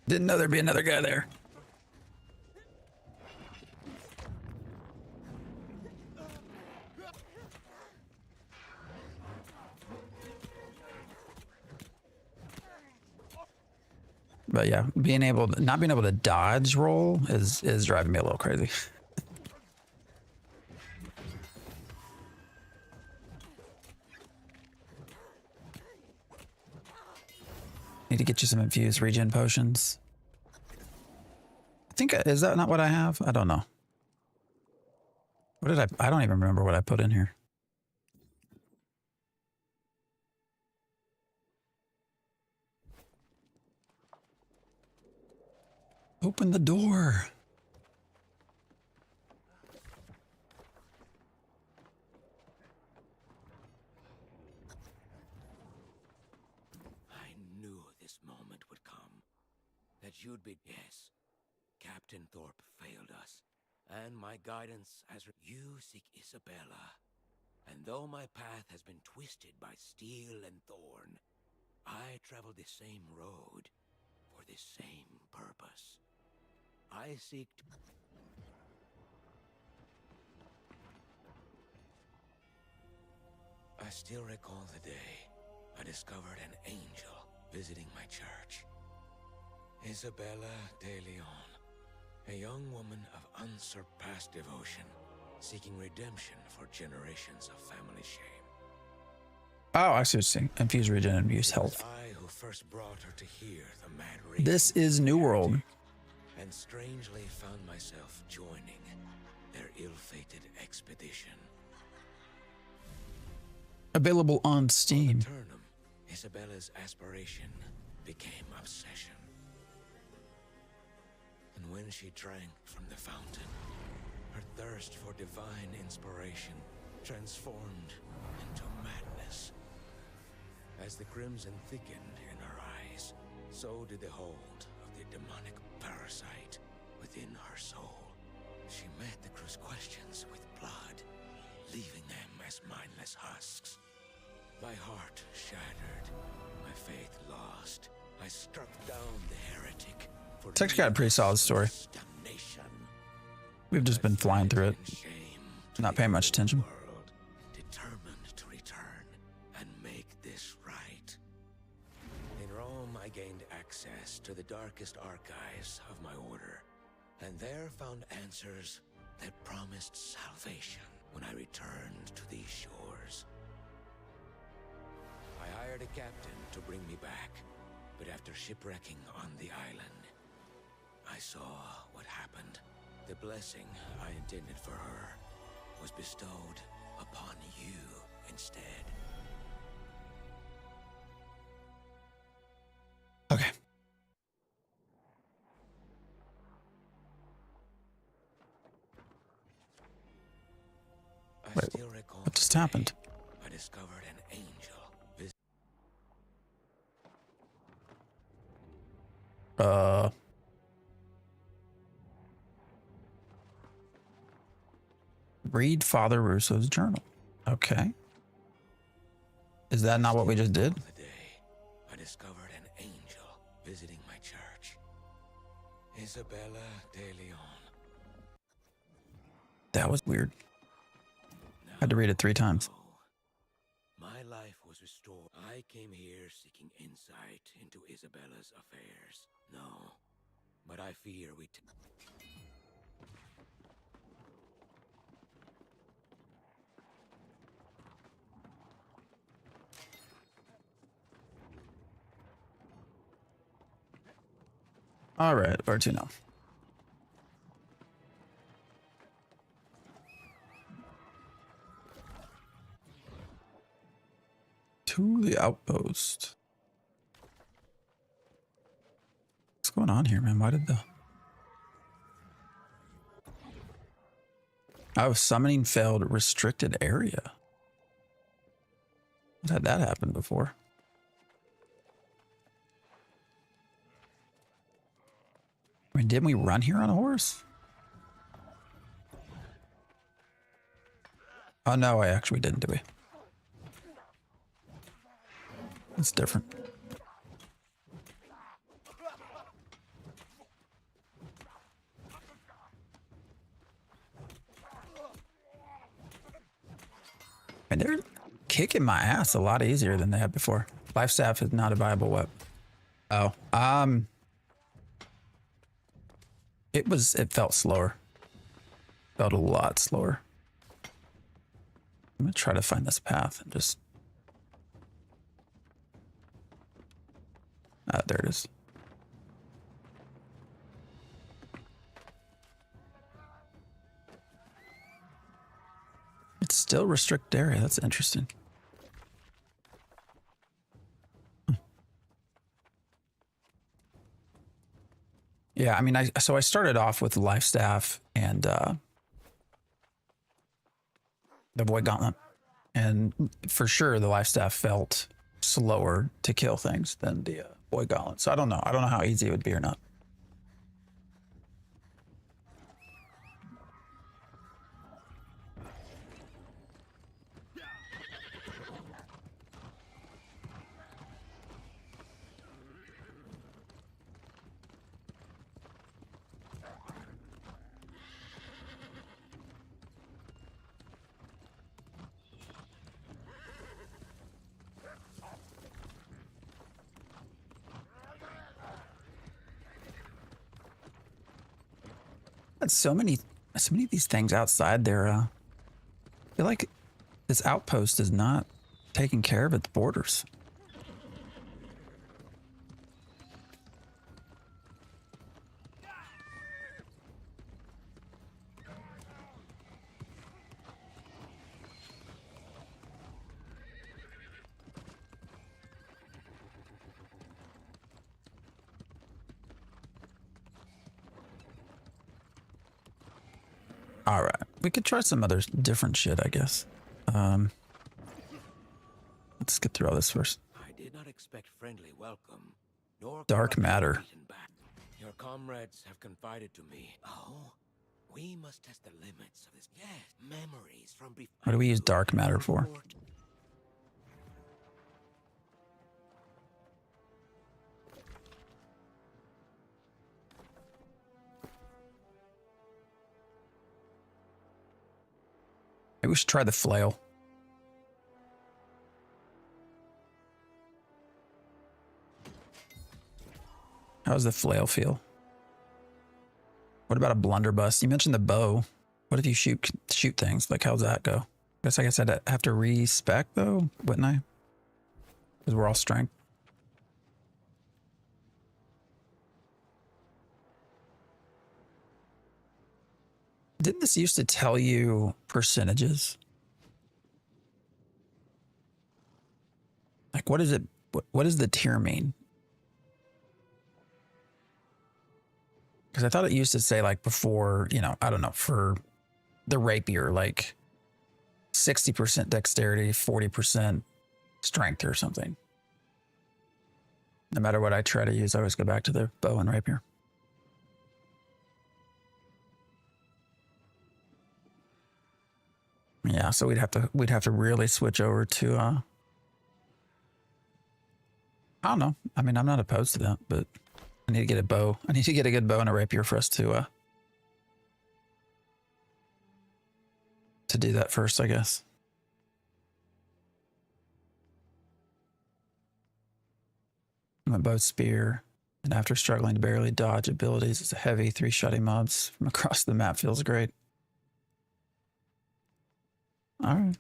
Didn't know there'd be another guy there. But yeah, not being able to dodge roll is driving me a little crazy. Need to get you some infused regen potions. I think, is that not what I have? I don't know. What did I don't even remember what I put in here. Open the door. I knew this moment would come. That you'd be... Yes, Captain Thorpe failed us. And my guidance has... You seek Isabella. And though my path has been twisted by steel and thorn, I travel the same road for the same purpose. I seek to... I still recall the day I discovered an angel visiting my church. Isabella de Leon, a young woman of unsurpassed devotion. seeking redemption for generations of family shame. Oh, I see what you're saying. Infuse regen and use It health. was I who first brought her to hear the mad This ravings is of New the World. heretic, and strangely found myself joining their ill-fated expedition. Available on For Steam. Aeternum, Isabella's aspiration became obsession. And when she drank from the fountain, her thirst for divine inspiration transformed into madness. As the crimson thickened in her eyes, so did the hold of the demonic parasite within her soul. She met the crew's questions with blood, leaving them as mindless husks. My heart shattered, my faith lost. I struck down the heretic. For It's actually got a pretty solid story. damnation. We've just been flying through it, not paying much attention. World, determined to return and make this right. In Rome, I gained access to the darkest archives of my order, and there found answers that promised salvation when I returned to these shores. I hired a captain to bring me back, but after shipwrecking on the island, I saw what happened. The blessing I intended for her was bestowed upon you instead. Okay. I Wait, still recall what just the day happened? I discovered an angel. Read Father Russo's journal. Okay. Is that not what we just did? The day I discovered an angel visiting my church. Isabella de Leon. That was weird. Had to read it 3 times. My life was restored. I came here seeking insight into Isabella's affairs. No, but I fear we. All right, where to now? To the outpost. What's going on here, man? Why did the... Oh, summoning failed restricted area. Had that happen before? I mean, didn't we run here on a horse? Oh no, I actually didn't, did we? It's different. And they're kicking my ass a lot easier than they had before. Life staff is not a viable weapon. Oh, it felt slower. Felt a lot slower. I'm gonna try to find this path and just... Ah, there it is. It's still restricted area. That's interesting. Yeah, I mean, I started off with the life staff and the void gauntlet, and for sure the life staff felt slower to kill things than the void gauntlet. So I don't know how easy it would be or not. So many of these things outside their feel like this outpost is not taking care of its borders. All right, we could try some other different shit, I guess. Let's get through all this first. I did not expect friendly welcome, nor Dark corruption matter. beaten back. Your comrades have confided to me. Oh, we must test the limits of this. Yes, memories from before. What do we use dark matter for? Maybe we should try the flail. How does the flail feel? What about a blunderbuss? You mentioned the bow. What if you shoot things? Like, how's that go? I guess I'd have to respec though, wouldn't I? Because we're all strength. Didn't this used to tell you percentages? Like, what is it? What does the tier mean? Because I thought it used to say, like, before, you know, I don't know, for the rapier, like 60% dexterity, 40% strength or something. No matter what I try to use, I always go back to the bow and rapier. Yeah, so we'd have to really switch over to I don't know. I mean, I'm not opposed to that, but I need to get a bow. I need to get a good bow and a rapier for us to do that first, I guess. My bow spear, and after struggling to barely dodge abilities, it's a heavy 3-shotty mobs from across the map. Feels great. All right.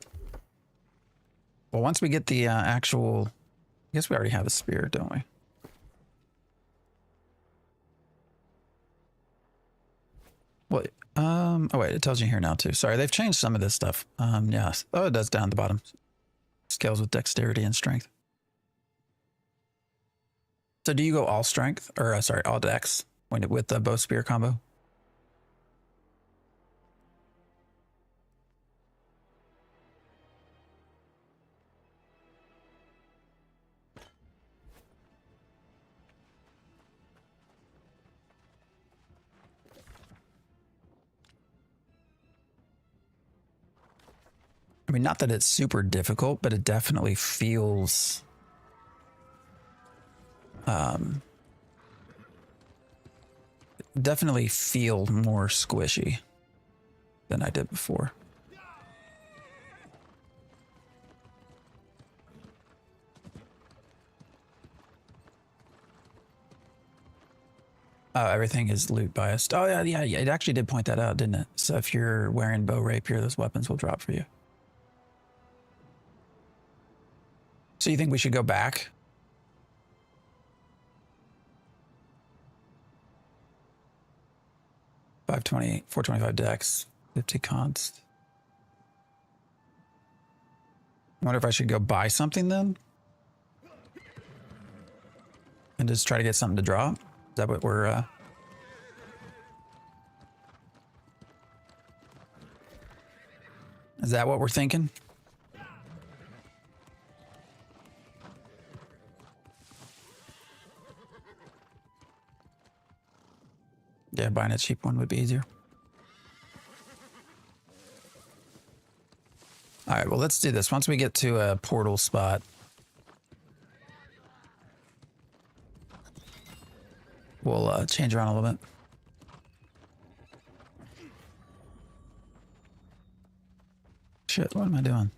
Well, once we get the actual, I guess we already have the spear, don't we? Well, oh wait, it tells you here now too. Sorry, they've changed some of this stuff. Yes. Oh, it does down at the bottom. Scales with dexterity and strength. So do you go all strength, or sorry, all dex with the bow spear combo? I mean, not that it's super difficult, but it definitely feels definitely feel more squishy than I did before. Oh, everything is loot biased. Oh yeah, it actually did point that out, didn't it? So if you're wearing bow rapier, those weapons will drop for you. So you think we should go back? $520, $425 dex, 50 const. I wonder if I should go buy something then? And just try to get something to drop? Is that what we're is that what we're thinking? Yeah, buying a cheap one would be easier. All right, well, let's do this. Once we get to a portal spot, we'll change around a little bit. Shit, what am I doing?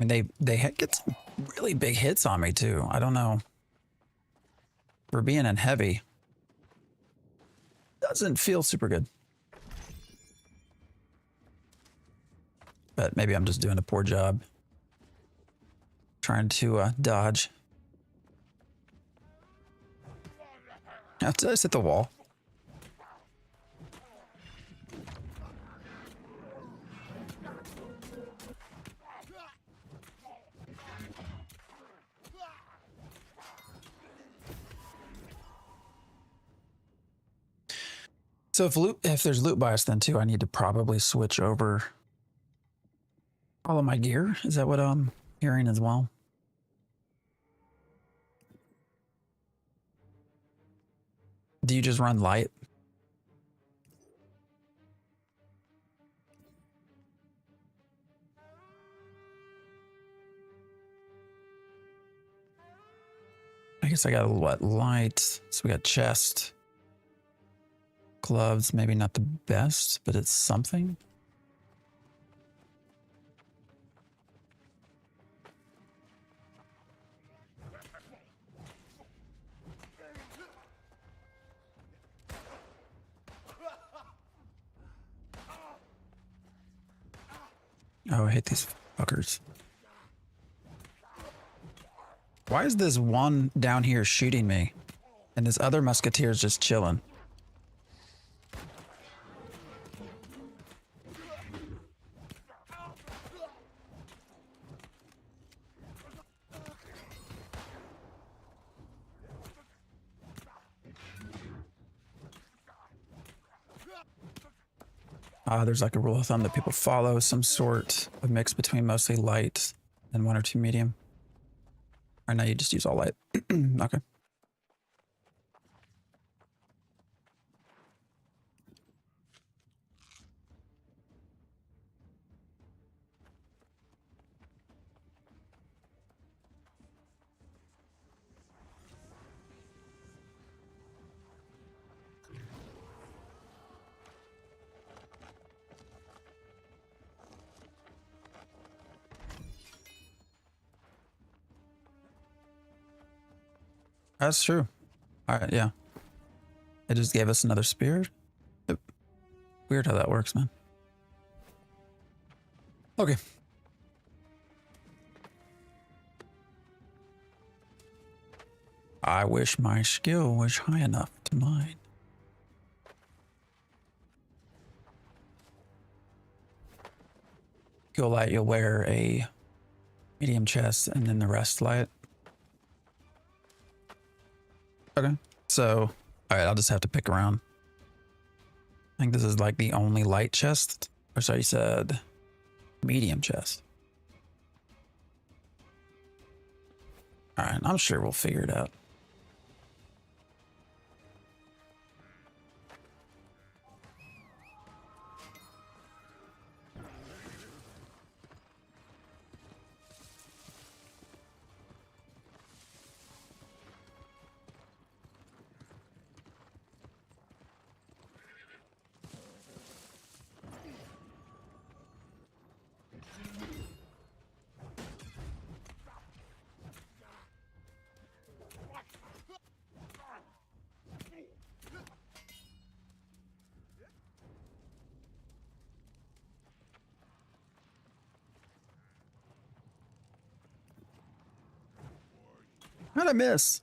I mean, they get some really big hits on me too. I don't know. For being in heavy, doesn't feel super good. But maybe I'm just doing a poor job trying to dodge. Did I just hit the wall? So if there's loot bias then too, I need to probably switch over all of my gear. Is that what I'm hearing as well? Do you just run light? I guess I got a what light. So we got chest. Gloves, maybe not the best, but it's something. Oh, I hate these fuckers. Why is this one down here shooting me? And this other musketeer's just chilling? There's like a rule of thumb that people follow, some sort of mix between mostly light and one or two medium. Or now you just use all light. Okay. That's true. All right, yeah. It just gave us another spear. Weird how that works, man. Okay. I wish my skill was high enough to mine. Go light, you'll wear a medium chest and then the rest light. Okay. So, all right, I'll just have to pick around. I think this is like the only light chest. Or sorry, you said medium chest. All right, I'm sure we'll figure it out. How'd I miss?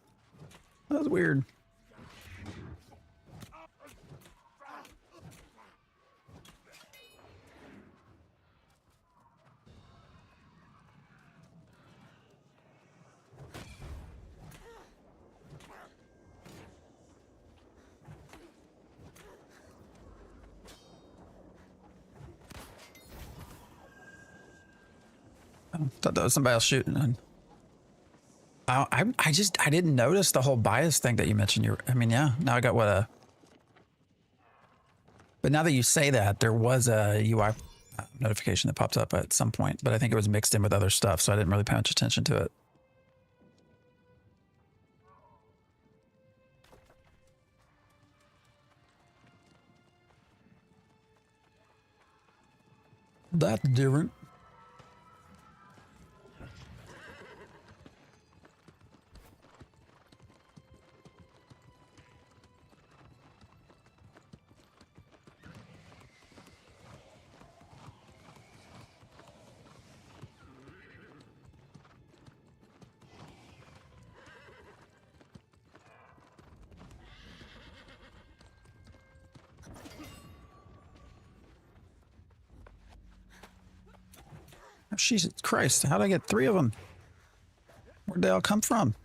That was weird. I thought that was somebody else shooting. I didn't notice the whole bias thing that you mentioned. I mean, yeah, now I got what a... But now that you say that, there was a UI notification that popped up at some point, but I think it was mixed in with other stuff, so I didn't really pay much attention to it. That's different. Jesus Christ, how'd I get 3 of them? Where'd they all come from?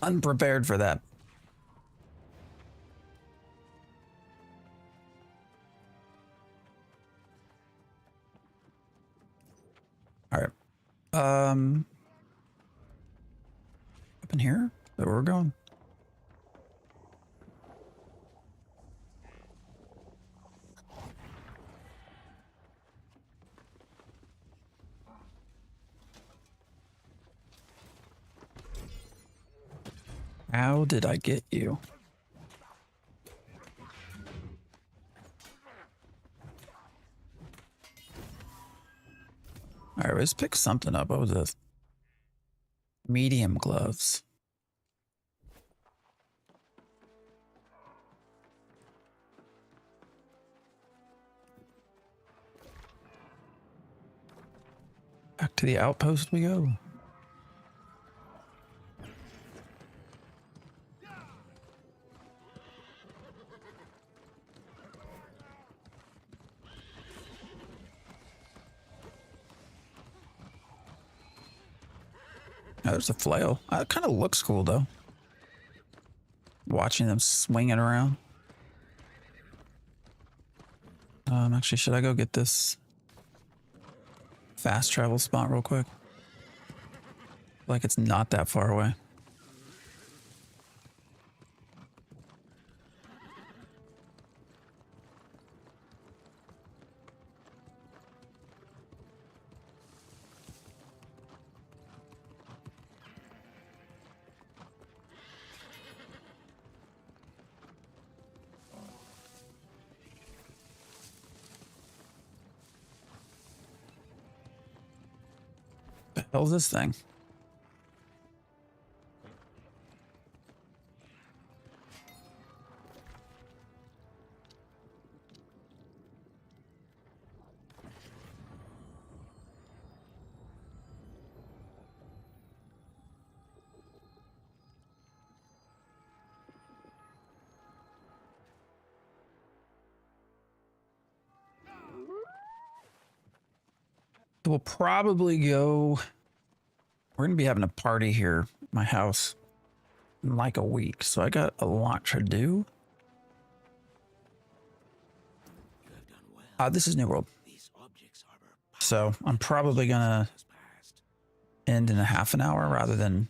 Unprepared for that. All right. Up in here? Is that where we're going? How did I get you? All right, let's pick something up. What was this? Medium gloves. Back to the outpost we go. Oh, there's a flail. It kind of looks cool though. Watching them swinging around. Actually, should I go get this fast travel spot real quick? Like it's not that far away. The hell's this thing? We'll probably go. We're going to be having a party here at my house in like a week. So I got a lot to do. This is New World. So I'm probably going to end in a half an hour rather than.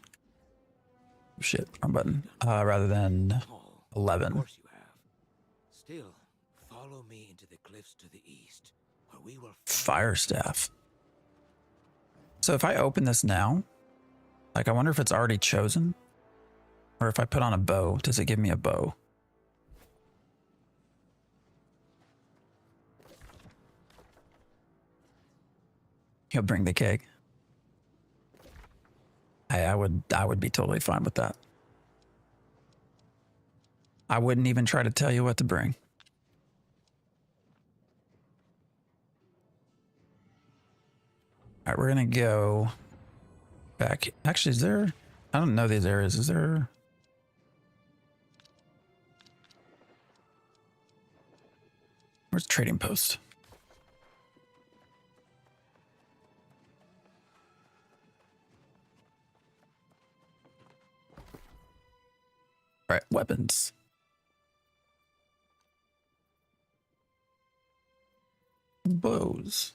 Shit, wrong button. Rather than 11. Of course you have. Still, follow me into the cliffs to the east, where we will Fire staff. So if I open this now, like I wonder if it's already chosen, or if I put on a bow, does it give me a bow? He'll bring the cake. I would be totally fine with that. I wouldn't even try to tell you what to bring. All right, we're gonna go back. Actually, is there? I don't know these areas. Is there? Where's trading post? All right, weapons. Bows.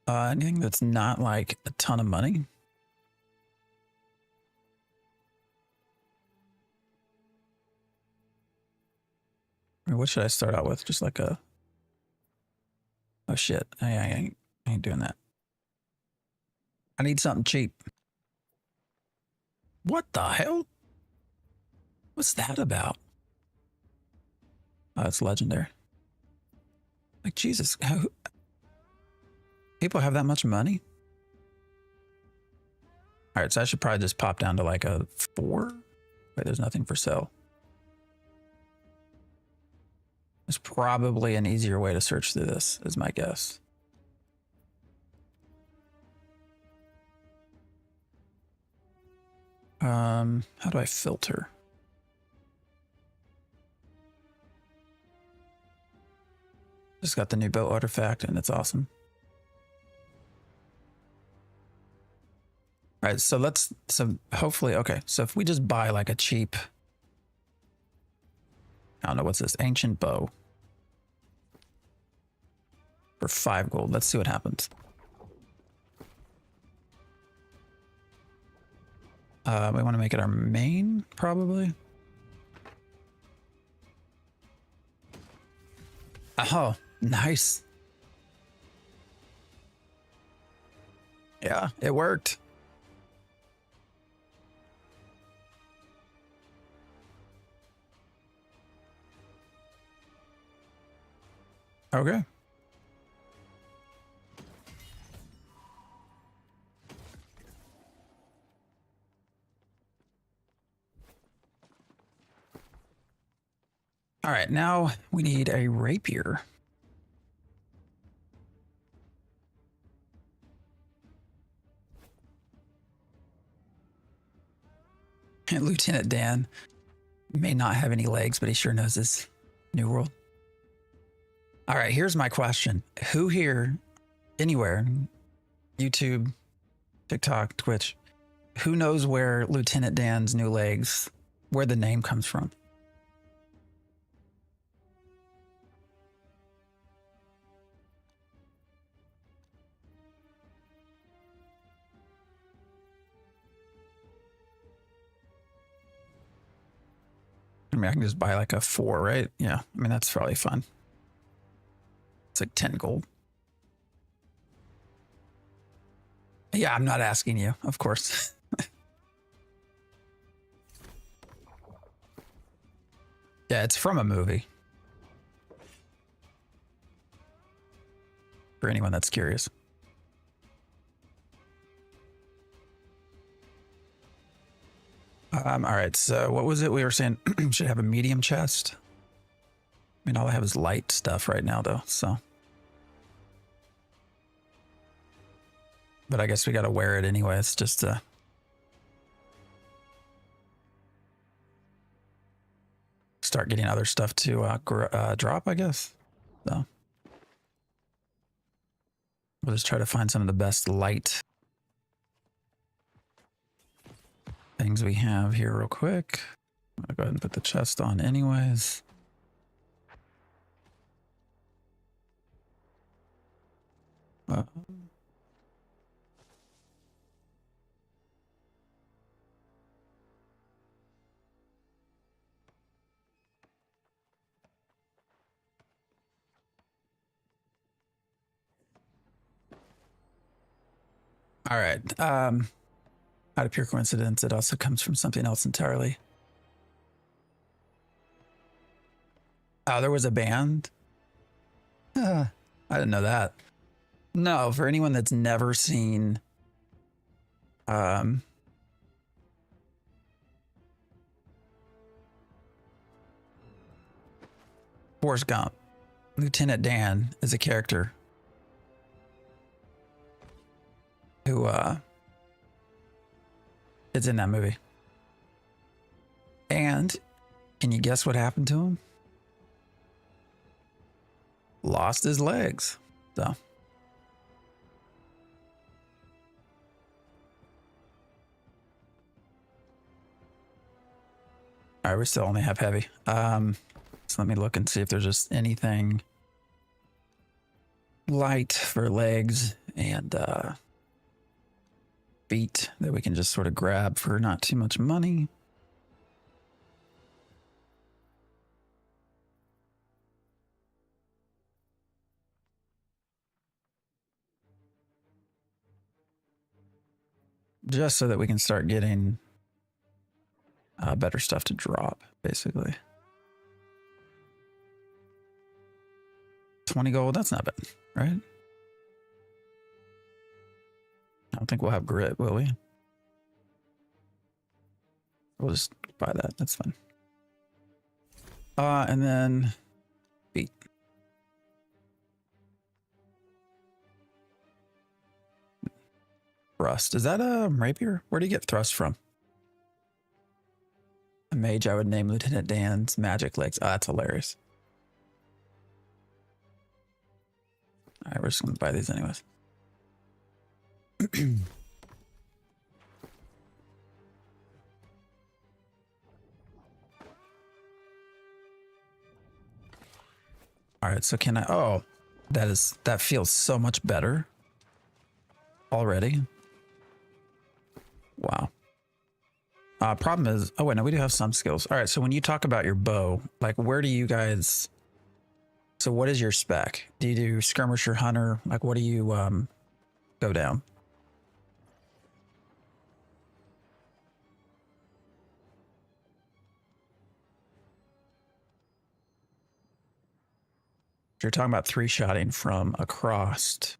Anything that's not like a ton of money. I mean, what should I start out with? Just like a. Oh shit! I ain't doing that. I need something cheap. What the hell? What's that about? Oh, it's legendary. Like Jesus, how people have that much money? All right, so I should probably just pop down to like a 4. Wait, there's nothing for sale. There's probably an easier way to search through this, is my guess. How do I filter? Just got the new boat artifact and it's awesome. All right, so hopefully, okay. So if we just buy like a cheap, I don't know, what's this? Ancient bow for 5 gold. Let's see what happens. We want to make it our main, probably. Oh, nice. Yeah, it worked. Okay. All right, now we need a rapier. And Lieutenant Dan may not have any legs, but he sure knows his new world. All right, here's my question. Who here, anywhere, YouTube, TikTok, Twitch, who knows where Lieutenant Dan's new legs, where the name comes from? I mean, I can just buy like a 4, right? Yeah, I mean, that's probably fun. It's like 10 gold. Yeah, I'm not asking you, of course. Yeah, it's from a movie. For anyone that's curious. All right, so what was it we were saying? Should have a medium chest. I mean, all I have is light stuff right now, though, so. But I guess we got to wear it anyway. It's just start getting other stuff to drop, I guess. So we'll just try to find some of the best light things we have here real quick. I'm gonna go ahead and put the chest on anyways. All right. Out of pure coincidence, it also comes from something else entirely. Oh, there was a band? I didn't know that. No, for anyone that's never seen Forrest Gump, Lieutenant Dan is a character who is in that movie. And can you guess what happened to him? Lost his legs. So. All right, we still only have heavy. So let me look and see if there's just anything light for legs and feet that we can just sort of grab for not too much money. Just so that we can start getting better stuff to drop, basically. 20 gold, that's not bad, right? I don't think we'll have grit, will we? We'll just buy that. That's fine. And then feet. Thrust. Is that a rapier? Where do you get thrust from? A mage I would name Lieutenant Dan's magic legs. Oh, that's hilarious. All right, we're just gonna buy these anyways. All right, so can I? Oh, that feels so much better already. Wow. Problem is, oh wait, no, we do have some skills. All right, so when you talk about your bow, like where do you guys? So what is your spec? Do you do skirmisher, hunter? Like what do you go down? You're talking about 3-shotting from across,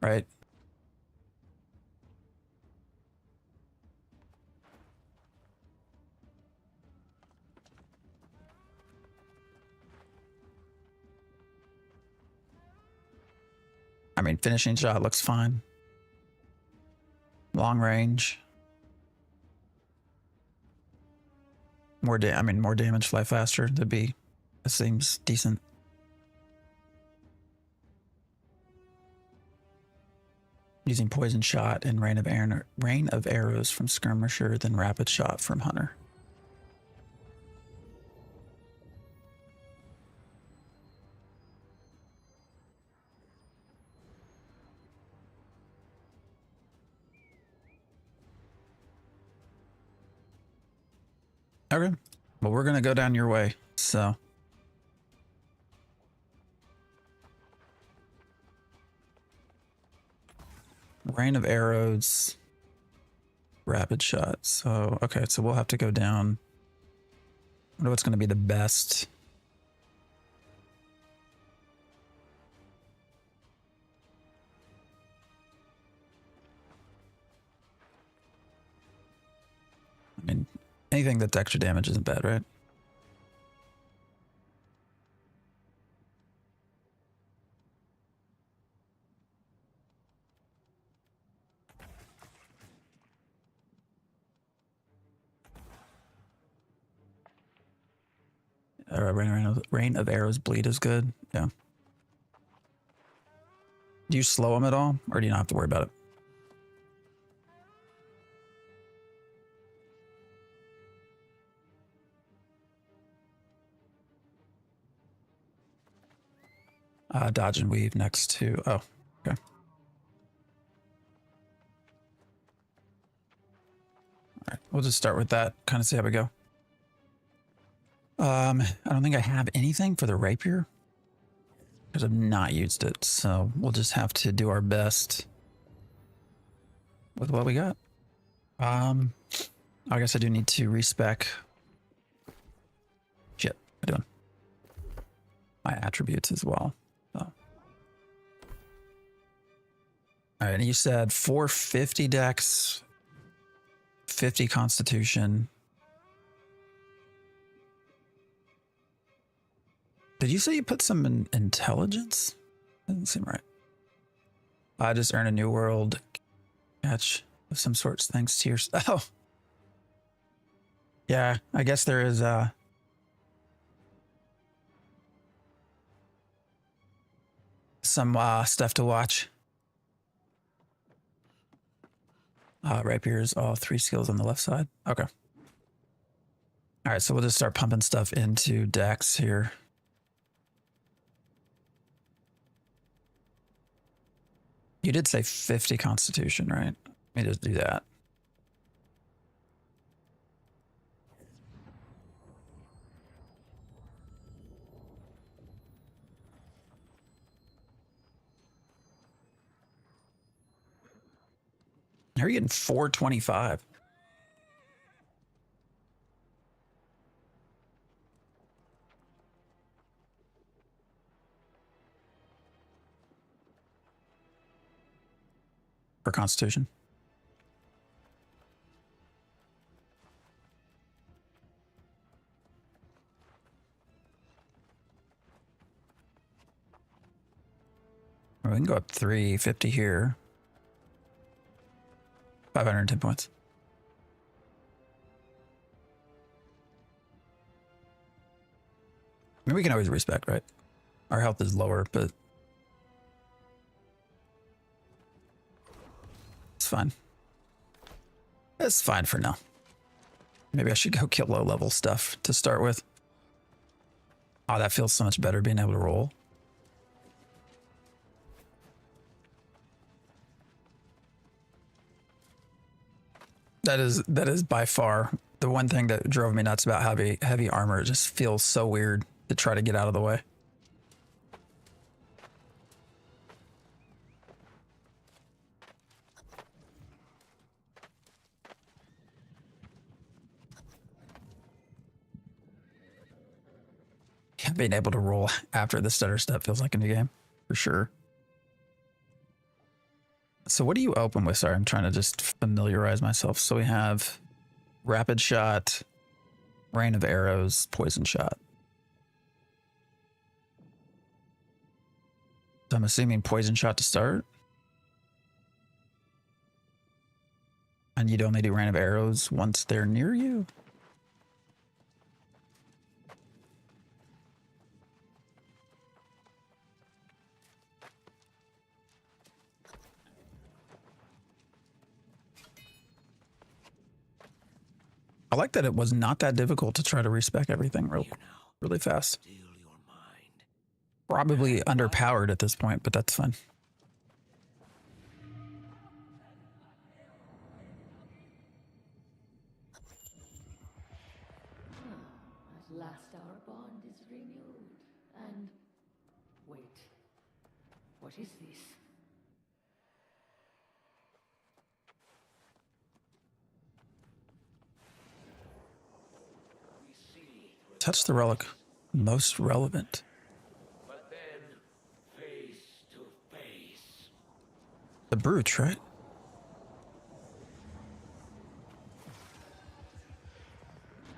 right? I mean, finishing shot looks fine. Long range. More damage, fly faster. That seems decent. Using poison shot and rain of arrows from skirmisher, then rapid shot from hunter. Okay. Well, we're gonna go down your way, so. Rain of arrows. Rapid shot. So, okay, so we'll have to go down. I wonder what's gonna be the best. I mean, anything that's extra damage isn't bad, right? Rain of arrows bleed is good. Yeah. Do you slow them at all, or do you not have to worry about it? Dodge and weave next to. Oh, okay. All right, we'll just start with that. Kind of see how we go. I don't think I have anything for the rapier because I've not used it, so we'll just have to do our best with what we got. I guess I do need to respec. Shit, I'm doing my attributes as well. So. All right, and you said 450 dex, 50 constitution. Did you say you put some in intelligence? Doesn't seem right. I just earned a new world catch of some sorts thanks to your. Oh, yeah. I guess there is some stuff to watch. Rapiers, all 3 skills on the left side. Okay. All right, so we'll just start pumping stuff into Dex here. You did say 50 constitution, right? Let me just do that. How are you getting 425? For constitution? We can go up 350 here. 510 points. I mean, we can always respec, right? Our health is lower, but it's fine. It's fine for now. Maybe I should go kill low level stuff to start with. Oh, that feels so much better being able to roll. That is by far the one thing that drove me nuts about heavy armor. It just feels so weird to try to get out of the way. Yeah, being able to roll after the stutter step feels like a new game, for sure. So what do you open with? Sorry, I'm trying to just familiarize myself. So we have rapid shot, rain of arrows, poison shot. So I'm assuming poison shot to start. And you'd only do rain of arrows once they're near you. I like that it was not that difficult to try to respec everything really fast. Probably underpowered at this point, but that's fine. At last our bond is renewed. And wait, what is this? Touch the relic. Most relevant. But then, face to face. The brooch, right?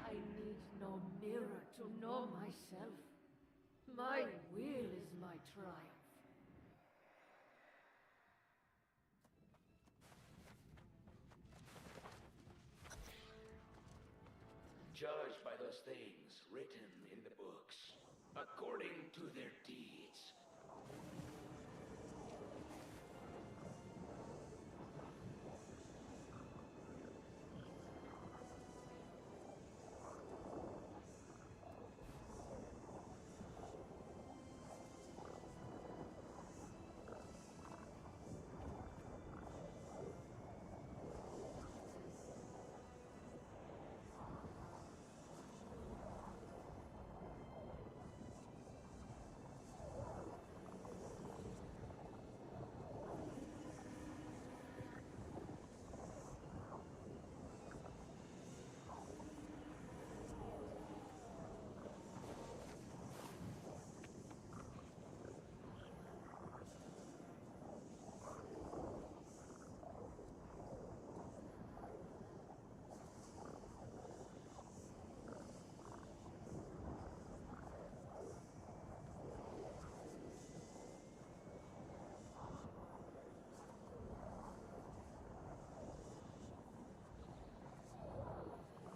I need no mirror to know myself. My will is my triumph. Judged by those things written in the books, according to their deeds.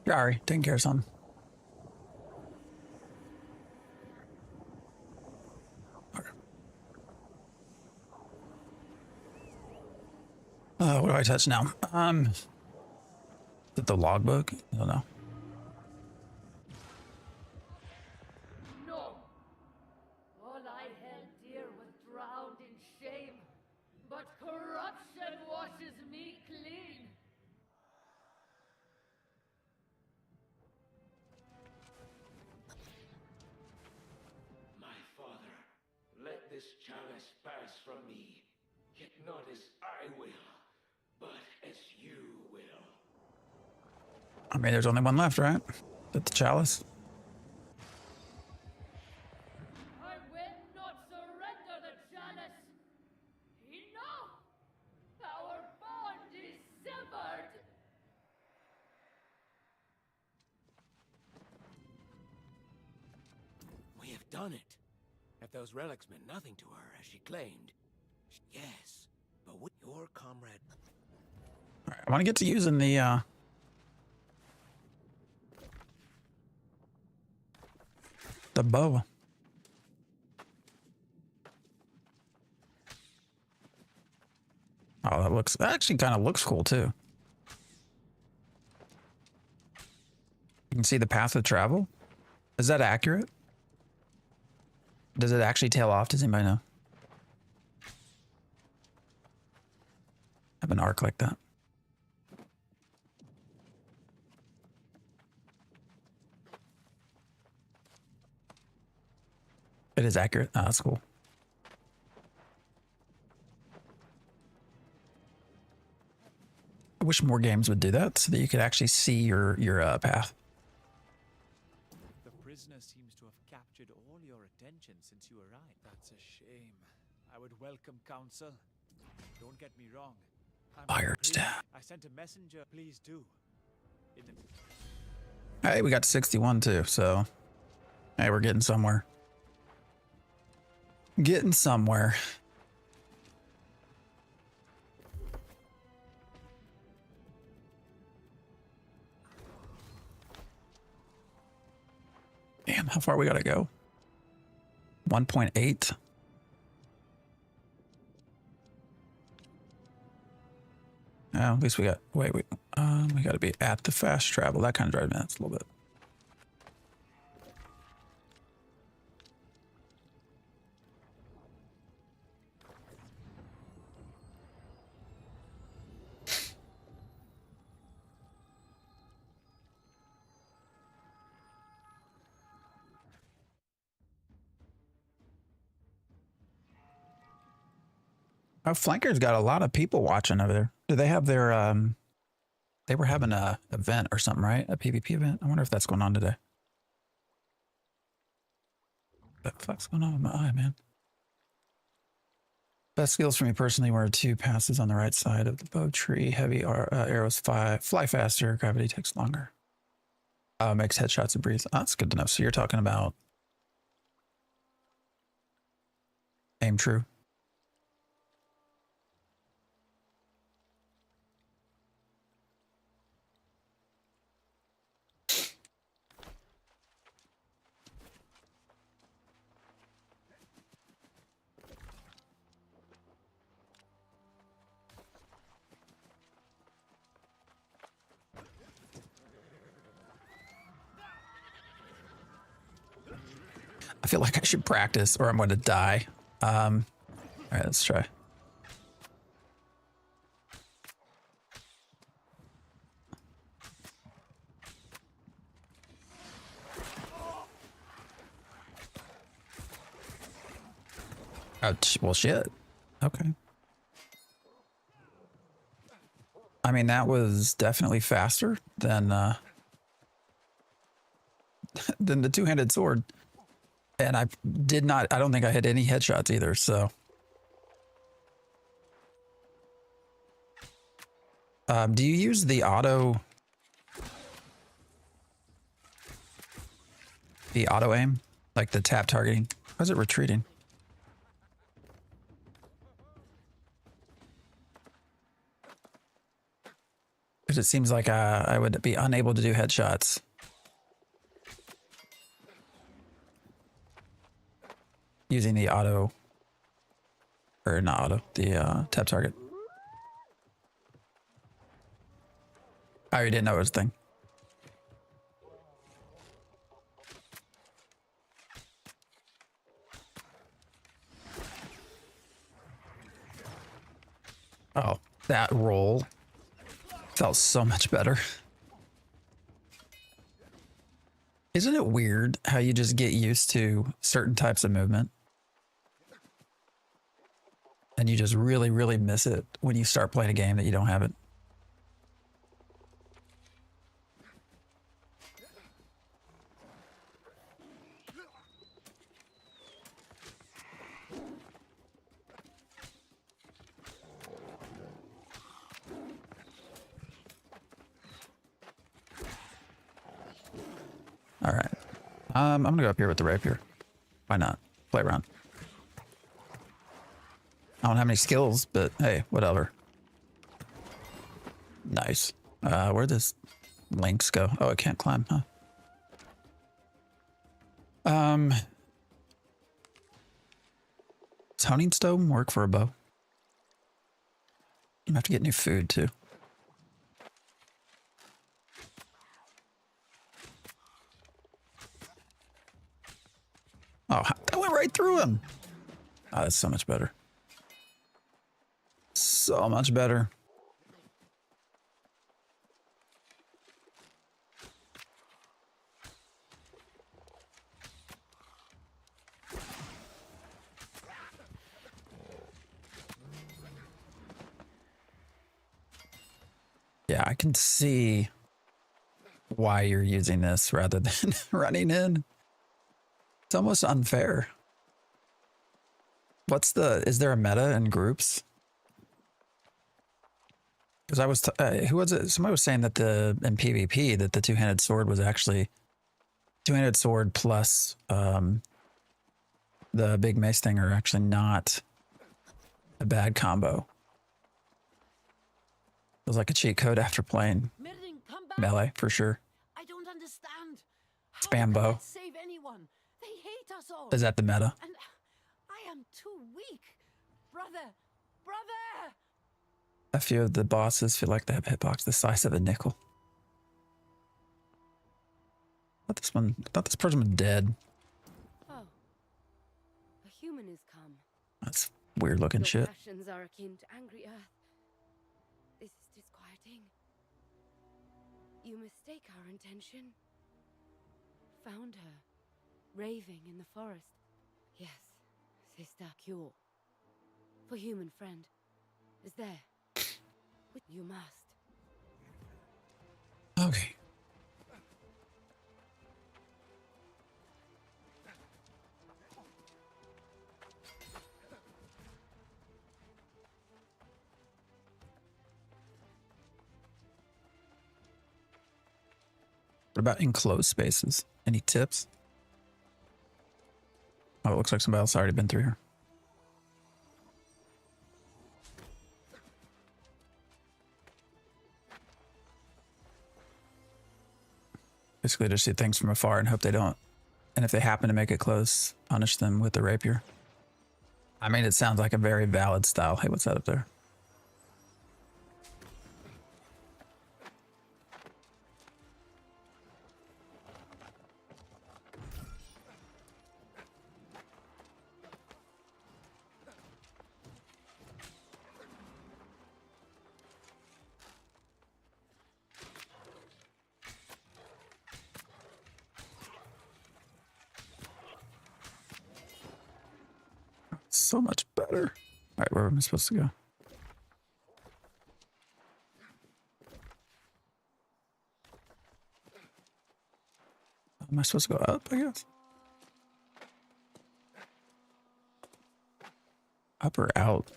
Sorry, taking care of something. Okay. What do I touch now? Is it the logbook? I don't know. No! All I held dear was drowned in shame, but corruption washes me clean. My father, let this chalice pass from me, yet not as I will, but as you will. I mean, there's only one left, right? That's the chalice. I will not surrender the chalice. Enough! Our bond is severed. We have done it. If those relics meant nothing to her, as she claimed, Yes, but with your comrade. All right, I want to get to using the bow. Oh, that actually kind of looks cool too. You can see the path of travel. Is that accurate? Does it actually tail off? Does anybody know? Have an arc like that. It is accurate. Oh, that's cool. I wish more games would do that so that you could actually see your path. The prisoner seems to have captured all your attention since you arrived. That's a shame. I would welcome counsel. Don't get me wrong. I'm Fire angry. staff. I sent a messenger. Please do. In the Hey, we got 61 too, so hey, we're getting somewhere. Getting somewhere. Damn, how far we gotta go? 1.8. Oh, at least we got, we gotta be at the fast travel. That kind of drives me nuts a little bit. Oh, Flanker's got a lot of people watching over there. Do they have their, they were having a event or something, right? A PvP event? I wonder if that's going on today. What the fuck's going on with my eye, man? Best skills for me personally were 2 passes on the right side of the bow tree. Heavy arrows fly faster. Gravity takes longer. Makes headshots a breeze. Oh, that's good to know. So you're talking about aim true. I feel like I should practice or I'm going to die. All right, let's try. Oh, well, shit. Okay. I mean, that was definitely faster than than the two-handed sword. And I don't think I hit any headshots either, so. Do you use the auto aim? Like the tap targeting? How's it retreating? Because it seems like I would be unable to do headshots. Using the auto, or not auto, the tap target. I already didn't know it was a thing. Oh, that roll felt so much better. Isn't it weird how you just get used to certain types of movement? And you just really, really miss it when you start playing a game that you don't have it. All right. I'm gonna go up here with the rapier. Why not? Play around. I don't have any skills, but hey, whatever. Nice. Where'd this links go? Oh, I can't climb, huh? Does honing stone work for a bow? I have to get new food too. Oh, that went right through him. Oh, that's so much better. So much better. Yeah, I can see why you're using this rather than running in. It's almost unfair. Is there a meta in groups? Because I was, who was it? Somebody was saying that in PvP, that the two-handed sword was actually two-handed sword plus the big mace thing are actually not a bad combo. It was like a cheat code after playing Mirren, come back. melee for sure. I don't understand. Spam How can bow. that save anyone? They hate us all. Is that the meta? And I am too weak. Brother, brother. A few of the bosses feel like they have hitbox the size of a nickel. I thought this person was dead. Oh, a human is come. That's weird looking Your shit. passions are akin to angry earth. This is disquieting. You mistake our intention. Found her, raving in the forest. Yes, sister, cure. For human friend, is there. You must. Okay. What about enclosed spaces? Any tips? Oh, it looks like somebody else already been through here. Basically just see things from afar and hope they don't. And if they happen to make it close, punish them with the rapier. I mean, it sounds like a very valid style. Hey, what's that up there? So much better. All right, where am I supposed to go? Am I supposed to go up, I guess? Up or out?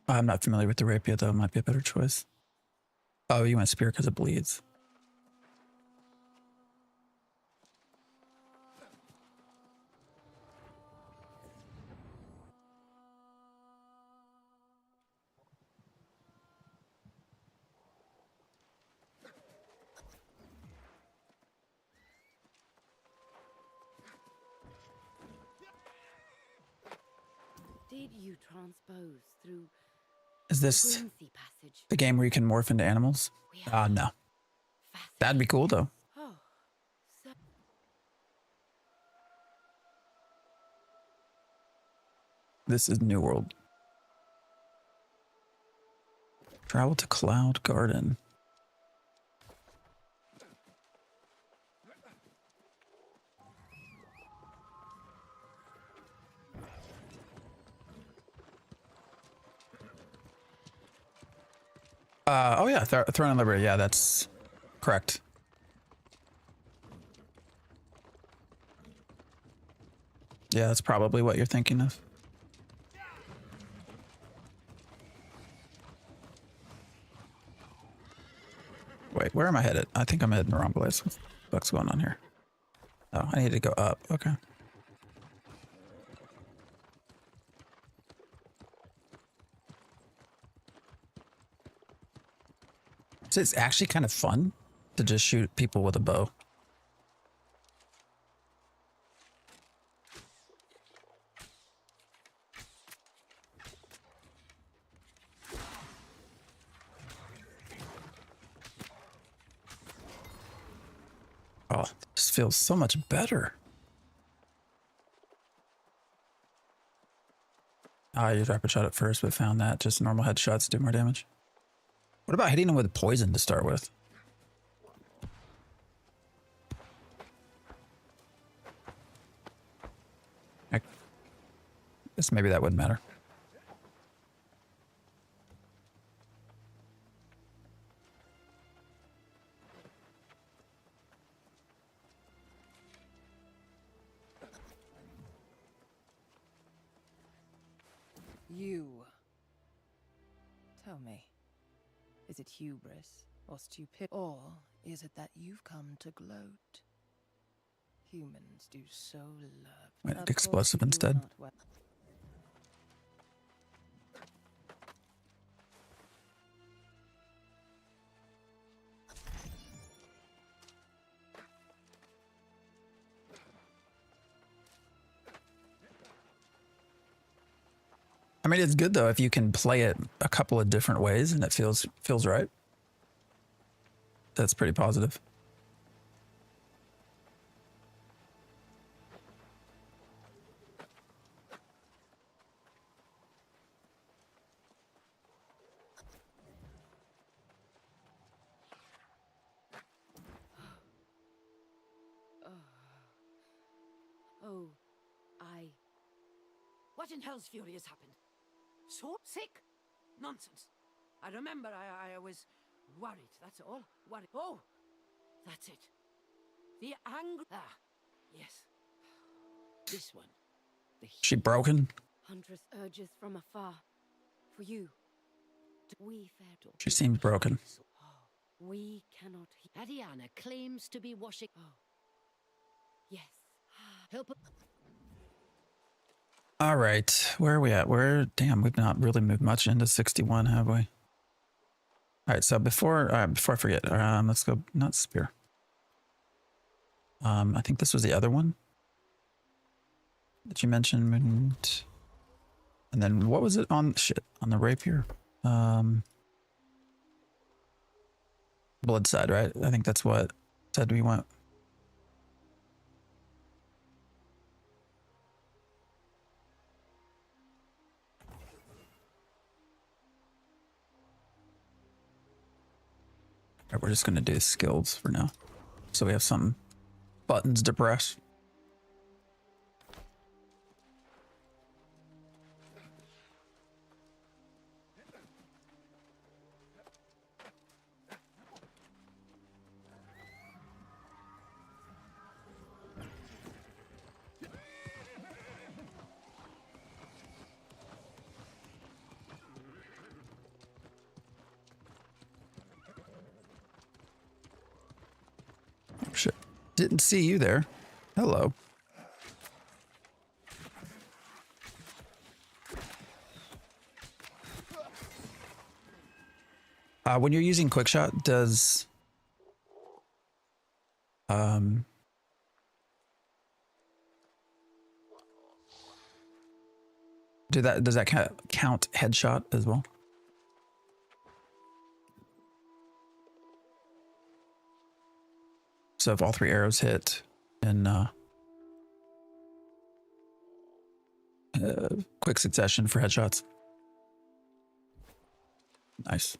I'm not familiar with the rapier, though. Might be a better choice. Oh, you went spear because it bleeds. Did you transpose through Is the this Grimsey passage? the game where you can morph into animals? We are No. That'd be cool, though. Oh, so This is New World. Travel to Cloud Garden. Oh yeah, Throne of Liberty. Yeah, that's correct. Yeah, that's probably what you're thinking of. Where am I headed? I think I'm heading the wrong place. What's going on here? Oh, I need to go up. Okay. So it's actually kind of fun to just shoot people with a bow. Oh, this feels so much better. I used rapid shot at first, but found that just normal headshots do more damage. What about hitting them with poison to start with? I guess maybe that wouldn't matter. You. Tell me, is it hubris or stupid, or is it that you've come to gloat? Humans do so love. Went Of course explosive you do instead. not well- I mean, it's good though if you can play it a couple of different ways and it feels right. That's pretty positive. Oh, I... What in hell's fury has happened? So sick? Nonsense. I remember I was worried, that's all. Worried. Oh, that's it. The angry... Ah, yes. This one. She broken? Huntress urges from afar. For you. We fair to... She seems broken. We cannot... Adiana claims to be washing... Oh. Yes. Help... All right, where are we at? Damn, we've not really moved much into 61, have we? All right, so before I forget, let's go, not spear. I think this was the other one that you mentioned. And then what was it on, on the rapier? Blood side, right? I think that's what said we went. Right, we're just gonna do skills for now, so we have some buttons to press. Shit. Didn't see you there. Hello. When you're using quickshot, does does that count headshot as well? So if all three arrows hit in quick succession for headshots. Nice.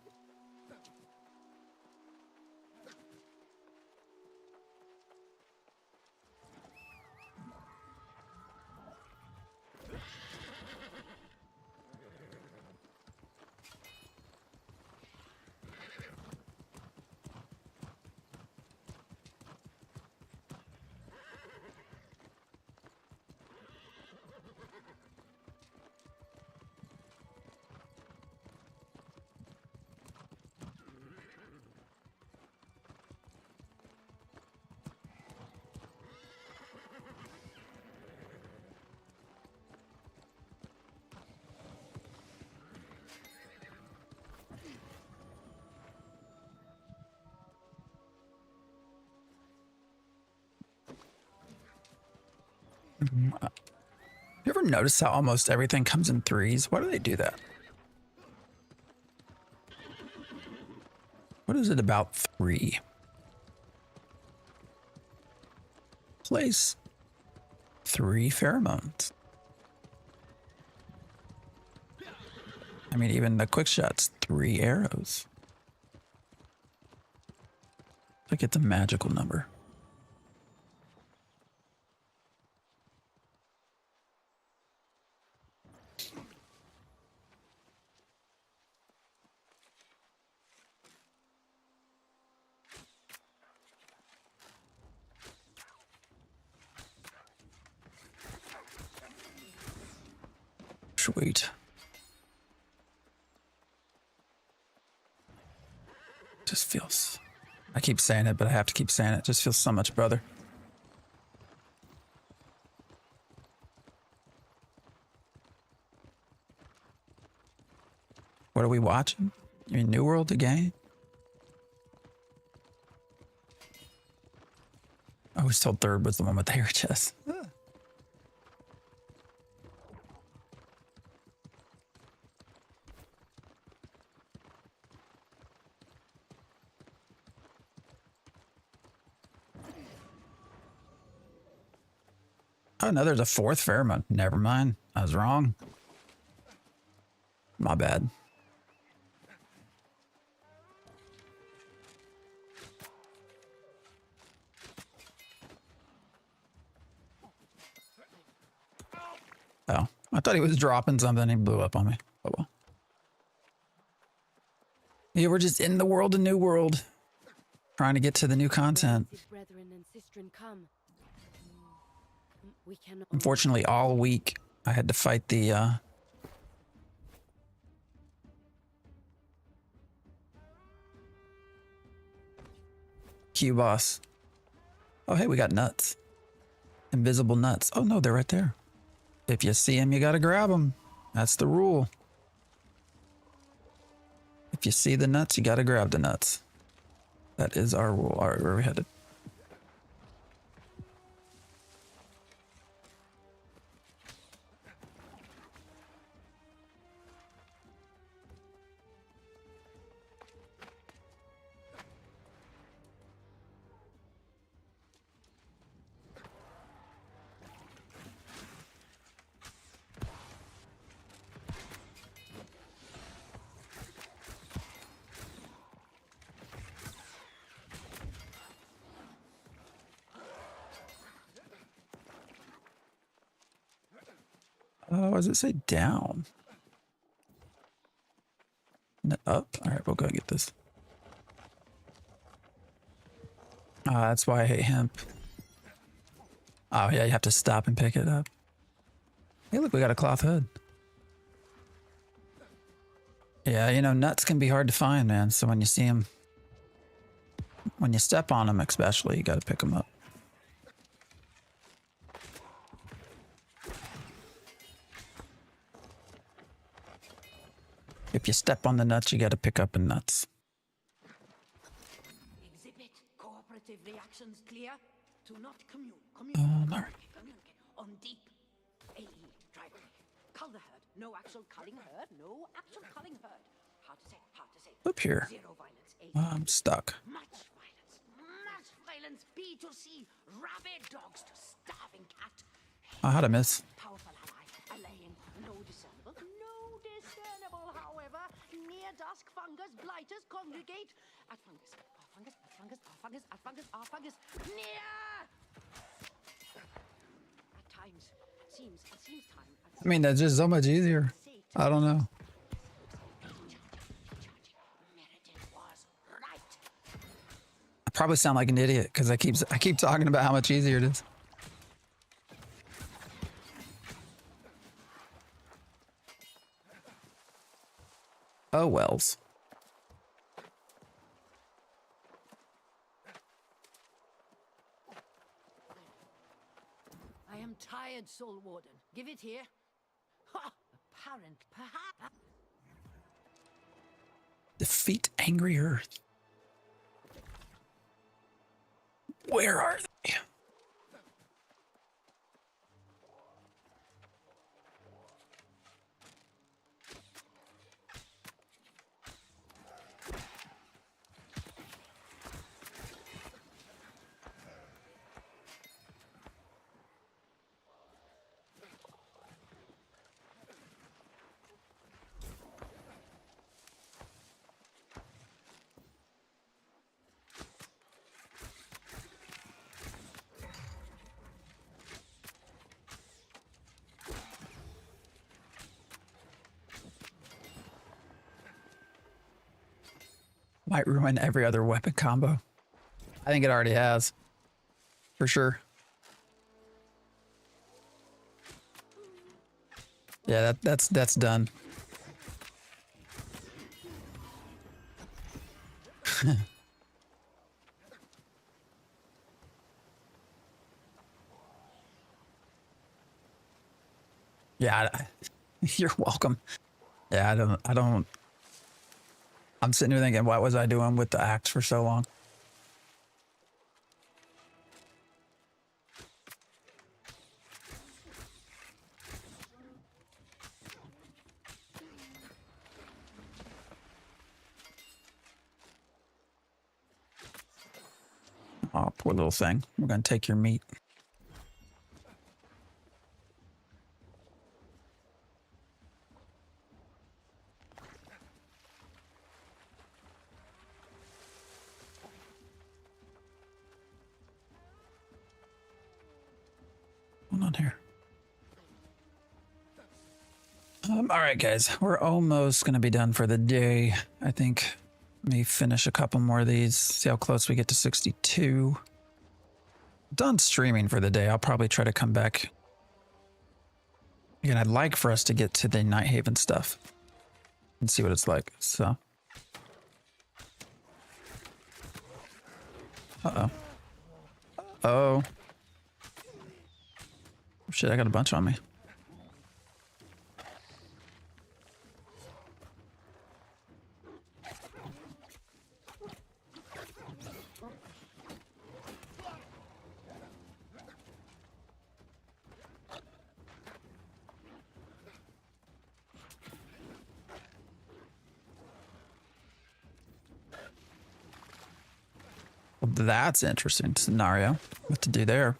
You ever notice how almost everything comes in threes? Why do they do that? What is it about 3? Place 3 pheromones. I mean, even the quick shots, 3 arrows. Like it's a magical number. Sweet. Just feels... I keep saying it, but I have to keep saying it. Just feels so much, brother. What are we watching? You mean New World, the game? I was told third was the one with the hair chest. Oh no, there's a 4th pheromone. Never mind. I was wrong. My bad. Oh, I thought he was dropping something. He blew up on me. Oh well. Yeah, we're just in the world, a new world. Trying to get to the new content. Brethren and sistren come. We cannot. Unfortunately, all week I had to fight the Q boss. Oh, hey, we got nuts. Invisible nuts. Oh no, they're right there. If you see them, you gotta grab them. That's the rule. If you see the nuts, you gotta grab the nuts. That is our rule. All right, where are we headed? Oh, does it say down? Up? All right, we'll go get this. That's why I hate hemp. Oh yeah, you have to stop and pick it up. Hey, look, we got a cloth hood. Yeah, you know, nuts can be hard to find, man. So when you see them, when you step on them especially, you got to pick them up. If you step on the nuts, you got to pick up the nuts. Exhibit cooperative reactions clear. Do not commune. All right. Communicate on deep. AE driver. Cull the herd. No actual culling herd. No actual culling herd. Hard to say. Hard to say. Up here. Zero violence. AE. I'm stuck. Much violence. Much violence. B to C. Rabid dogs to starving cat. Oh, how'd I miss? Powerful ally. Allaying. No discernible. No discernible, however. Near dusk fungus blighters congregate. At fungus. Fungus. Fungus. Fungus. Fungus. Fungus. Near. At times. Seems time. I mean, that's just so much easier. I don't know. Meredith was right. I probably sound like an idiot because I keep talking about how much easier it is. Oh wells. I am tired, Soul Warden. Give it here. Ha! Apparent, perhaps. Defeat Angry Earth. Where are they? Might ruin every other weapon combo. I think it already has. For sure. Yeah, that's done. Yeah, you're welcome. Yeah, I don't. I'm sitting here thinking, what was I doing with the axe for so long? Oh, poor little thing. We're gonna take your meat. Hold on here. All right, guys, we're almost gonna be done for the day. I think me finish a couple more of these. See how close we get to 62. Done streaming for the day. I'll probably try to come back. Again, I'd like for us to get to the Nighthaven stuff and see what it's like. So, oh, shit! I got a bunch on me. Well, that's interesting scenario. What to do there?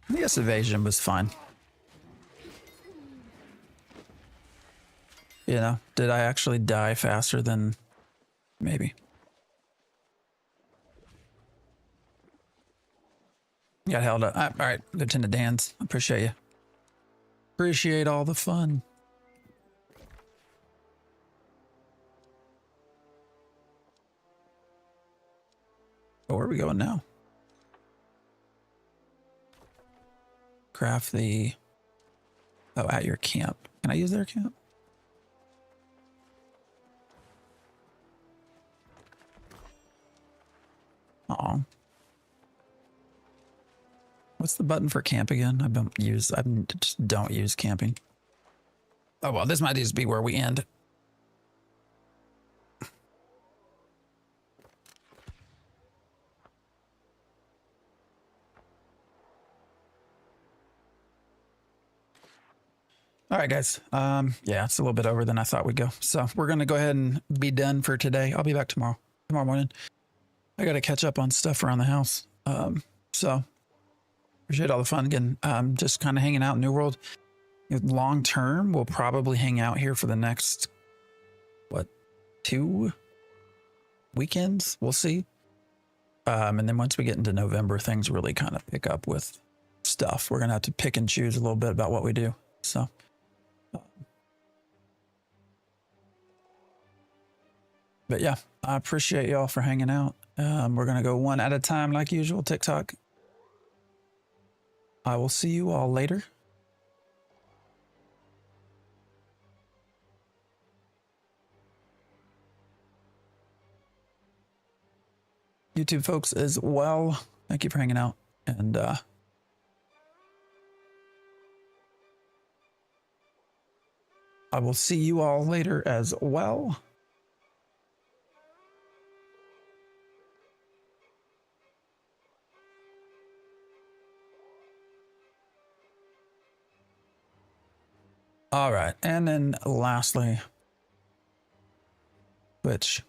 I guess evasion was fine. You know, did I actually die faster than maybe? Got held up. All right, Lieutenant Dan's. Appreciate you. Appreciate all the fun. Oh, where are we going now? Craft the... Oh, at your camp. Can I use their camp? Aw. What's the button for camp again? I just don't use camping. Oh well, this might just be where we end. All right, guys. Yeah, it's a little bit over than I thought we'd go. So we're gonna go ahead and be done for today. I'll be back tomorrow morning. I gotta catch up on stuff around the house. So appreciate all the fun again. Just kind of hanging out in New World. Long term, we'll probably hang out here for the next 2 weekends. We'll see. And then once we get into November, things really kind of pick up with stuff. We're gonna have to pick and choose a little bit about what we do. So. But yeah, I appreciate y'all for hanging out. We're gonna go one at a time like usual. TikTok. I will see you all later. YouTube folks as well. Thank you for hanging out. And I will see you all later as well. All right. And then lastly, Twitch.